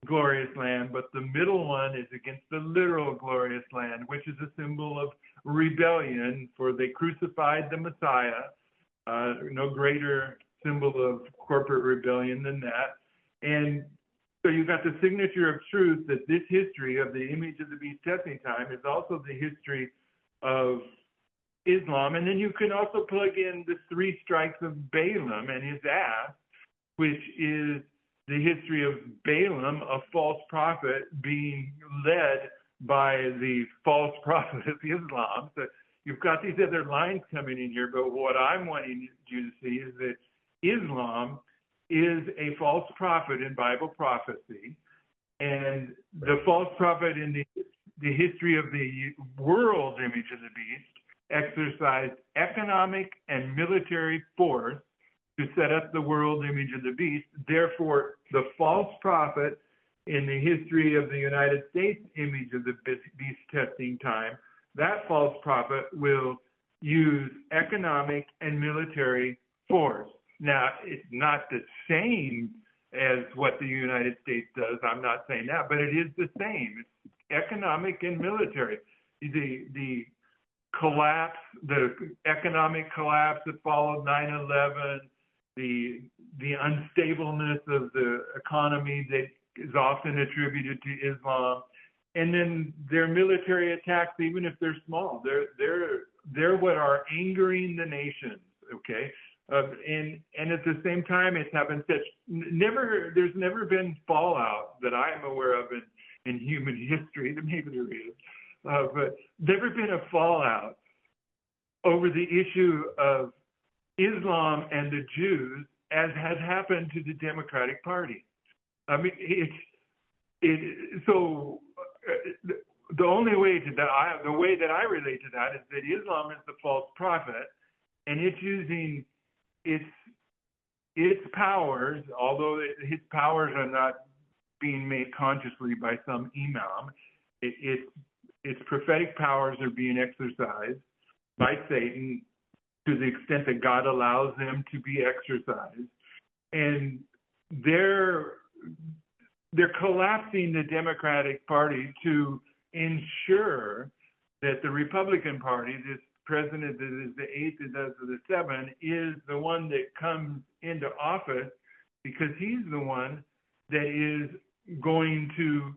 glorious land, but the middle one is against the literal glorious land, which is a symbol of rebellion, for they crucified the Messiah. No greater symbol of corporate rebellion than that. And so you've got the signature of truth that this history of the image of the beast testing time is also the history of Islam. And then you can also plug in the three strikes of Balaam and his ass, which is the history of Balaam, a false prophet, being led by the false prophet of Islam. So you've got these other lines coming in here, but what I'm wanting you to see is that Islam is a false prophet in Bible prophecy, and the false prophet in the history of the world image of the beast exercised economic and military force to set up the world image of the beast. Therefore, the false prophet in the history of the United States image of the beast testing time, that false prophet will use economic and military force. Now, it's not the same as what the United States does. I'm not saying that, but it is the same. It's economic and military. The collapse, the economic collapse that followed 9/11, the unstableness of the economy that is often attributed to Islam, and then their military attacks, even if they're small, they're what are angering the nations. Okay, and at the same time, it's happened such there's never been fallout that I'm aware of in human history. Maybe there is, but never been a fallout over the issue of Islam and the Jews as has happened to the Democratic Party. I mean, so the only way the way that I relate to that is that Islam is the false prophet, and it's using its powers, although his powers are not being made consciously by some imam. Its prophetic powers are being exercised by Satan to the extent that God allows them to be exercised, and they're collapsing the Democratic Party to ensure that the Republican Party, this president that is the eighth and does the seven, is the one that comes into office because he's the one that is going to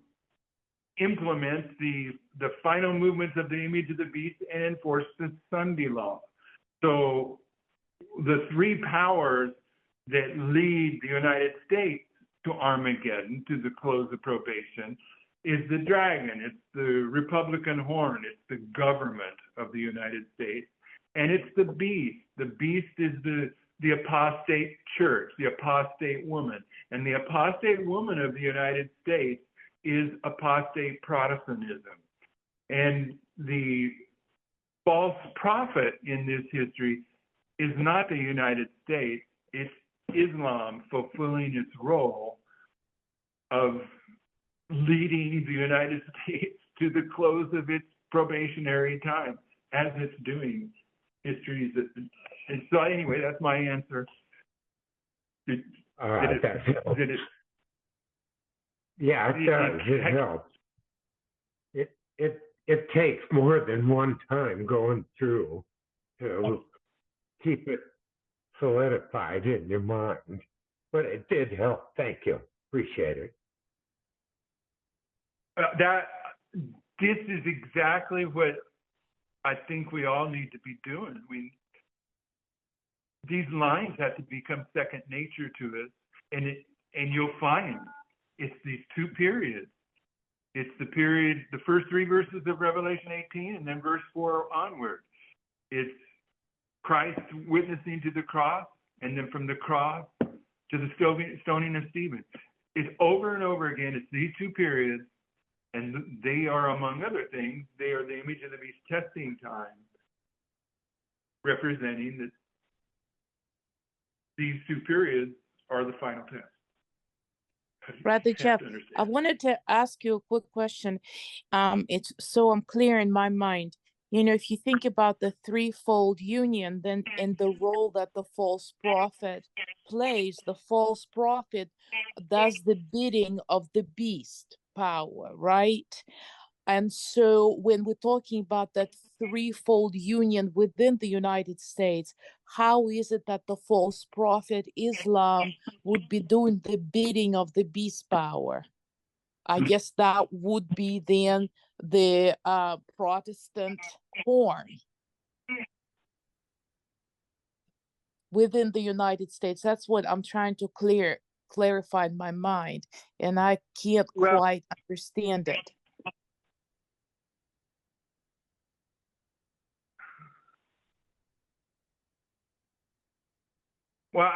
implement the final movements of the image of the beast and enforce the Sunday law. So the three powers that lead the United States to Armageddon, to the close of probation, is the dragon, it's the Republican horn, it's the government of the United States, and it's the beast. The beast is the apostate church, the apostate woman. And the apostate woman of the United States is apostate Protestantism. And the false prophet in this history is not the United States, it's Islam fulfilling its role of leading the United States to the close of its probationary time, as it's doing. History is, and so anyway, that's my answer. Yeah, it does. It helps. It takes more than one time going through to keep it solidified in your mind, but it did help. Thank you. Appreciate it. This is exactly what I think we all need to be doing. These lines have to become second nature to us, and you'll find it's these two periods. It's the period, the first three verses of Revelation 18, and then verse 4 onward. It's Christ witnessing to the cross, and then from the cross to the stoning of Stephen. It's over and over again. It's these two periods, and they are, among other things, they are the image of the beast testing time, representing that these two periods are the final test. Brother Jeff, I wanted to ask you a quick question. It's so unclear in my mind. You know, if you think about the threefold union, then in the role that the false prophet plays, the false prophet does the bidding of the beast power, right? And so when we're talking about that threefold union within the United States, how is it that the false prophet Islam would be doing the bidding of the beast power? I guess that would be then the Protestant horn within the United States. That's what I'm trying to clarify in my mind, and I can't quite understand it. Well,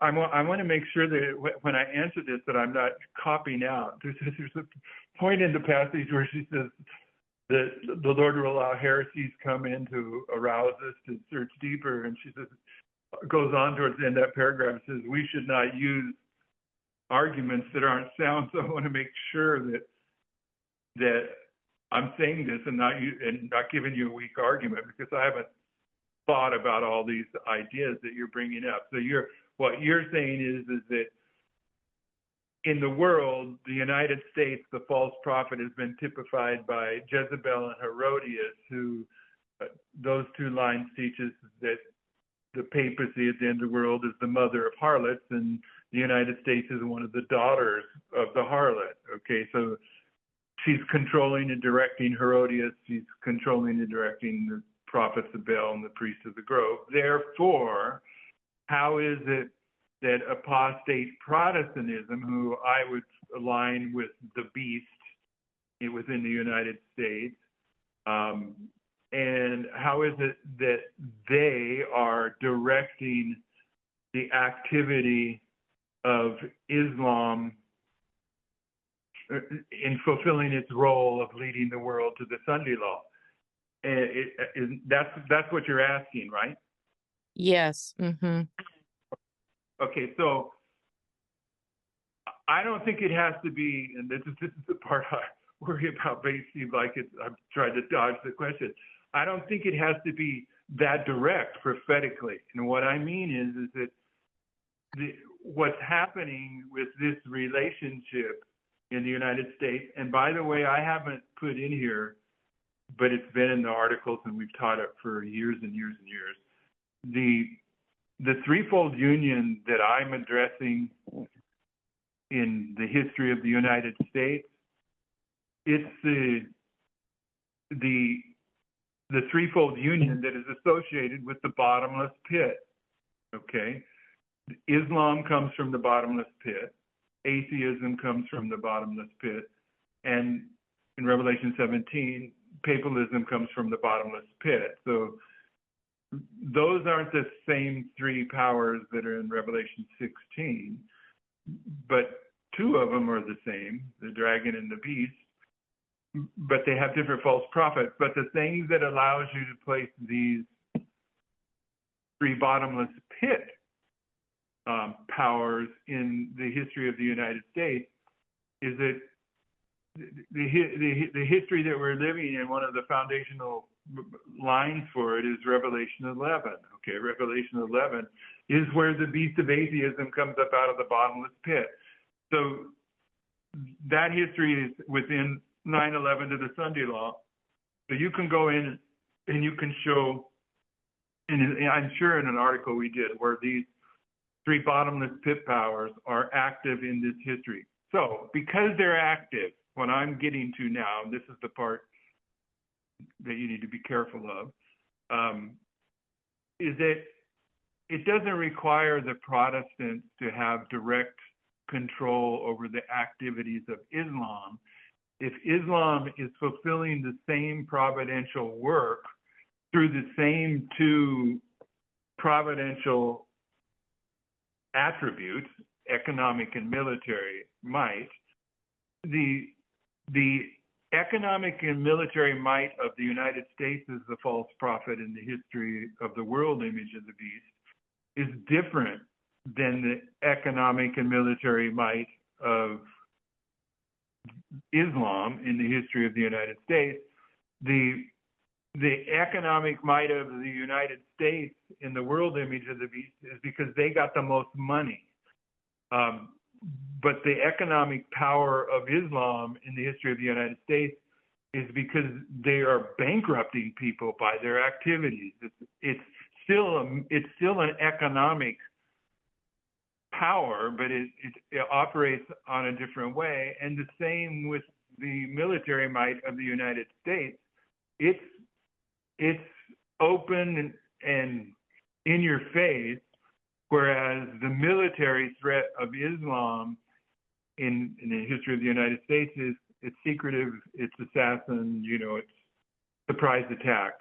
I want to make sure that when I answer this, that I'm not copying out. There's a point in the passage where she says that the Lord will allow heresies come in to arouse us to search deeper. And she says, goes on towards the end of that paragraph, says we should not use arguments that aren't sound. So I want to make sure that I'm saying this and not giving you a weak argument, because I haven't thought about all these ideas that you're bringing up. So what you're saying is that in the world, the United States, the false prophet has been typified by Jezebel and Herodias, who those two lines teach us that the papacy at the end of the world is the mother of harlots, and the United States is one of the daughters of the harlot. Okay, so she's controlling and directing Herodias. She's controlling and directing the prophets of Baal and the priests of the grove. Therefore, how is it that apostate Protestantism, who I would align with the beast within the United States, and how is it that they are directing the activity of Islam in fulfilling its role of leading the world to the Sunday law? That's what you're asking, right? Yes. Mm-hmm. Okay, so I don't think it has to be, and this is the part I worry about, but it seems like I'm trying to dodge the question. I don't think it has to be that direct prophetically. And what I mean is that what's happening with this relationship in the United States, and by the way, I haven't put in here, but it's been in the articles and we've taught it for years and years and years. The threefold union that I'm addressing in the history of the United States, it's the threefold union that is associated with the bottomless pit. Okay, Islam comes from the bottomless pit, atheism comes from the bottomless pit, and in Revelation 17, papalism comes from the bottomless pit. So those aren't the same three powers that are in Revelation 16, but two of them are the same, the dragon and the beast, but they have different false prophets. But the thing that allows you to place these three bottomless pit powers in the history of the United States is that the history that we're living in, one of the foundational lines for it is Revelation 11. Okay, Revelation 11 is where the beast of atheism comes up out of the bottomless pit. So that history is within 9/11 to the Sunday law. So you can go in and you can show, and I'm sure in an article we did, where these three bottomless pit powers are active in this history. So because they're active, what I'm getting to now, and this is the part that you need to be careful of, is that it doesn't require the Protestants to have direct control over the activities of Islam. If Islam is fulfilling the same providential work through the same two providential attributes, economic and military might, the economic and military might of the United States as the false prophet in the history of the world image of the beast is different than the economic and military might of Islam in the history of the United States. The economic might of the United States in the world image of the beast is because they got the most money. But the economic power of Islam in the history of the United States is because they are bankrupting people by their activities. It's still an economic power, but it operates on a different way. And the same with the military might of the United States. It's open and in your face, whereas the military threat of Islam in the history of the United States is it's secretive, it's assassin, it's surprise attack.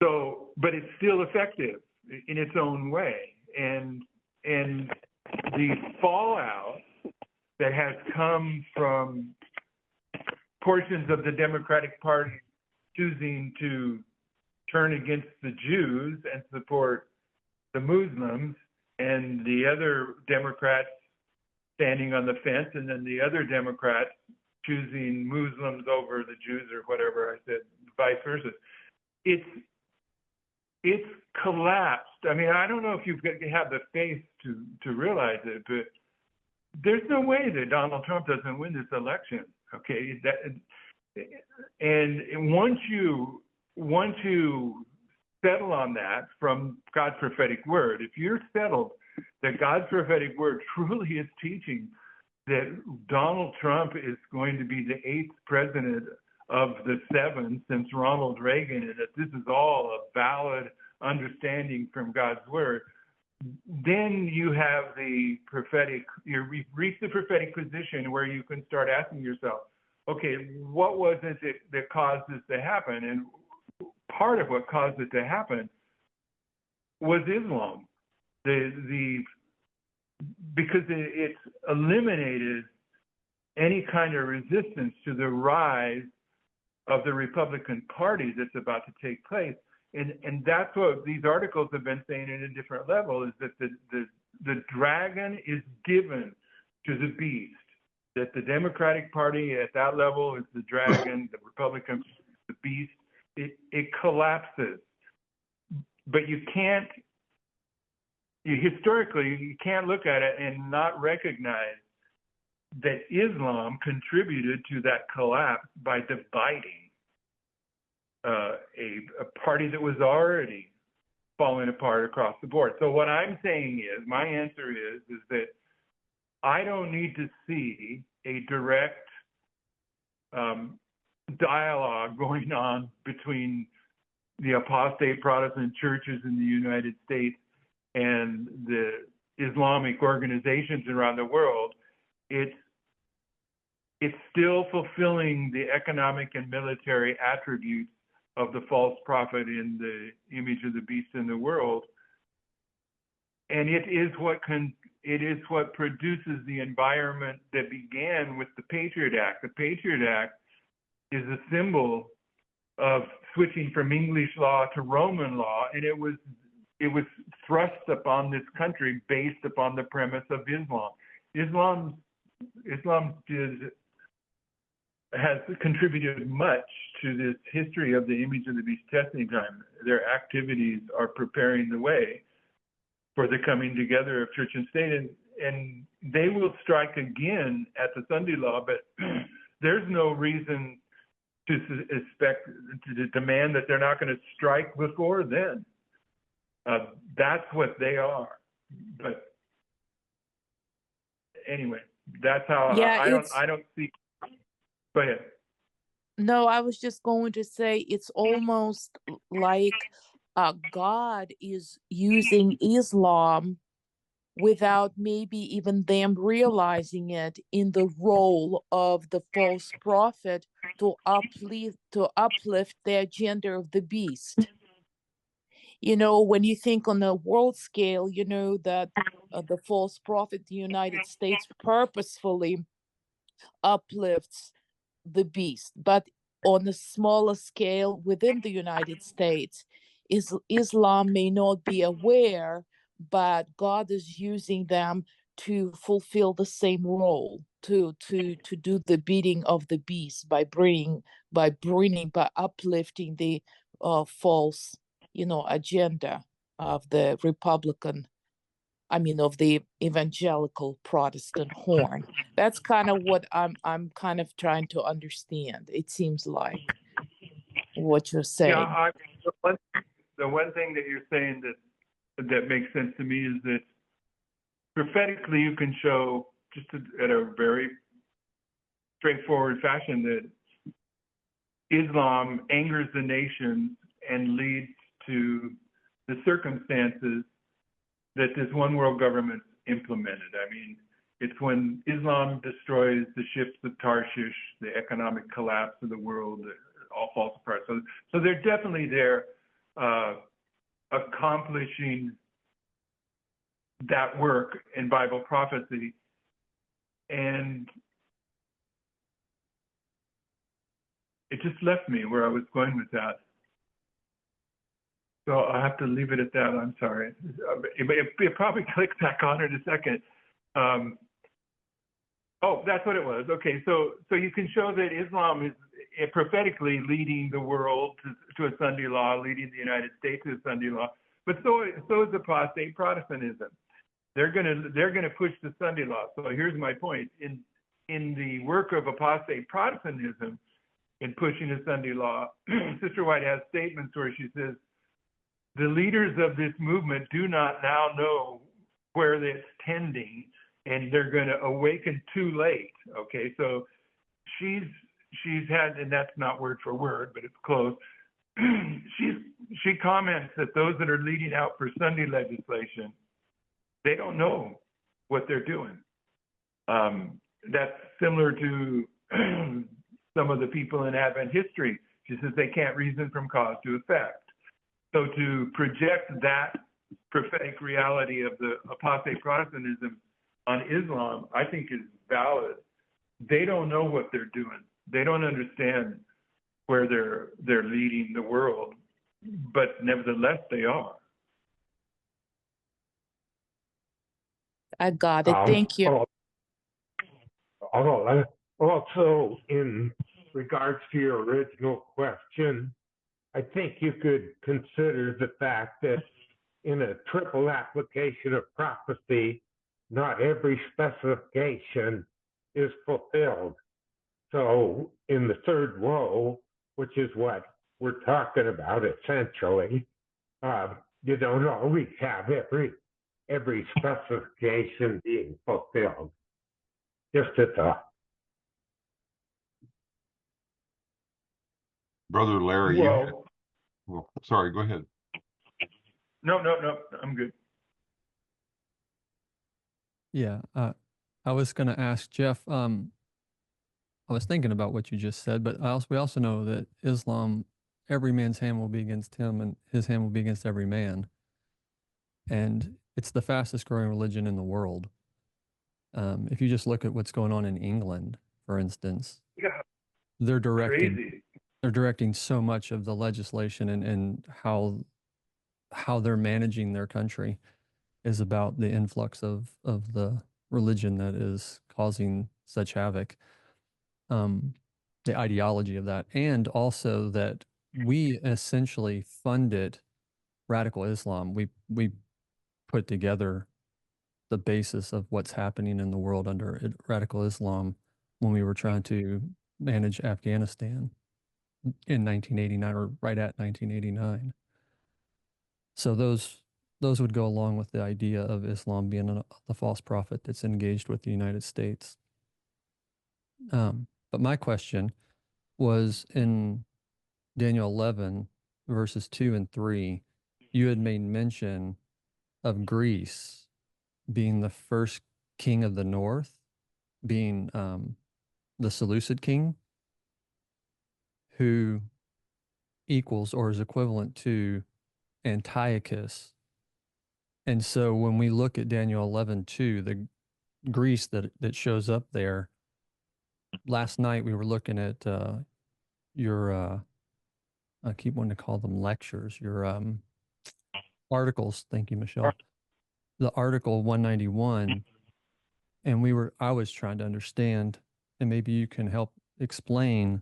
So, but it's still effective. in its own way. And the fallout that has come from portions of the Democratic Party choosing to turn against the Jews and support the Muslims, and the other Democrats standing on the fence, and then the other Democrats choosing Muslims over the Jews, or whatever I said, vice versa. It's collapsed. I mean, I don't know if you have the faith to realize it, but there's no way that Donald Trump doesn't win this election. Okay, and once you settle on that from God's prophetic word, if you're settled that God's prophetic word truly is teaching that Donald Trump is going to be the 8th president of the 7 since Ronald Reagan, and that this is all a valid understanding from God's word, then you have the prophetic, you reach the prophetic position where you can start asking yourself, okay, what was it that caused this to happen? And part of what caused it to happen was Islam. Because it's eliminated any kind of resistance to the rise of the Republican Party that's about to take place. And that's what these articles have been saying at a different level, is that the dragon is given to the beast, that the Democratic Party at that level is the dragon, the Republicans the beast. It collapses. But historically, you can't look at it and not recognize that Islam contributed to that collapse by dividing a party that was already falling apart across the board. So what I'm saying is, my answer is that I don't need to see a direct dialogue going on between the apostate Protestant churches in the United States and the Islamic organizations around the world. It's still fulfilling the economic and military attributes of the false prophet in the image of the beast in the world. And it is what produces the environment that began with the Patriot Act. The Patriot Act is a symbol of switching from English law to Roman law, and it was thrust upon this country based upon the premise of Islam. Islam has contributed much to this history of the image of the beast testing time. Their activities are preparing the way for the coming together of church and state, and they will strike again at the Sunday law, but there's no reason to expect, to demand that they're not going to strike before then. That's what they are. But anyway, that's how I don't see. Go ahead. No, I was just going to say it's almost like God is using Islam without maybe even them realizing it, in the role of the false prophet to uplift the agenda of the beast. You know, when you think on a world scale, you know that the false prophet, the United States, purposefully uplifts the beast. But on a smaller scale within the United States, Islam may not be aware, but God is using them to fulfill the same role, to do the bidding of the beast by uplifting the false, agenda of the of the evangelical Protestant horn. That's kind of what I'm kind of trying to understand. It seems like what you're saying. Yeah, the one thing that you're saying that makes sense to me is that prophetically you can show, just at a very straightforward fashion, that Islam angers the nations and leads to the circumstances that this one world government implemented. I mean, it's when Islam destroys the ships of Tarshish, the economic collapse of the world, all falls apart. So they're definitely there accomplishing that work in Bible prophecy. And it just left me where I was going with that. So I'll have to leave it at that. I'm sorry. It probably clicks back on in a second. Oh, that's what it was. Okay, so you can show that Islam is prophetically leading the world to a Sunday law, leading the United States to a Sunday law. But so is apostate Protestantism. They're gonna push the Sunday law. So here's my point: in the work of apostate Protestantism, in pushing the Sunday law, Sister White has statements where she says, the leaders of this movement do not now know where it's tending, and they're going to awaken too late. Okay, so she's had, and that's not word for word, but it's close. She comments that those that are leading out for Sunday legislation, they don't know what they're doing. That's similar to some of the people in Advent history. She says they can't reason from cause to effect. So to project that prophetic reality of the apostate Protestantism on Islam, I think is valid. They don't know what they're doing. They don't understand where they're leading the world, but nevertheless they are. I got it. Thank you. Also, in regards to your original question, I think you could consider the fact that in a triple application of prophecy, not every specification is fulfilled. So in the third woe, which is what we're talking about essentially, you don't always have every specification being fulfilled. Just a thought. Brother Larry, well, sorry, go ahead. No, I'm good. Yeah, I was going to ask Jeff. I was thinking about what you just said, but we also know that Islam, every man's hand will be against him, and his hand will be against every man. And it's the fastest growing religion in the world. If you just look at what's going on in England, for instance, Yeah, they're directing crazy. they're directing so much of the legislation and how they're managing their country is about the influx of the religion that is causing such havoc. The ideology of that, and also that we essentially funded radical Islam. We put together the basis of what's happening in the world under radical Islam when we were trying to manage Afghanistan in 1989, or right at 1989. So those would go along with the idea of Islam being the false prophet that's engaged with the United States. But my question was in Daniel 11, verses 2 and 3, you had made mention of Greece being the first king of the north, being the Seleucid king, who equals or is equivalent to Antiochus. And so when we look at Daniel 11:2, the Greece that shows up there, last night we were looking at your I keep wanting to call them lectures, your articles. Thank you, Michelle. The article 191, and I was trying to understand, and maybe you can help explain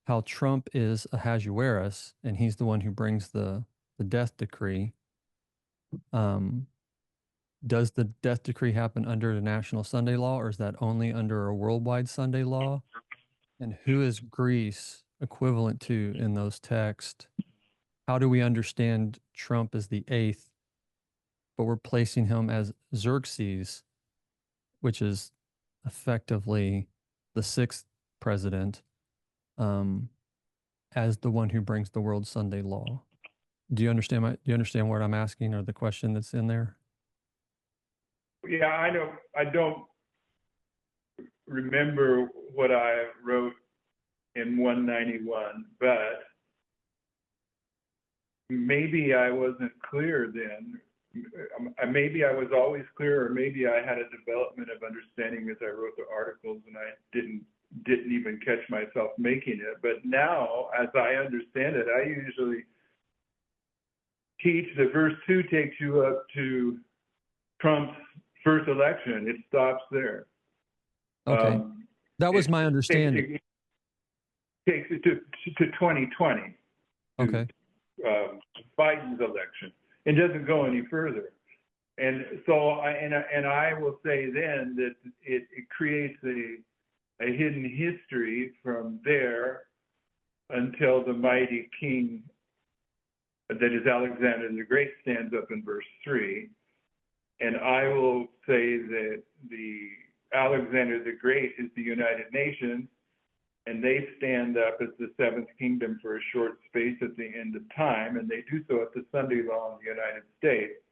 how Trump is Ahasuerus, and he's the one who brings the death decree. Does the death decree happen under the national Sunday law, or is that only under a worldwide Sunday law? And who is Greece equivalent to in those texts? How do we understand Trump as the eighth, but we're placing him as Xerxes, which is effectively the sixth president, as the one who brings the world Sunday law? Do you understand what I'm asking, or the question that's in there? Yeah, I don't remember what I wrote in 191, but maybe I wasn't clear then. Maybe I was always clear, or maybe I had a development of understanding as I wrote the articles and I didn't even catch myself making it. But now, as I understand it, I usually teach that verse 2 takes you up to Trump's first election. It stops there. Okay. That was my understanding. It takes it to 2020. Okay. Biden's election. It doesn't go any further. And so I will say then that it creates a hidden history from there until the mighty king, that is Alexander the Great, stands up in verse 3. And I will say that the Alexander the Great is the United Nations, and they stand up as the seventh kingdom for a short space at the end of time, and they do so at the Sunday law in the United States.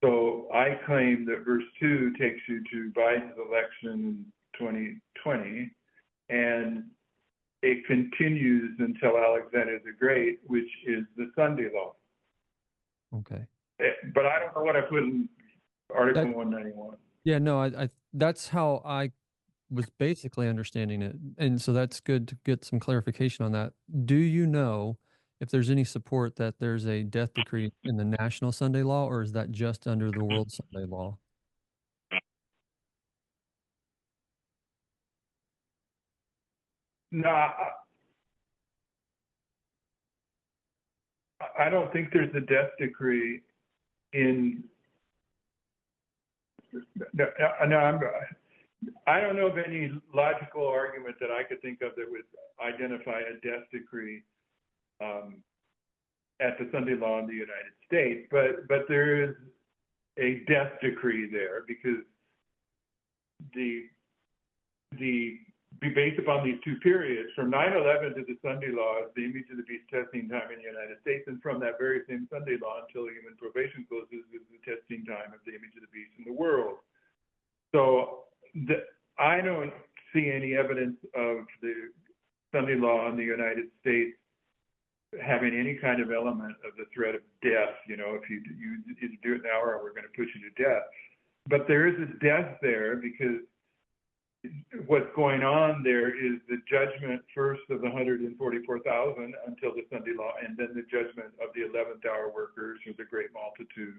So I claim that verse 2 takes you to Biden's election in 2020, and it continues until Alexander the Great, which is the Sunday law. Okay. But I don't know what I put in Article 191. Yeah, no, I that's how I was basically understanding it. And so that's good to get some clarification on that. Do you know if there's any support that there's a death decree in the national Sunday law, or is that just under the world Sunday law? No, I don't think there's a death decree in. I don't know of any logical argument that I could think of that would identify a death decree at the Sunday law in the United States, but there is a death decree there because based upon these two periods, from 9/11 to the Sunday law is the image of the beast testing time in the United States, and from that very same Sunday law until human probation closes is the testing time of the image of the beast in the world. So I don't see any evidence of the Sunday law in the United States having any kind of element of the threat of death. You know, if you do it now, or we're going to push you to death. But there is a death there because what's going on there is the judgment first of the 144,000 until the Sunday law, and then the judgment of the 11th hour workers, or the great multitude,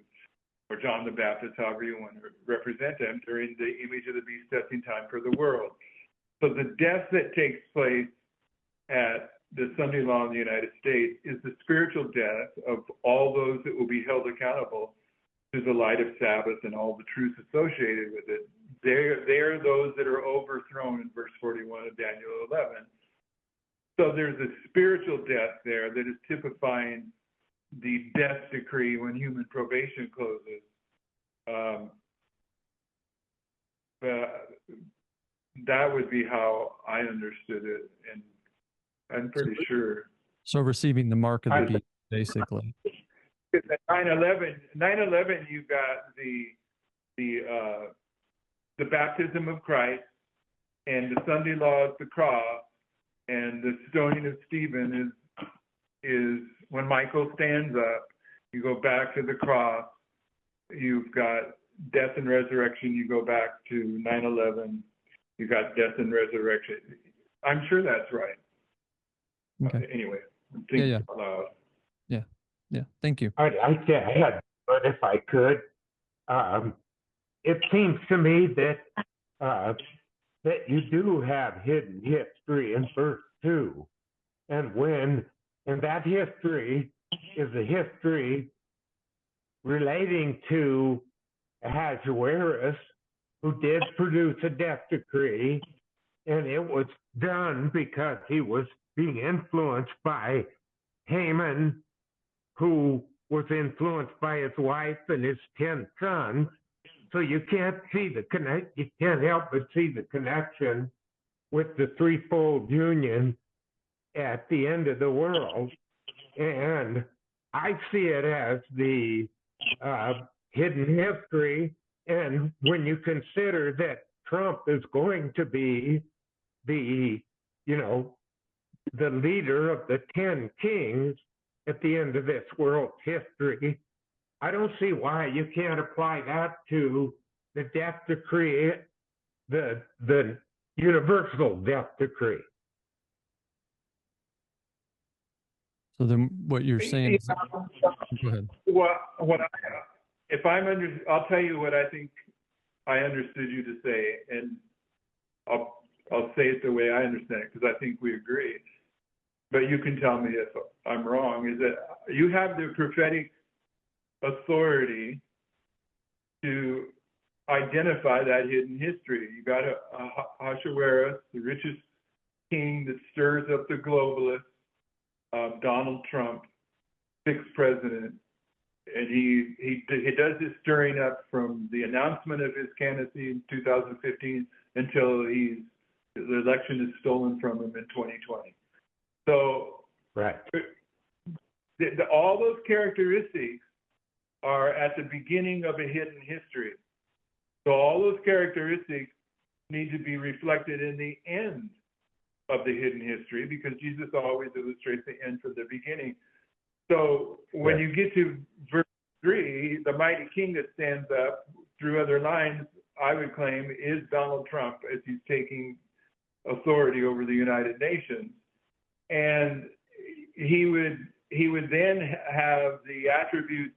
or John the Baptist, however you want to represent them, during the image of the beast testing time for the world. So the death that takes place at the Sunday law in the United States is the spiritual death of all those that will be held accountable to the light of Sabbath and all the truths associated with it. They're those that are overthrown in verse 41 of Daniel 11. So there's a spiritual death there that is typifying the death decree when human probation closes. That would be how I understood it, and I'm pretty sure. So receiving the mark of the beast, basically. At 9/11, you got the baptism of Christ, and the Sunday law is the cross, and the stoning of Stephen is when Michael stands up. You go back to the cross. You've got death and resurrection. You go back to 9/11. You got death and resurrection. I'm sure that's right. Okay. Anyway, I'm thinking Yeah. out loud. Yeah. Thank you. I'd like to add, but if I could, it seems to me that you do have hidden history in verse 2, and that history is a history relating to Ahasuerus, who did produce a death decree, and it was done because he was being influenced by Haman, who was influenced by his wife and his 10 sons. So you can't see you can't help but see the connection with the threefold union at the end of the world. And I see it as the hidden history. And when you consider that Trump is going to be the leader of the 10 kings, at the end of this world's history, I don't see why you can't apply that to the death decree, the universal death decree. So then what you're saying is, go ahead. I'll tell you what I think I understood you to say, and I'll say it the way I understand it, because I think we agree. But you can tell me if I'm wrong, is that you have the prophetic authority to identify that hidden history. You got Ahasuerus, the richest king that stirs up the globalists, Donald Trump, sixth president, and he does this stirring up from the announcement of his candidacy in 2015 until the election is stolen from him in 2020. So right, all those characteristics are at the beginning of a hidden history. So all those characteristics need to be reflected in the end of the hidden history, because Jesus always illustrates the end from the beginning. So when you get to verse 3, the mighty king that stands up through other lines, I would claim, is Donald Trump, as he's taking authority over the United Nations. And he would then have the attributes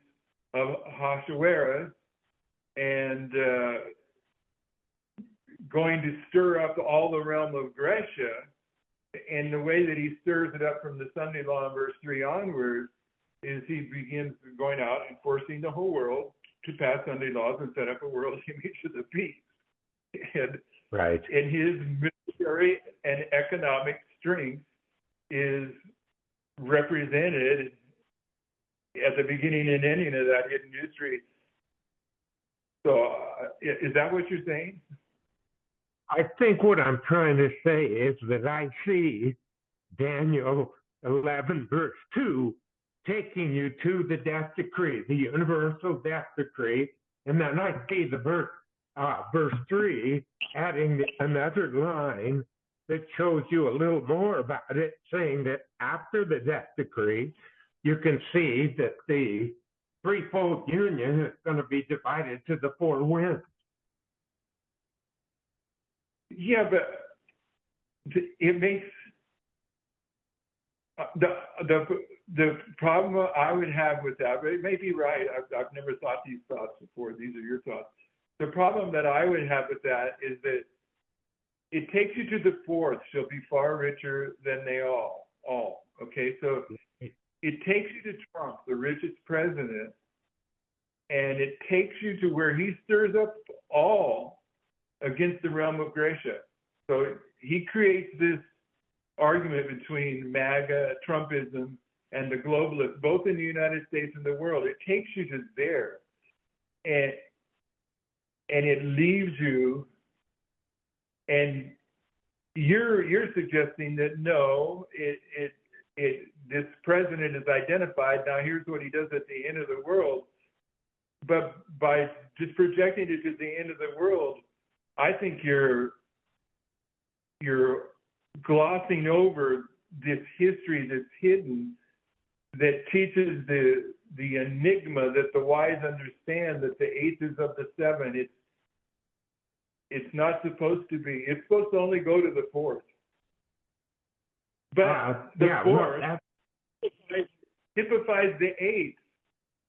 of Ahasuerus, and going to stir up all the realm of Grecia. And the way that he stirs it up from the Sunday law in verse 3 onwards is he begins going out and forcing the whole world to pass Sunday laws and set up a world image of the beast. And right, his military and economic strength is represented at the beginning and ending of that hidden history. So is that what you're saying? I think what I'm trying to say is that I see Daniel 11 verse 2 taking you to the death decree, the universal death decree, and then I see the verse 3 adding another line that shows you a little more about it, saying that after the death decree, you can see that the threefold union is going to be divided to the four winds. Yeah, but it makes the problem I would have with that, but it may be right. I've never thought these thoughts before. These are your thoughts. The problem that I would have with that is that it takes you to the fourth. She'll be far richer than they all. Okay, so it takes you to Trump, the richest president, and it takes you to where he stirs up all against the realm of Grecia. So he creates this argument between MAGA, Trumpism, and the globalists, both in the United States and the world. It takes you to there, and it leaves you, and you're suggesting that no, this president is identified. Now here's what he does at the end of the world. But by just projecting it to the end of the world, I think you're glossing over this history that's hidden, that teaches the enigma that the wise understand, that the eighth is of the seven. It's not supposed to be. It's supposed to only go to the fourth. But the fourth typifies the eighth,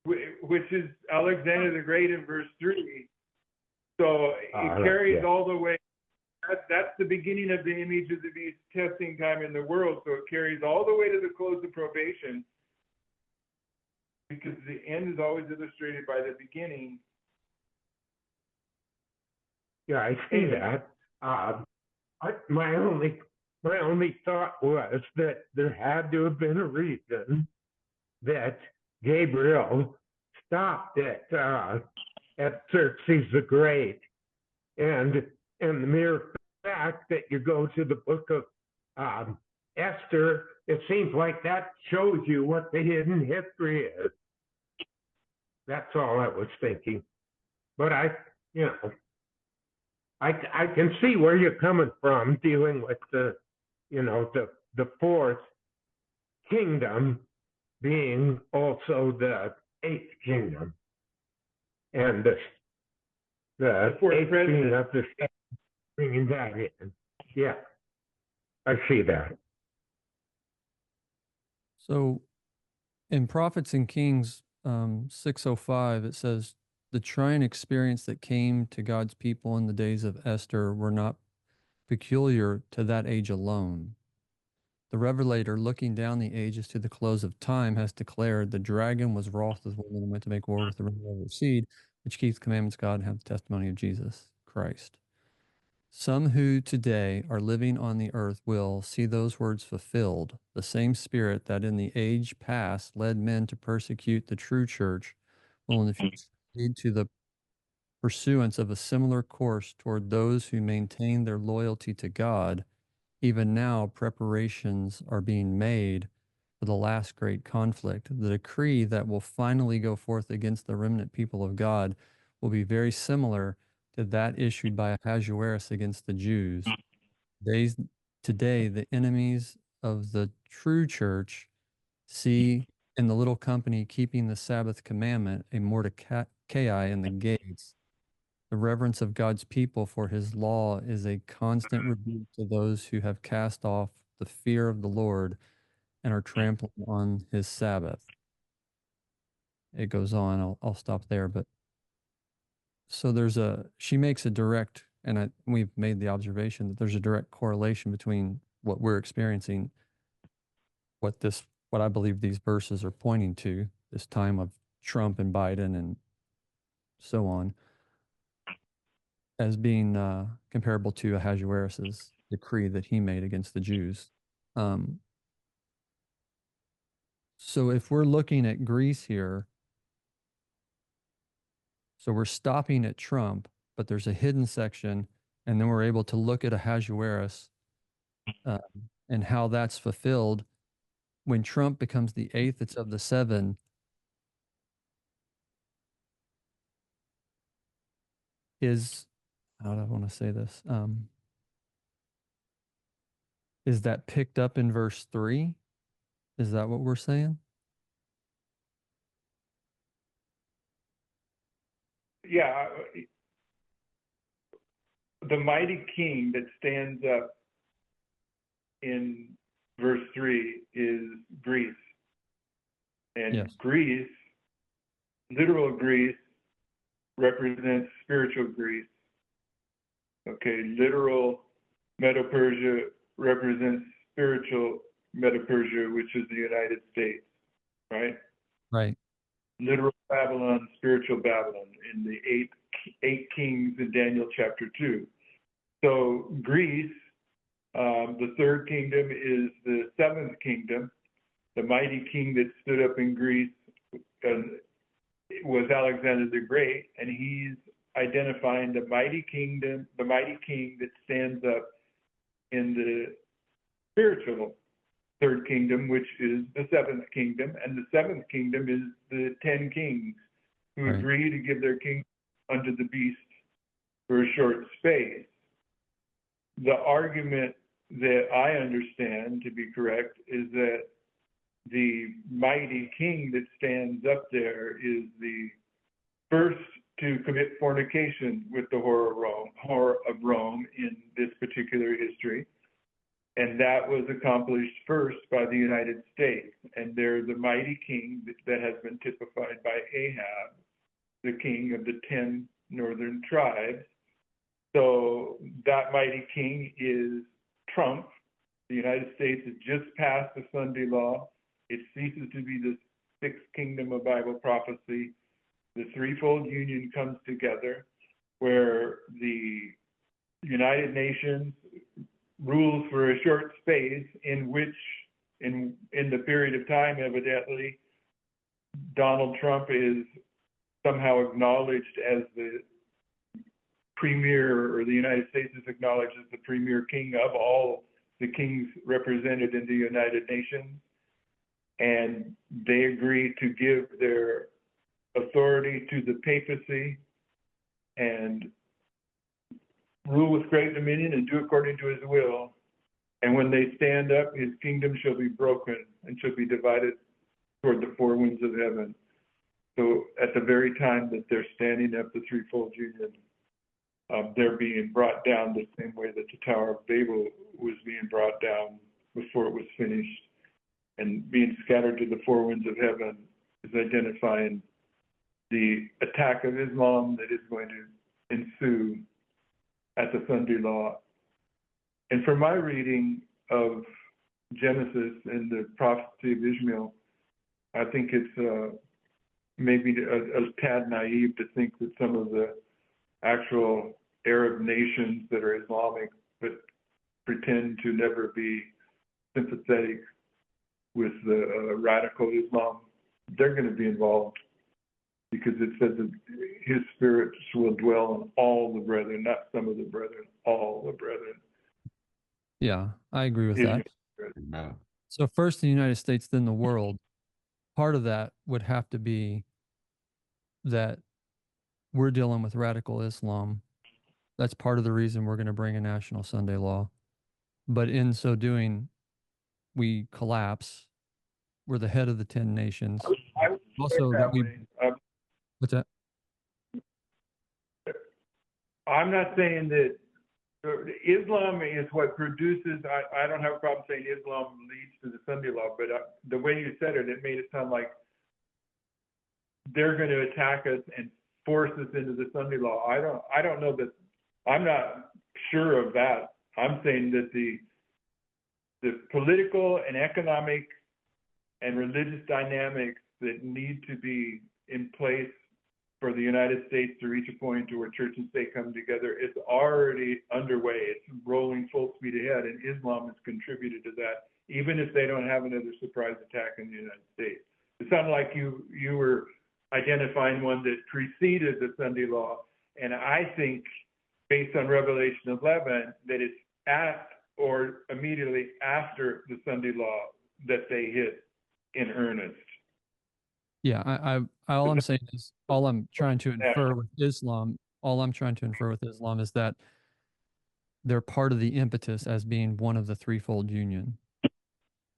which is Alexander the Great in verse 3. So it carries all the way. That's the beginning of the image of the beast testing time in the world. So it carries all the way to the close of probation, because the end is always illustrated by the beginning. Yeah, I see that. My only thought was that there had to have been a reason that Gabriel stopped at Xerxes the Great, and the mere fact that you go to the book of Esther, it seems like that shows you what the hidden history is. That's all I was thinking. But I can see where you're coming from, dealing with the fourth kingdom being also the eighth kingdom, and the fourth eighth president. being of the seven, bringing that in. Yeah, I see that. So in Prophets and Kings 6:05, it says, the trying experience that came to God's people in the days of Esther were not peculiar to that age alone. The Revelator, looking down the ages to the close of time, has declared the dragon was wroth with women and went to make war with the remnant of her seed, which keeps the commandments of God and have the testimony of Jesus Christ. Some who today are living on the earth will see those words fulfilled. The same spirit that in the age past led men to persecute the true church will in the future lead to the pursuance of a similar course toward those who maintain their loyalty to God. Even now, preparations are being made for the last great conflict. The decree that will finally go forth against the remnant people of God will be very similar to that issued by Ahasuerus against the Jews. Today, the enemies of the true church see in the little company keeping the Sabbath commandment a Mordecai in the gates. The reverence of God's people for his law is a constant rebuke to those who have cast off the fear of the Lord and are trampling on his Sabbath. It goes on. I'll stop there. But so she makes a direct, and we've made the observation that there's a direct correlation between what we're experiencing, what I believe these verses are pointing to, this time of Trump and Biden and so on, as being comparable to Ahasuerus's decree that he made against the Jews. So if we're looking at Greece here, so we're stopping at Trump, but there's a hidden section, and then we're able to look at Ahasuerus and how that's fulfilled. When Trump becomes the eighth, it's of the seven. How do I want to say this? Is that picked up in verse 3? Is that what we're saying? Yeah, the mighty king that stands up in verse 3 is Greece. And Yes. Greece, literal Greece, represents spiritual Greece. Okay, literal Medo-Persia represents spiritual Medo-Persia, which is the United States, right? Right. Literal Babylon, spiritual Babylon, in the eight kings in Daniel chapter 2. So Greece, the third kingdom, is the seventh kingdom. The mighty king that stood up in Greece was Alexander the Great, and he's identifying the mighty king that stands up in the spiritual third kingdom, which is the seventh kingdom, and the seventh kingdom is the 10 kings who Right. agree to give their kingdom unto the beast for a short space. The argument that I understand to be correct is that the mighty king that stands up there is the first to commit fornication with the whore of Rome in this particular history. And that was accomplished first by the United States. And there's a mighty king that has been typified by Ahab, the king of the 10 northern tribes. So that mighty king is Trump. The United States has just passed the Sunday law. It ceases to be the sixth kingdom of Bible prophecy. The threefold union comes together where the United Nations rules for a short space in which, in the period of time, evidently, Donald Trump is somehow acknowledged as the premier, or the United States is acknowledged as the premier king of all the kings represented in the United Nations. And they agree to give their authority to the papacy and rule with great dominion and do according to his will. And when they stand up, his kingdom shall be broken and shall be divided toward the four winds of heaven. So at the very time that they're standing up the threefold union, they're being brought down the same way that the Tower of Babel was being brought down before it was finished. And being scattered to the four winds of heaven is identifying the attack of Islam that is going to ensue at the Sunday law. And from my reading of Genesis and the prophecy of Ishmael, I think it's maybe a tad naive to think that some of the actual Arab nations that are Islamic but pretend to never be sympathetic with the radical Islam, they're going to be involved, because it says that his spirit will dwell on all the brethren, not some of the brethren, all the brethren. Yeah, I agree with that. Amen. So first in the United States, then the world. Part of that would have to be that we're dealing with radical Islam. That's part of the reason we're going to bring a national Sunday law. But in so doing, we collapse. We're the head of the 10 nations. I would say Also, that we. way. What's that? I'm not saying that Islam is what produces, I don't have a problem saying Islam leads to the Sunday law, but the way you said it, it made it sound like they're going to attack us and force us into the Sunday law. I don't know that, I'm not sure of that. I'm saying that the political and economic and religious dynamics that need to be in place for the United States to reach a point to where church and state come together, it's already underway. It's rolling full speed ahead, and Islam has contributed to that, even if they don't have another surprise attack in the United States. It sounded like you were identifying one that preceded the Sunday law, and I think, based on Revelation 11, that it's at or immediately after the Sunday law that they hit in earnest. Yeah, all I'm saying is, all I'm trying to infer with Islam, is that they're part of the impetus as being one of the threefold union.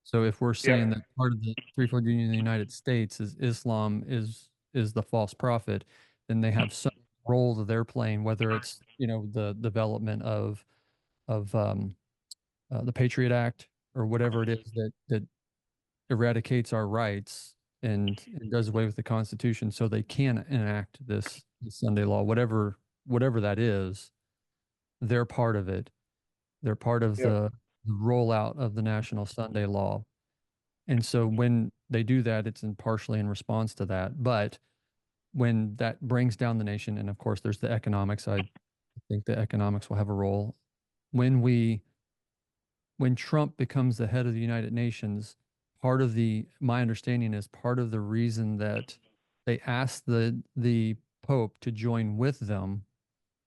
So if we're saying that part of the threefold union in the United States is Islam is the false prophet, then they have some role that they're playing, whether it's, the development of the Patriot Act or whatever it is that eradicates our rights and does away with the Constitution, so they can enact this Sunday law, whatever that is. They're part of it. They're part of the rollout of the national Sunday law. And so when they do that, it's partially in response to that. But when that brings down the nation, and of course there's the economics, I think the economics will have a role. When Trump becomes the head of the United Nations, my understanding is part of the reason that they asked the Pope to join with them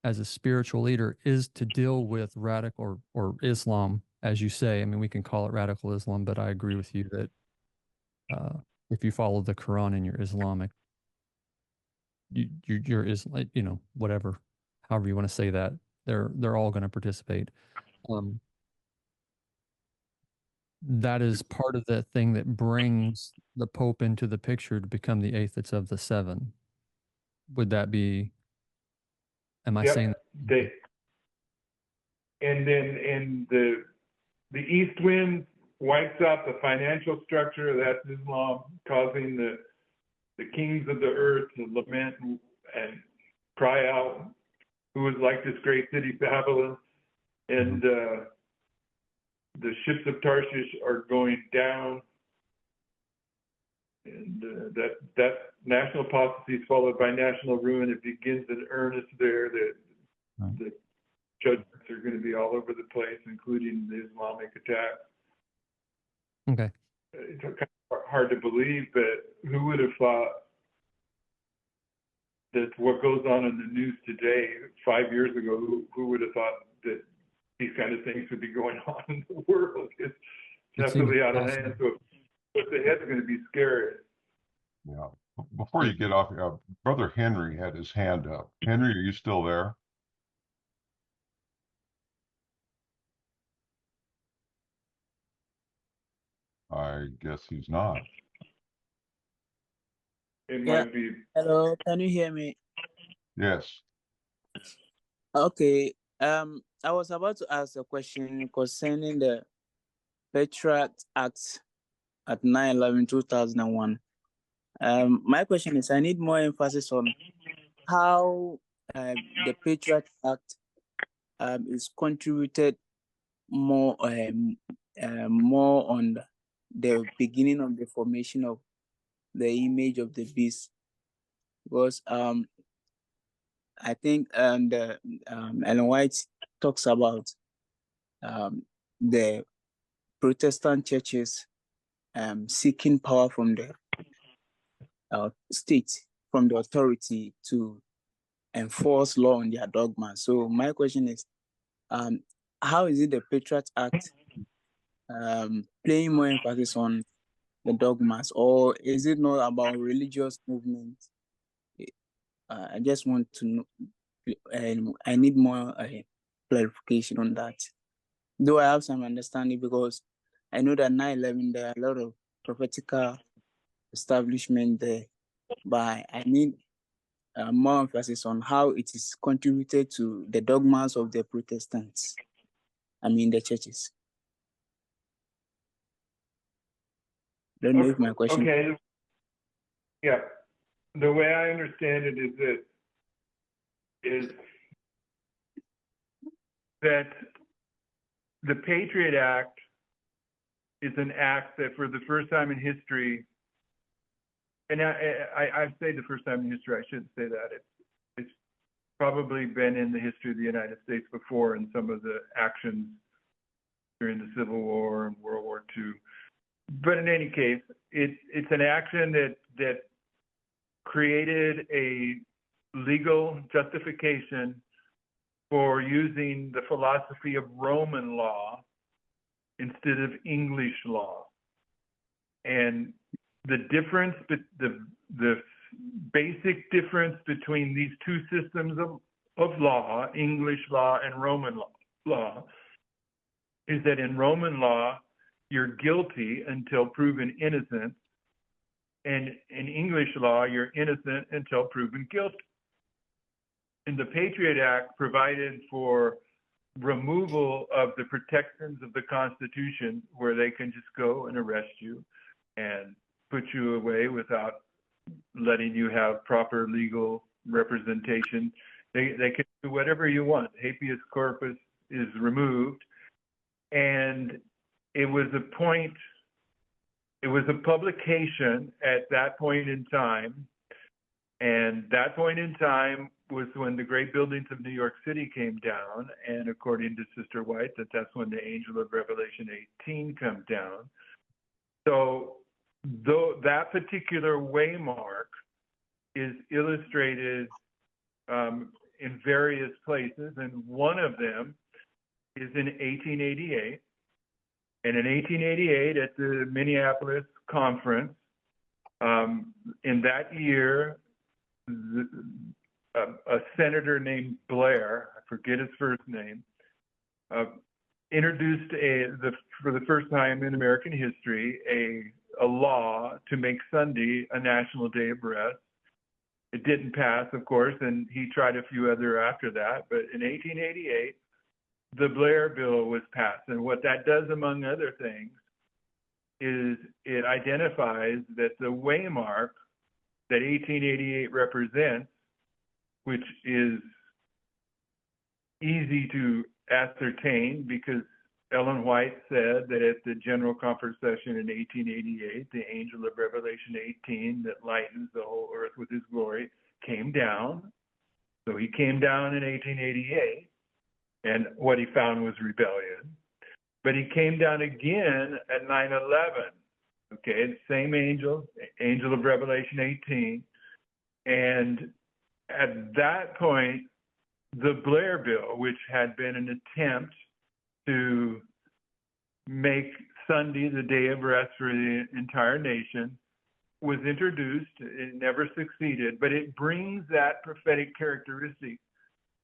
as a spiritual leader is to deal with radical or Islam, as you say. I mean, we can call it radical Islam, but I agree with you that if you follow the Quran and you're Islamic, you're Islam, whatever, however you want to say that, they're all going to participate. That is part of the thing that brings the Pope into the picture to become the eighth of the seven. Would that be? Am I saying that? And then the east wind wipes out the financial structure. That's Islam, causing the kings of the earth to lament and cry out, who is like this great city Babylon, and the ships of Tarshish are going down, and that national apostasy is followed by national ruin. It begins in earnest there. The judgments are going to be all over the place, including the Islamic attack. Okay. It's kind of hard to believe, but who would have thought that what goes on in the news today, 5 years ago, who would have thought that these kind of things would be going on in the world? It's definitely out of hand. So what's ahead is going to be scary. Yeah. Before you get off, Brother Henry had his hand up. Henry, are you still there? I guess he's not. It Yeah. might be, Hello, can you hear me? Yes. Okay. I was about to ask a question concerning the Patriot Act at 9/11/2001. My question is, I need more emphasis on how the Patriot Act is contributed more on the beginning of the formation of the image of the beast, because I think Ellen White talks about the Protestant churches seeking power from the state, from the authority to enforce law on their dogma. So my question is, how is it the Patriot Act playing more emphasis on the dogmas, or is it not about religious movements? I just want to know, I need more clarification on that. Though I have some understanding, because I know that 9/11, there are a lot of prophetical establishment there, but I need more emphasis on how it is contributed to the dogmas of the Protestants, the churches. Don't know if my question. okay. Yeah. The way I understand it is that the Patriot Act is an act that for the first time in history, and I say the first time in history, I shouldn't say that. It's probably been in the history of the United States before in some of the actions during the Civil War and World War II. But in any case, it's an action that created a legal justification for using the philosophy of Roman law instead of English law. And the difference, the basic difference between these two systems of law, English law and Roman law, is that in Roman law, you're guilty until proven innocent, and in English law, you're innocent until proven guilty. And the Patriot Act provided for removal of the protections of the Constitution, where they can just go and arrest you and put you away without letting you have proper legal representation. They can do whatever you want. Habeas corpus is removed. And it was a publication at that point in time. And that point in time was when the great buildings of New York City came down. And according to Sister White, that's when the angel of Revelation 18 comes down. So though that particular waymark is illustrated in various places, and one of them is in 1888. And in 1888, at the Minneapolis conference, in that year, a senator named Blair, I forget his first name, introduced for the first time in American history a law to make Sunday a national day of rest. It didn't pass, of course, and he tried a few other after that. But in 1888, the Blair Bill was passed. And what that does, among other things, is it identifies that the waymark that 1888 represents, which is easy to ascertain because Ellen White said that at the General Conference session in 1888, the angel of Revelation 18 that lightens the whole earth with his glory came down. So he came down in 1888, and what he found was rebellion. But he came down again at 9/11. Okay, the same angel of Revelation 18. And at that point, the Blair Bill, which had been an attempt to make Sunday the day of rest for the entire nation, was introduced. It never succeeded, but it brings that prophetic characteristic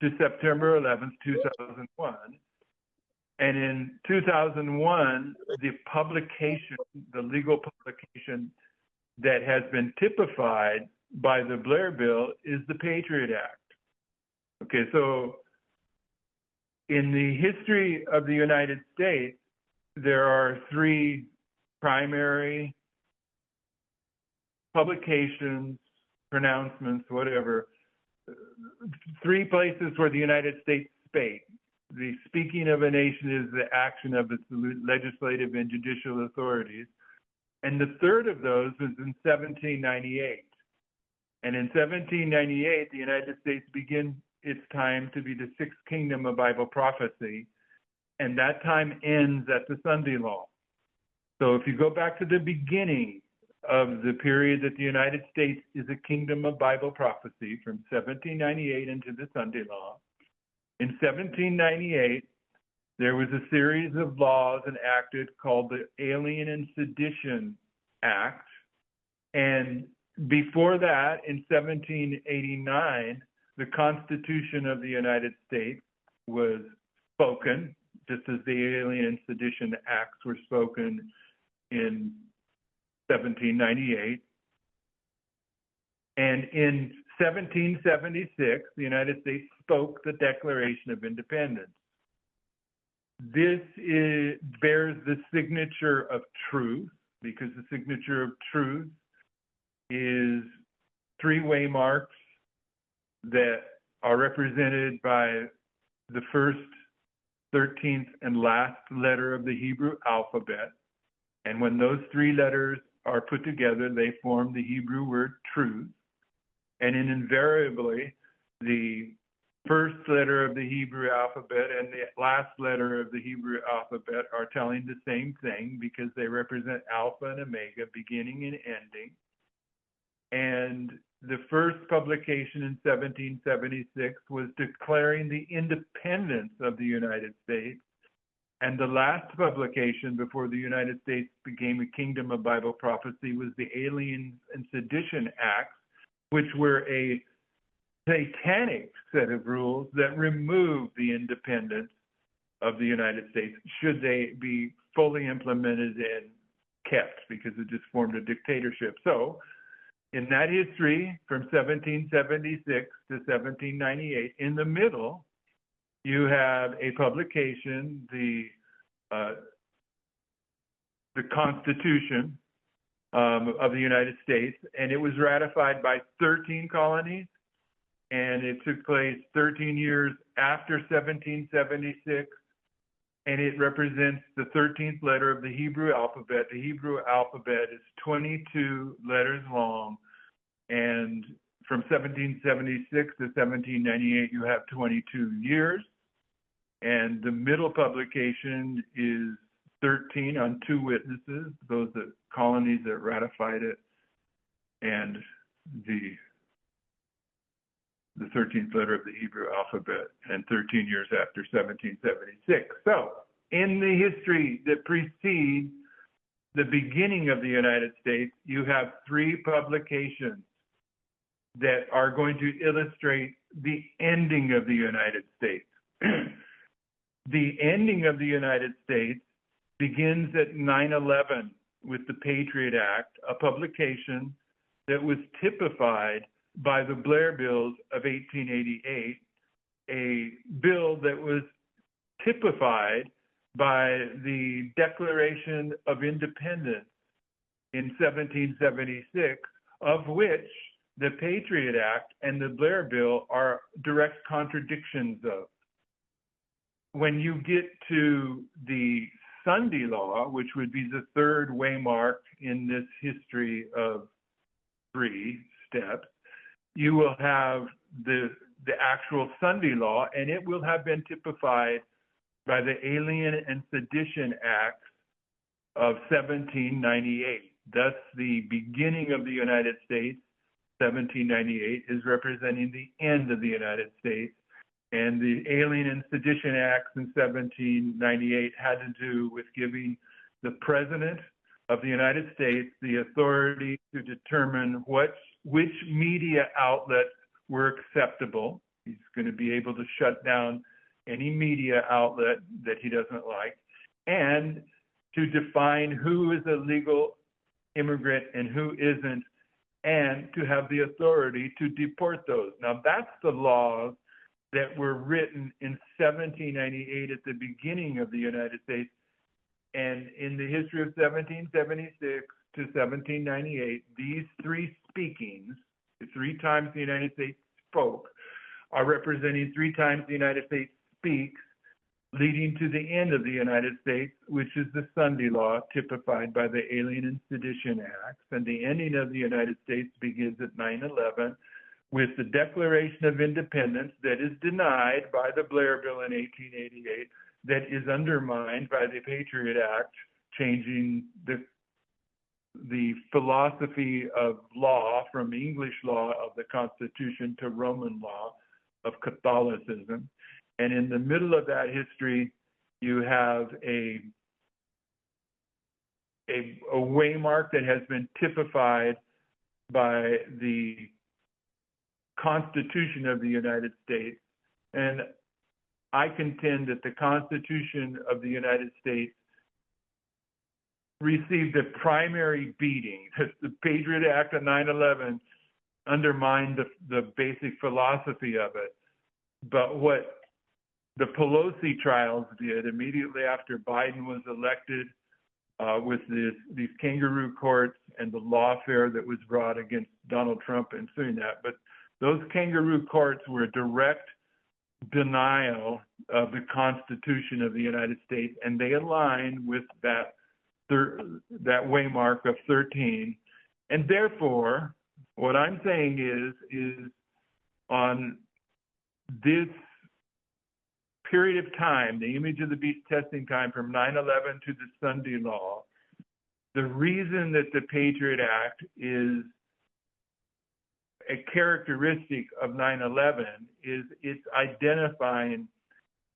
to September 11th, 2001. And in 2001, the publication, the legal publication that has been typified by the Blair Bill is the Patriot Act. Okay, so in the history of the United States, there are three primary publications, pronouncements, whatever, three places where the United States spake. The speaking of a nation is the action of its legislative and judicial authorities. And the third of those was in 1798. And in 1798, the United States began its time to be the sixth kingdom of Bible prophecy. And that time ends at the Sunday Law. So if you go back to the beginning of the period that the United States is a kingdom of Bible prophecy, from 1798 into the Sunday Law, in 1798, there was a series of laws enacted called the Alien and Sedition Act. And before that, in 1789, the Constitution of the United States was spoken, just as the Alien and Sedition Acts were spoken in 1798. And in 1776, the United States spoke the Declaration of Independence. This bears the signature of truth, because the signature of truth is three waymarks that are represented by the first, 13th, and last letter of the Hebrew alphabet. And when those three letters are put together, they form the Hebrew word truth. And invariably, the first letter of the Hebrew alphabet and the last letter of the Hebrew alphabet are telling the same thing, because they represent Alpha and Omega, beginning and ending. And the first publication in 1776 was declaring the independence of the United States. And the last publication before the United States became a kingdom of Bible prophecy was the Alien and Sedition Acts, which were a satanic set of rules that removed the independence of the United States, should they be fully implemented and kept, because it just formed a dictatorship. So in that history, from 1776 to 1798, in the middle, you have a publication, the Constitution of the United States, and it was ratified by 13 colonies, and it took place 13 years after 1776, and it represents the 13th letter of the Hebrew alphabet. The Hebrew alphabet is 22 letters long, and from 1776 to 1798, you have 22 years, and the middle publication is 13 on two witnesses, those that colonies that ratified it, and the 13th letter of the Hebrew alphabet, and 13 years after 1776. So in the history that precedes the beginning of the United States, you have three publications that are going to illustrate the ending of the United States. The ending of the United States begins at 9/11 with the Patriot Act, a publication that was typified by the Blair Bills of 1888, a bill that was typified by the Declaration of Independence in 1776, of which the Patriot Act and the Blair Bill are direct contradictions of. When you get to the Sunday Law, which would be the third waymark in this history of three steps, you will have the actual Sunday Law, and it will have been typified by the Alien and Sedition Acts of 1798. Thus, the beginning of the United States, 1798, is representing the end of the United States. And the Alien and Sedition Acts in 1798 had to do with giving the President of the United States the authority to determine which media outlets were acceptable. He's going to be able to shut down any media outlet that he doesn't like, and to define who is a legal immigrant and who isn't, and to have the authority to deport those. Now, that's the laws that were written in 1798 at the beginning of the United States. And in the history of 1776 to 1798, these three speakings, the 3 times the United States spoke, are representing 3 times the United States speaks, leading to the end of the United States, which is the Sunday Law, typified by the Alien and Sedition Acts. And the ending of the United States begins at 9/11 with the Declaration of Independence that is denied by the Blair Bill in 1888, that is undermined by the Patriot Act, changing the philosophy of law from English law of the Constitution to Roman law of Catholicism. And in the middle of that history, you have a waymark that has been typified by the Constitution of the United States. And I contend that the Constitution of the United States received a primary beating. The Patriot Act of 9/11 undermined the basic philosophy of it. But what the Pelosi trials did immediately after Biden was elected, with these kangaroo courts and the lawfare that was brought against Donald Trump and suing that. But those kangaroo courts were a direct denial of the Constitution of the United States, and they align with that waymark of 13. And therefore, what I'm saying is on this period of time, the image of the beast testing time from 9/11 to the Sunday Law, the reason that the Patriot Act is a characteristic of 9/11 is it's identifying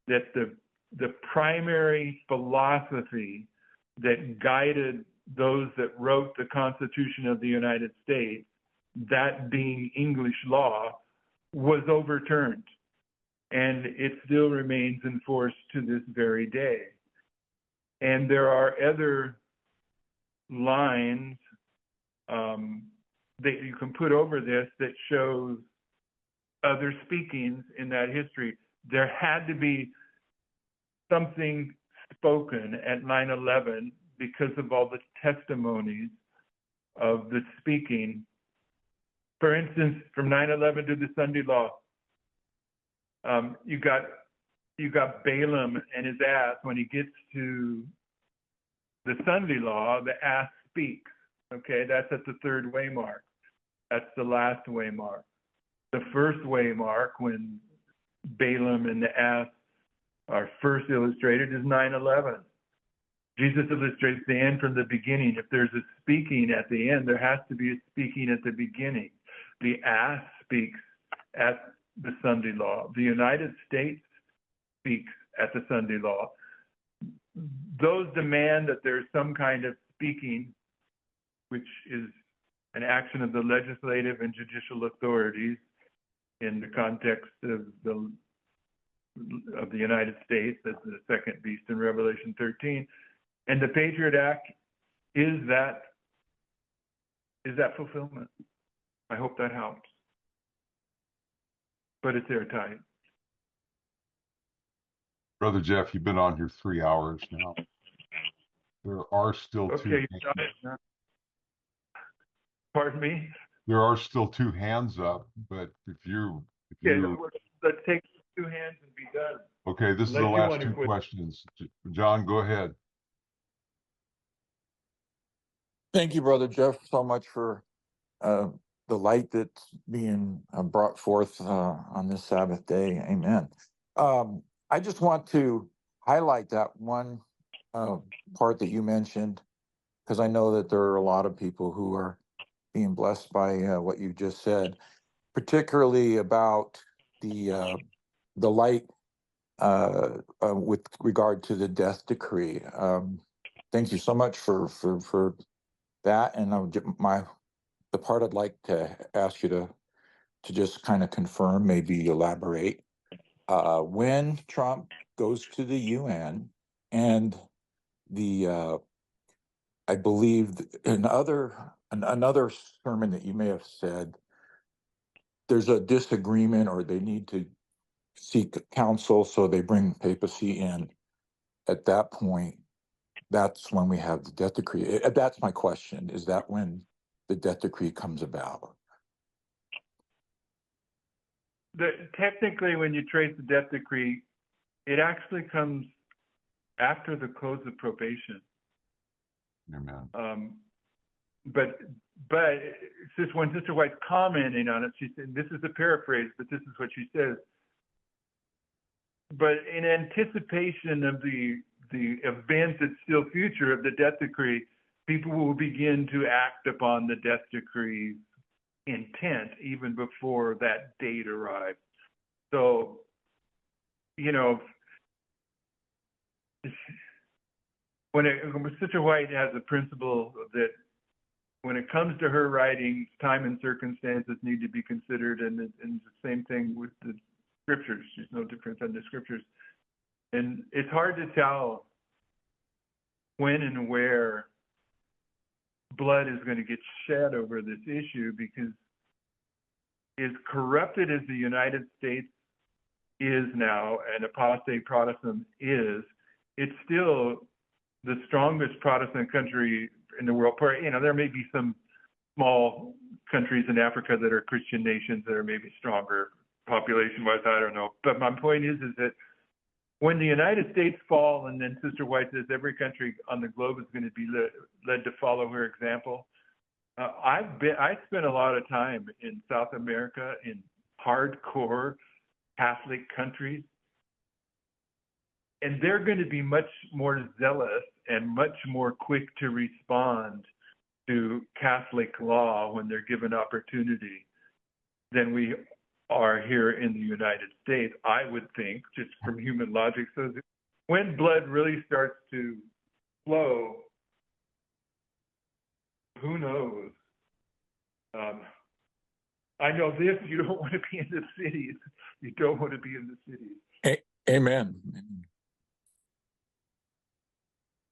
that the primary philosophy that guided those that wrote the Constitution of the United States, that being English law, was overturned. And it still remains in force to this very day. And there are other lines that you can put over this that shows other speakings in that history. There had to be something spoken at 9/11 because of all the testimonies of the speaking. For instance, from 9/11 to the Sunday Law, you got Balaam and his ass. When he gets to the Sunday Law, the ass speaks. Okay, that's at the 3rd waymark. That's the last waymark. The first waymark, when Balaam and the ass are first illustrated, is 9/11. Jesus illustrates the end from the beginning. If there's a speaking at the end, there has to be a speaking at the beginning. The ass speaks at the Sunday Law. The United States speaks at the Sunday Law. Those demand that there's some kind of speaking, which is an action of the legislative and judicial authorities in the context of the United States as the second beast in Revelation 13. And the Patriot Act is that fulfillment. I hope that helps. But it's airtight. Brother Jeff, you've been on here 3 hours now. There are still Okay, pardon me? There are still 2 hands up, but if you Let's take 2 hands and be done. Okay, this is the Unless you last want to 2 quit. questions. John, go ahead. Thank you, Brother Jeff, so much for the light that's being brought forth on this Sabbath day. Amen. I just want to highlight that one part that you mentioned, because I know that there are a lot of people who are being blessed by what you just said, particularly about the light with regard to the death decree. Thank you so much for that. And the part I'd like to ask you to just kind of confirm, maybe elaborate. When Trump goes to the UN and the I believe another sermon that you may have said, there's a disagreement or they need to seek counsel, so they bring papacy in. At that point, that's when we have the death decree. That's my question. Is that when the death decree comes about? Technically, when you trace the death decree, it actually comes after the close of probation. Amen. But when Sister White's commenting on it, she said, this is a paraphrase, but this is what she says. But in anticipation of the event that's still future of the death decree, people will begin to act upon the death decree's intent even before that date arrives. So, you know, when Sister White has a principle that when it comes to her writings, time and circumstances need to be considered, and the same thing with the scriptures. There's no difference in the scriptures. And it's hard to tell when and where blood is going to get shed over this issue, because as corrupted as the United States is now, and apostate Protestant is, it's still the strongest Protestant country in the world. You know, there may be some small countries in Africa that are Christian nations that are maybe stronger population-wise, I don't know. But my point is that when the United States fall, and then Sister White says every country on the globe is going to be led to follow her example. I spent a lot of time in South America in hardcore Catholic countries, and they're going to be much more zealous and much more quick to respond to Catholic law when they're given opportunity than we are here in the United States, I would think, just from human logic. So when blood really starts to flow, who knows? I know this, you don't want to be in the cities. You don't want to be in the cities. Amen.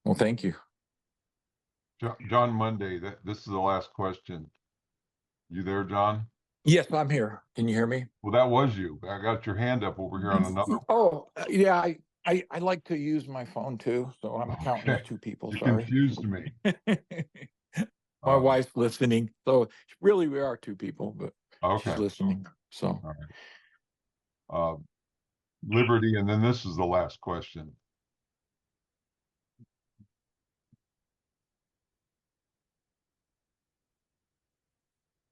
Well, thank you. John Monday, this is the last question. You there, John? Yes, I'm here. Can you hear me? Well, that was you. I got your hand up over here on another one. Oh, yeah. I like to use my phone too, so I'm counting as Okay. two people. You Sorry. confused me. My wife's listening, so really we are two people, but Okay. she's listening. So, All right. Liberty, and then this is the last question.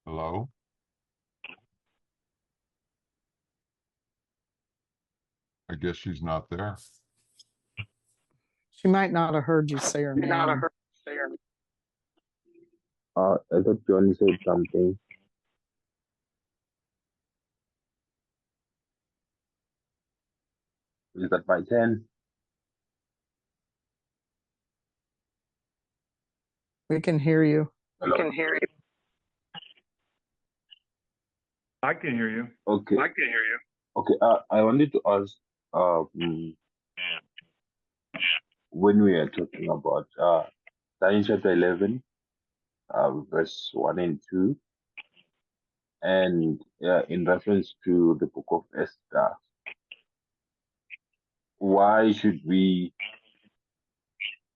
Hello? I guess she's not there. She might not have heard you say her name. I thought Johnny said something. Is that my turn? We can hear you. Hello? I can hear you. Okay. I can hear you. Okay. I wanted to ask, when we are talking about Daniel chapter 11, verse 1 and 2, and in reference to the book of Esther, why should we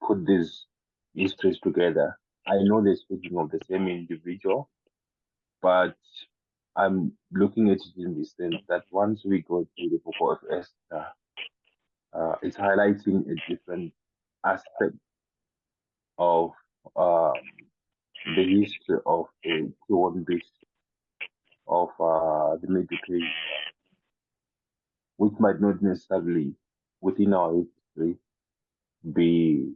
put these histories together? I know they're speaking of the same individual, but I'm looking at it in the sense that once we go to the book of Esther, it's highlighting a different aspect of the history of the Cuban beast of the Middle East, which might not necessarily within our history be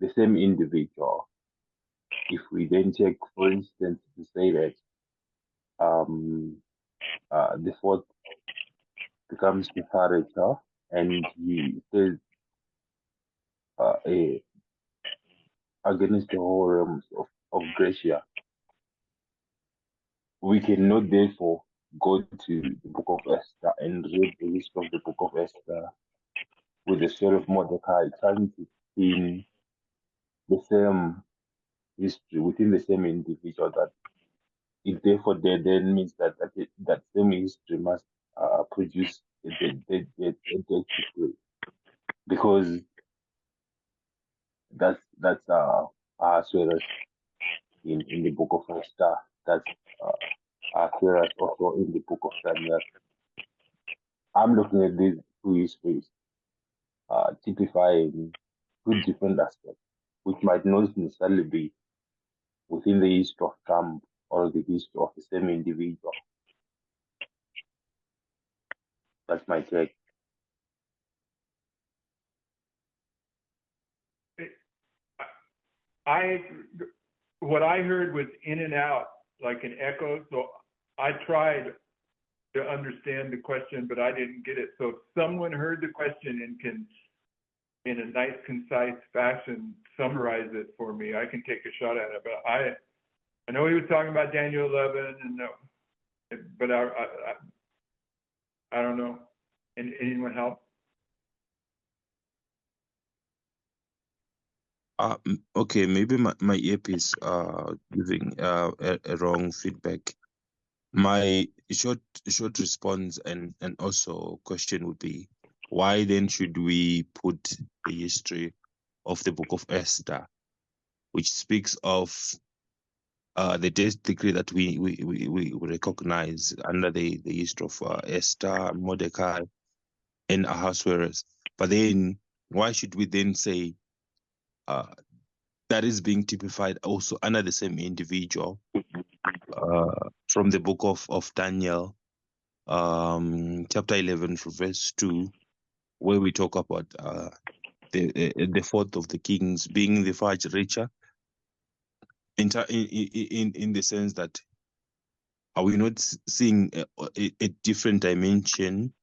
the same individual. If we then take, for instance, to say that the fourth becomes the character, and he says against the whole realms of Gracia, we cannot therefore go to the book of Esther and read the history of the book of Esther with the story of Mordecai trying to pin the same history within the same individual, that if therefore there then means that that same history must produce the death decree, because that's as well as in the book of Esther, that's as well as also in the book of Daniel. I'm looking at these two histories typifying two different aspects, which might not necessarily be within the history of Trump or the history of the same individual. That's my take. What I heard was in and out, like an echo. So I tried to understand the question, but I didn't get it. So if someone heard the question and can, in a nice, concise fashion, summarize it for me, I can take a shot at it. But I know he was talking about Daniel 11, but I don't know. Anyone help? Okay, maybe my earpiece giving a wrong feedback. My short response and also question would be, why then should we put the history of the book of Esther, which speaks of the death decree that we recognize under the history of Esther, Mordecai, and Ahasuerus, but then why should we then say that is being typified also under the same individual from the book of Daniel, chapter 11 from verse 2, where we talk about the fourth of the kings being the far richer, in the sense that, are we not seeing a different dimension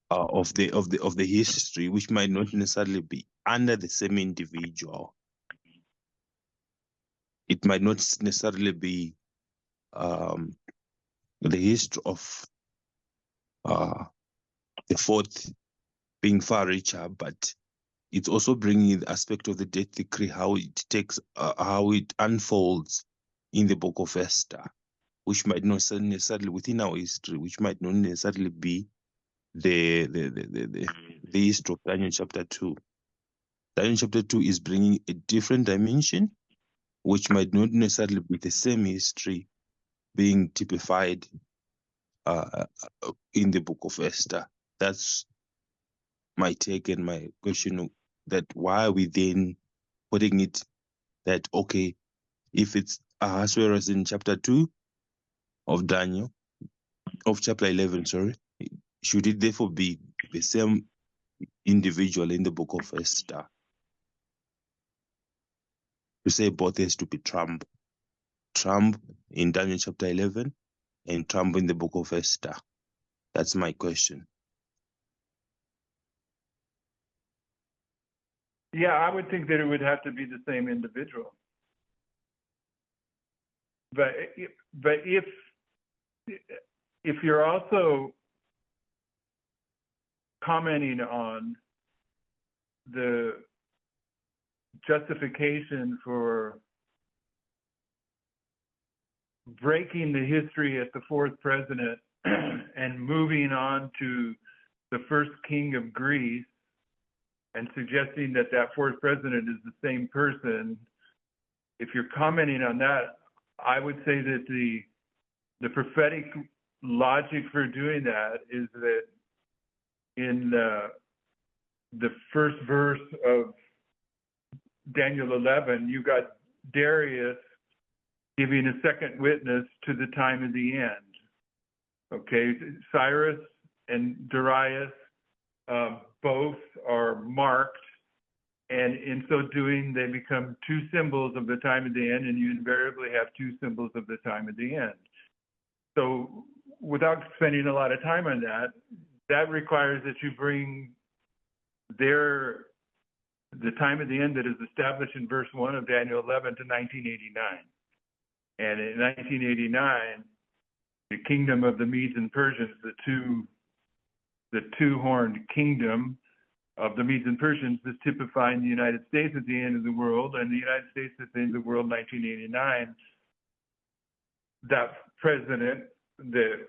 of the history, which might not necessarily be under the same individual? It might not necessarily be the history of the fourth being far richer, but it's also bringing the aspect of the death decree, how it unfolds in the book of Esther, which might not necessarily within our history, which might not necessarily be the history of Daniel chapter 2. Daniel chapter 2 is bringing a different dimension, which might not necessarily be the same history being typified in the book of Esther. That's my take and my question, that why are we then putting it that, okay, if it's Ahasuerus in chapter 2 of Daniel, of chapter 11, sorry, should it therefore be the same individual in the book of Esther? To say both has to be Trump in Daniel chapter 11 and Trump in the book of Esther. That's my question. Yeah, I would think that it would have to be the same individual. But if you're also commenting on the justification for breaking the history at the fourth president and moving on to the first king of Greece, and suggesting that fourth president is the same person, if you're commenting on that, I would say that the prophetic logic for doing that is that in the first verse of Daniel 11, you got Darius giving a second witness to the time of the end. Okay, Cyrus and Darius both are marked, and in so doing, they become two symbols of the time of the end, and you invariably have two symbols of the time of the end. So without spending a lot of time on that, that requires that you bring the time of the end that is established in verse 1 of Daniel 11 to 1989. And in 1989, the kingdom of the Medes and Persians, the two-horned kingdom, of the Medes and Persians is typifying the United States at the end of the world, and the United States at the end of the world, 1989. That president that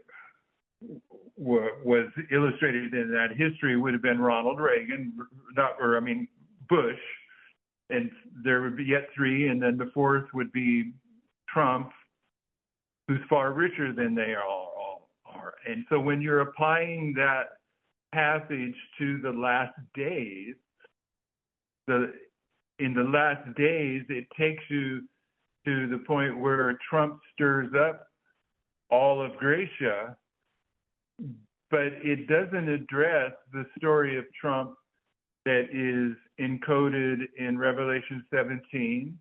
was illustrated in that history would have been Ronald Reagan, Bush, and there would be yet three, and then the fourth would be Trump, who's far richer than they all are. And so when you're applying that passage to the last days, in the last days, it takes you to the point where Trump stirs up all of Gracia, but it doesn't address the story of Trump that is encoded in Revelation 17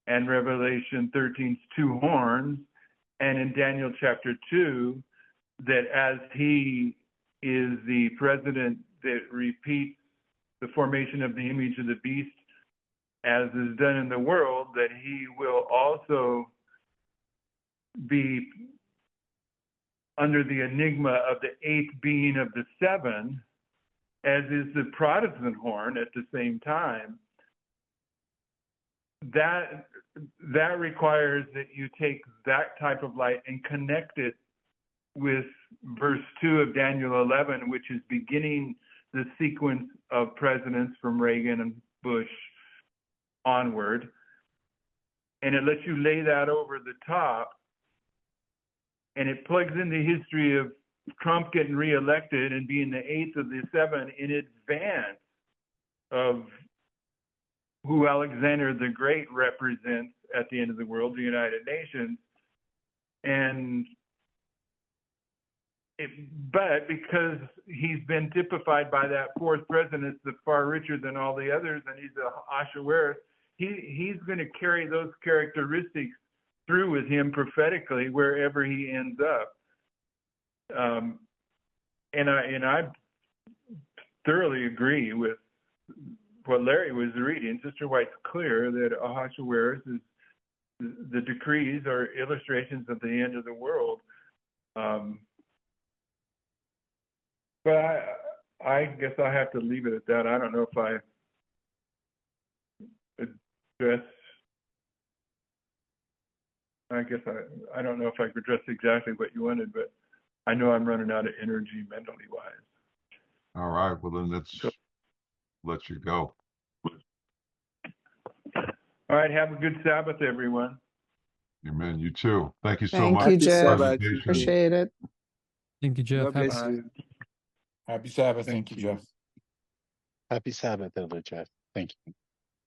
and Revelation 13's two horns, and in Daniel chapter 2, that as he is the president that repeats the formation of the image of the beast as is done in the world, that he will also be under the enigma of the eighth being of the seven, as is the Protestant horn at the same time. That requires that you take that type of light and connect it with verse 2 of Daniel 11, which is beginning the sequence of presidents from Reagan and Bush onward. And it lets you lay that over the top, and it plugs in the history of Trump getting reelected and being the eighth of the seven in advance of who Alexander the Great represents at the end of the world, the United Nations. But because he's been typified by that fourth president that's far richer than all the others, and he's a Ahasuerus, he's going to carry those characteristics through with him prophetically wherever he ends up. And I thoroughly agree with what Larry was reading. Sister White's clear that Ahasuerus is the decrees are illustrations of the end of the world. But I guess I have to leave it at that. I don't know if I addressed. I don't know if I could address exactly what you wanted, but I know I'm running out of energy mentally wise. All right. Well, then let's let you go. All right. Have a good Sabbath, everyone. Amen. You too. Thank you so Thank much you, for the Jeff. presentation. Appreciate it. Thank you, Jeff. God bless you. Happy Sabbath. Thank you, Jeff. Happy Sabbath, Elder Jeff. Thank you.